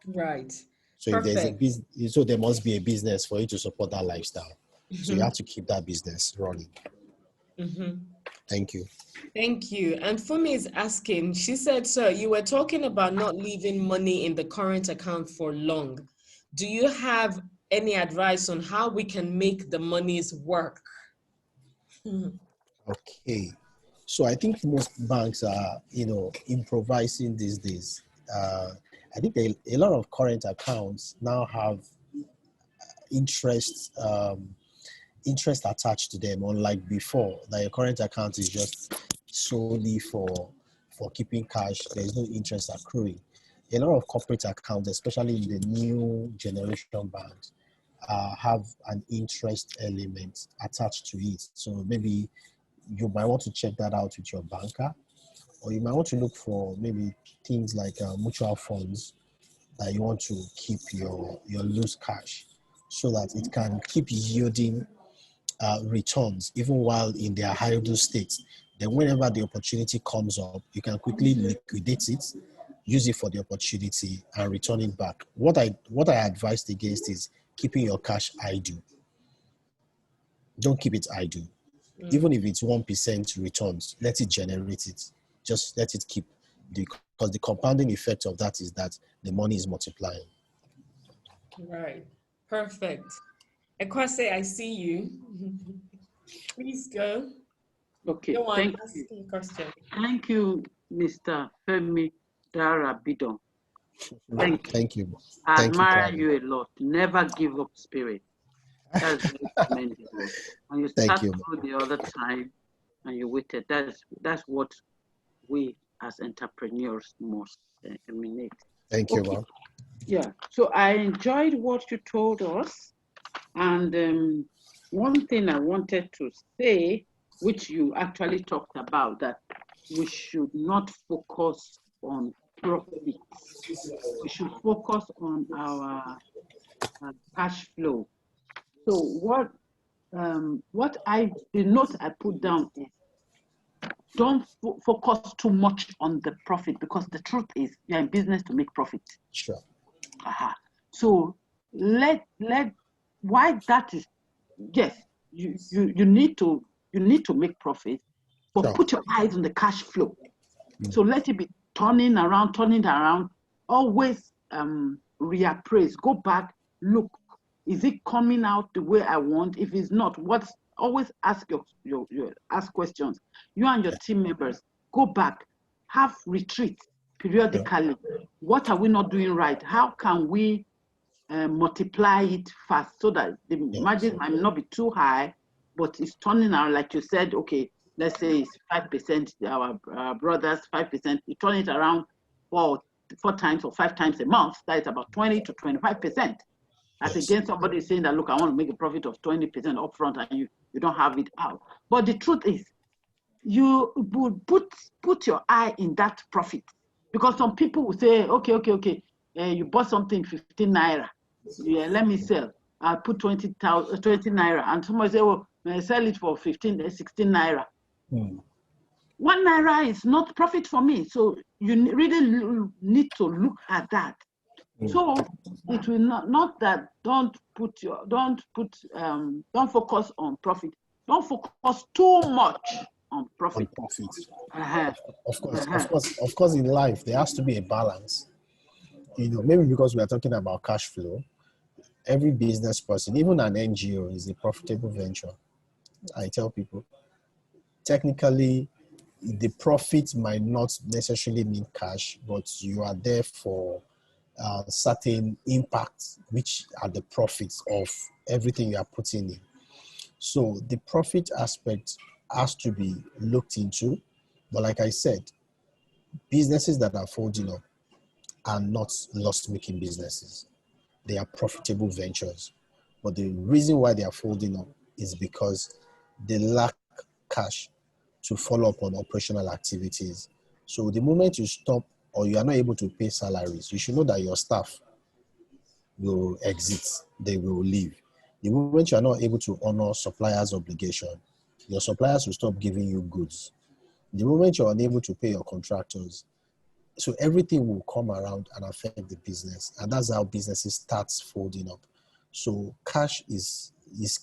Right. So if there's a business, so there must be a business for you to support that lifestyle. So you have to keep that business running. Thank you. Thank you. And Fumi is asking, she said, sir, you were talking about not leaving money in the current account for long. Do you have any advice on how we can make the monies work? Okay. So I think most banks are, improvising these days. I think a lot of current accounts now have interest attached to them, unlike before. That your current account is just solely for keeping cash. There's no interest accruing. A lot of corporate accounts, especially in the new generation banks, have an interest element attached to it. So maybe you might want to check that out with your banker, or you might want to look for maybe things like mutual funds that you want to keep your loose cash so that it can keep yielding returns even while in their idle state. Then whenever the opportunity comes up, you can quickly liquidate it, use it for the opportunity, and return it back. What I advised against is keeping your cash idle. Don't keep it idle. Even if it's 1% returns, let it generate it. Just let it keep, because the compounding effect of that is that the money is multiplying. Right. Perfect. Ekwase, I see you. Please go. Okay, Go on, thank ask you. your question. Thank you, Mr. Femi Darabidon. Thank you. I Thank admire you, you a lot. Never give up spirit. That's very commendable. And you Thank start you. through the other time and you waited. That's what we as entrepreneurs must emanate. Thank you, ma'am. Yeah. So I enjoyed what you told us. And one thing I wanted to say, which you actually talked about, that we should not focus on profits. We should focus on our cash flow. So what the note I put down is, don't focus too much on the profit, because the truth is you're in business to make profit. Sure. So why that is, yes, you need to make profit, but Sure. put your eyes on the cash flow. So let it be turning around, always reappraise, go back, look, is it coming out the way I want? If it's not, always ask ask questions. You and your team members, go back, have retreats periodically. What are we not doing right? How can we multiply it fast so that the margin might not be too high, but it's turning out, like you said, okay, let's say it's 5%, our brothers, 5%, you turn it around four times or 5 times a month, that is about 20 to 25%. As against somebody saying that, look, I want to make a profit of 20% upfront, and you don't have it out. But the truth is, you would put your eye in that profit, because some people will say, okay, you bought something 15 naira, yeah, let me sell. I'll put 20 naira, and somebody say, oh, sell it for 16 naira. Hmm. 1 naira is not profit for me. So you really need to look at that. So it will not that don't focus on profit. Don't focus too much on profit. On profit. Uh-huh. Of course, in life there has to be a balance. Maybe because we are talking about cash flow, every business person, even an NGO, is a profitable venture. I tell people, technically, the profit might not necessarily mean cash, but you are there for certain impacts, which are the profits of everything you are putting in. So the profit aspect has to be looked into. But like I said, businesses that are folding up are not loss-making businesses. They are profitable ventures. But the reason why they are folding up is because they lack cash to follow up on operational activities. So the moment you stop or you are not able to pay salaries, you should know that your staff will exit, they will leave. The moment you are not able to honor suppliers' obligation, your suppliers will stop giving you goods. The moment you're unable to pay your contractors, so everything will come around and affect the business. And that's how businesses start folding up. So cash is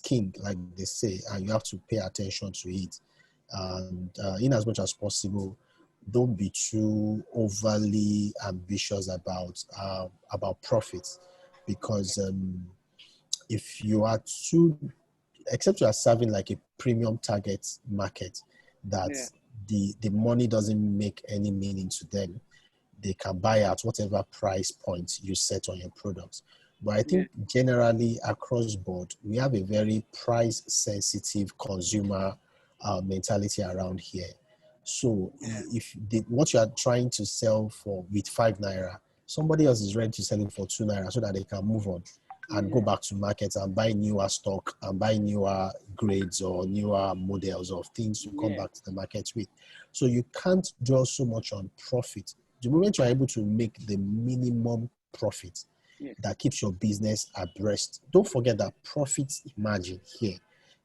king, like they say, and you have to pay attention to it. And in as much as possible, don't be too overly ambitious about profits, because if you are too, except you are serving like a premium target market, that the money doesn't make any meaning to them, they can buy at whatever price point you set on your products. But I think generally across board, we have a very price sensitive consumer mentality around here. So if what you are trying to sell for with 5 naira, somebody else is ready to sell it for 2 naira so that they can move on and go back to market and buy newer stock and buy newer grades or newer models of things to come back to the market with. So you can't draw so much on profit. The moment you are able to make the minimum profit that keeps your business abreast, don't forget that profit margin here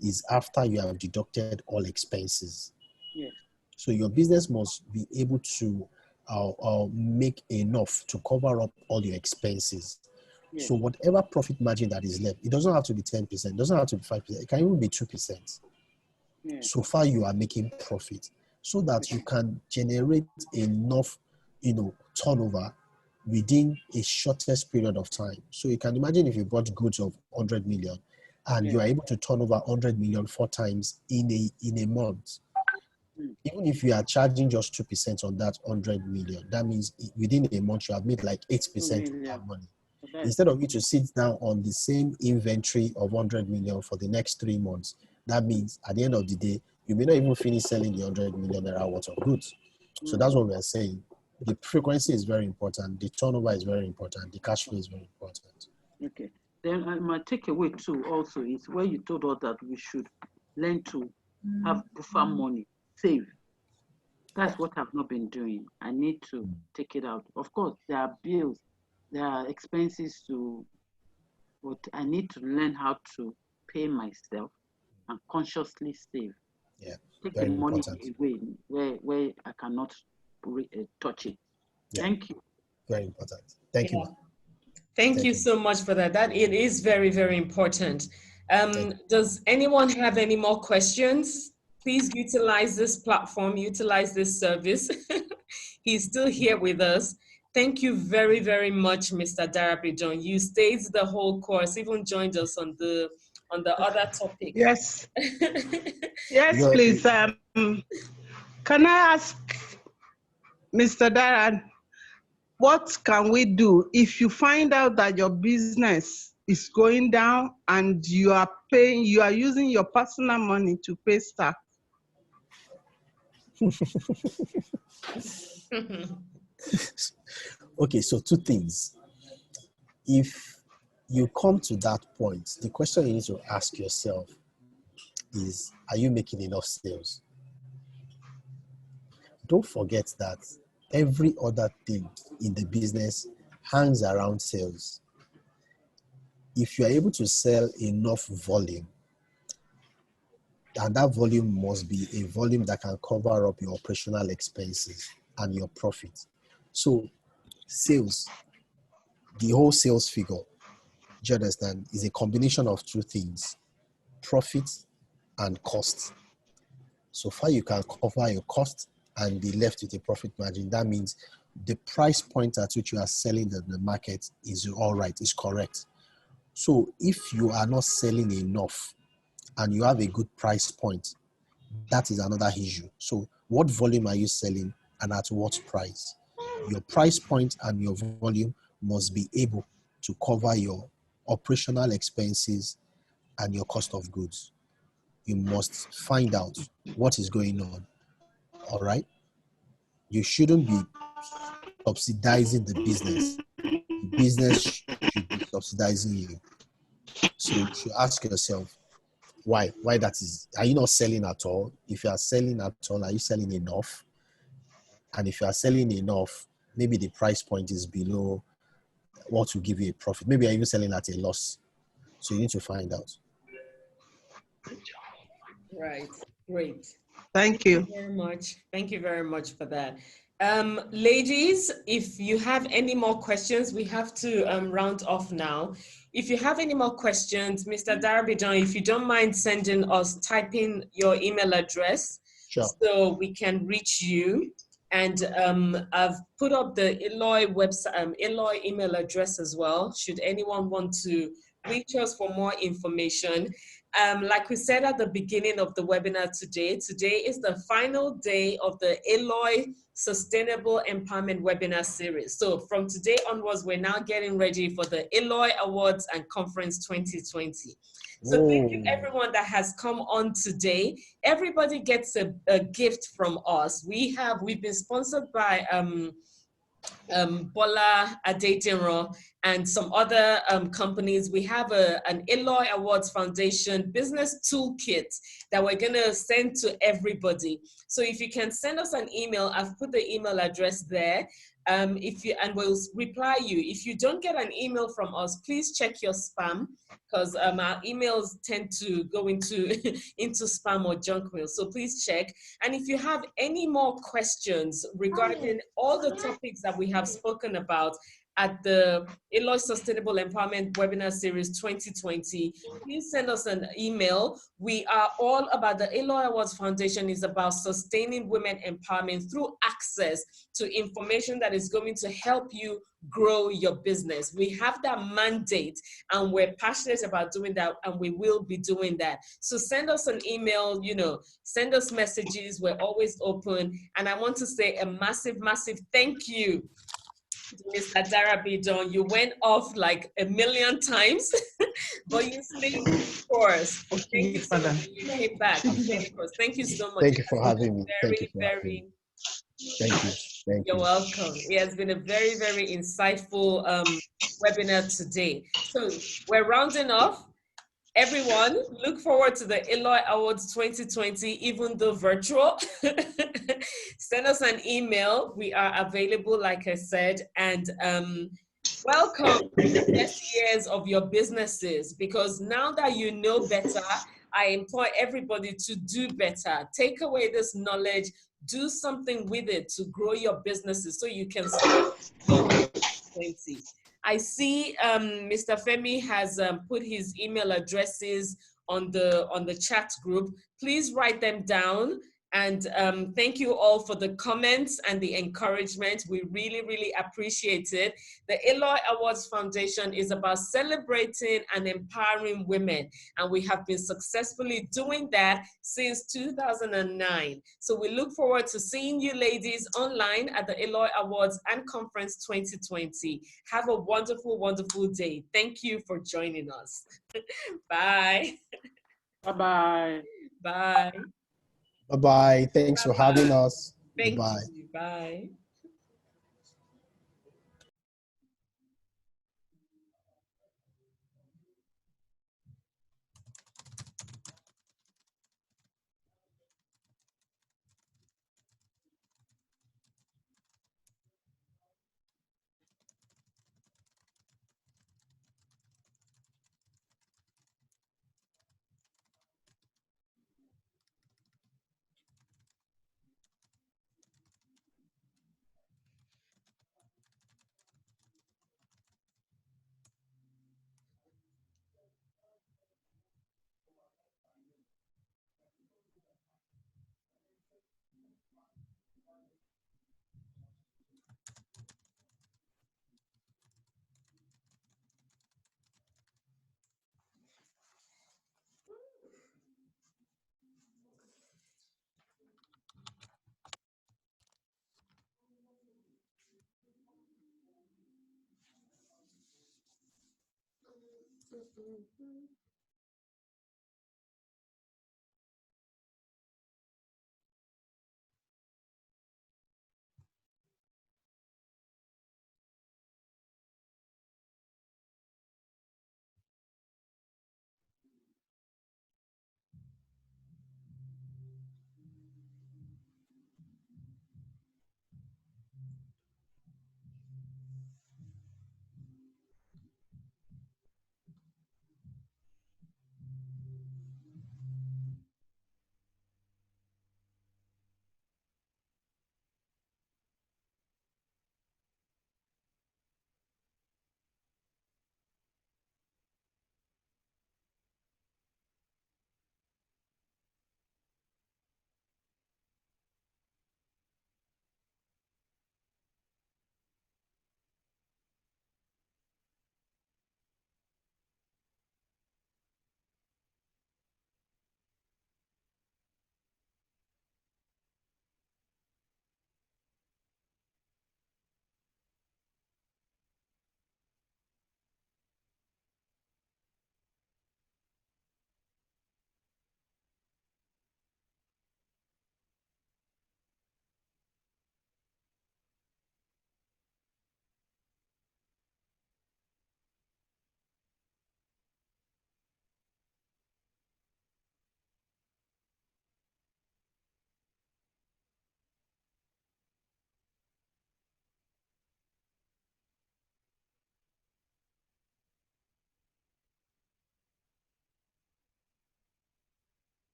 is after you have deducted all expenses. So your business must be able to make enough to cover up all your expenses. So whatever profit margin that is left, it doesn't have to be 10%, it doesn't have to be 5%, it can even be 2%. So far you are making profit so that you can generate enough, turnover within a shortest period of time. So you can imagine if you bought goods of 100 million and you are able to turn over 100 million 4 times in a month. Even if you are charging just 2% on that 100 million, that means within a month you have made like 8% of that money. Instead of you to sit down on the same inventory of 100 million for the next 3 months, that means at the end of the day, you may not even finish selling the 100 million naira worth of goods. So that's what we are saying. The frequency is very important. The turnover is very important. The cash flow is very important. Okay. Then my takeaway too also is where you told us that we should learn to have buffer money, save. That's what I've not been doing. I need to take it out. Of course, there are bills, there are expenses but I need to learn how to pay myself and consciously save. Yeah, take very the money important. away where I cannot touch it. Yeah. Thank you. Very important. Thank you. Thank you so much for that. That it is very, very important. Does anyone have any more questions? Please utilize this platform, utilize this service. He's still here with us. Thank you very, very much, Mr. Darapijon. You stayed the whole course, even joined us on the other topic. Yes. Yes, please. Can I ask Mr. Daran, what can we do if you find out that your business is going down and you are using your personal money to pay staff? Okay, so 2 things. If you come to that point, the question you need to ask yourself is, are you making enough sales? Don't forget that every other thing in the business hangs around sales. If you are able to sell enough volume, And that volume must be a volume that can cover up your operational expenses and your profit. So sales, the whole sales figure, do you understand, is a combination of two things, profit and cost. So far you can cover your cost and be left with a profit margin. That means the price point at which you are selling the market is all right, is correct. So if you are not selling enough and you have a good price point, that is another issue. So what volume are you selling and at what price? Your price point and your volume must be able to cover your operational expenses and your cost of goods. You must find out what is going on. All right. You shouldn't be subsidizing the business. The business should be subsidizing you. So you should ask yourself why that is. Are you not selling at all? If you are selling at all, are you selling enough? And if you are selling enough, maybe the price point is below what will give you a profit. Maybe you're even selling at a loss. So you need to find out. Right. Great. Thank you. Thank you very much. Thank you very much for that. Ladies, if you have any more questions, we have to round off now. If you have any more questions, Mr. Darabijan, if you don't mind sending us, typing your email address, Sure. so we can reach you. And I've put up the ELOY website, ELOY email address as well, should anyone want to reach us for more information. Like we said at the beginning of the webinar today is the final day of the ELOY Sustainable Empowerment webinar series. So from today onwards, we're now getting ready for the ELOY Awards and Conference 2020. So thank you everyone that has come on today. Everybody gets a gift from us. We've been sponsored by Bola Adetinro and some other companies. We have an ELOY Awards Foundation business toolkit that we're gonna send to everybody. So if you can send us an email, I've put the email address there. And we'll reply you. If you don't get an email from us, please check your spam, because our emails tend to go into into spam or junk mail. So please check. And if you have any more questions regarding all the topics that we have spoken about at the ELOY Sustainable Empowerment Webinar Series 2020, please send us an email. We are all about, the ELOY Awards Foundation is about sustaining women empowerment through access to information that is going to help you grow your business. We have that mandate and we're passionate about doing that, and we will be doing that. So send us an email, send us messages. We're always open. And I want to say a massive, massive thank you to Mr. Darabijan. You went off like a million times, but you stayed the course. Thank you so much. You came back and stayed the course. Thank you so much. Thank you for having me. Thank you for having me. Thank you. Thank You're you. welcome. It has been a very, very insightful webinar today. So we're rounding off. Everyone, look forward to the ELOY Awards 2020, even though virtual. Send us an email. We are available, like I said, and welcome to the best years of your businesses, because now that you know better, I implore everybody to do better. Take away this knowledge, do something with it to grow your businesses so you can start 2020. I see Mr. Femi has put his email addresses on the chat group. Please write them down. And thank you all for the comments and the encouragement. We really, really appreciate it. The ELOY Awards Foundation is about celebrating and empowering women. And we have been successfully doing that since 2009. So we look forward to seeing you ladies online at the ELOY Awards and Conference 2020. Have a wonderful, wonderful day. Thank you for joining us. Bye. Bye-bye. Bye. Bye-bye. Thanks for having us. Thank Bye. you. Bye.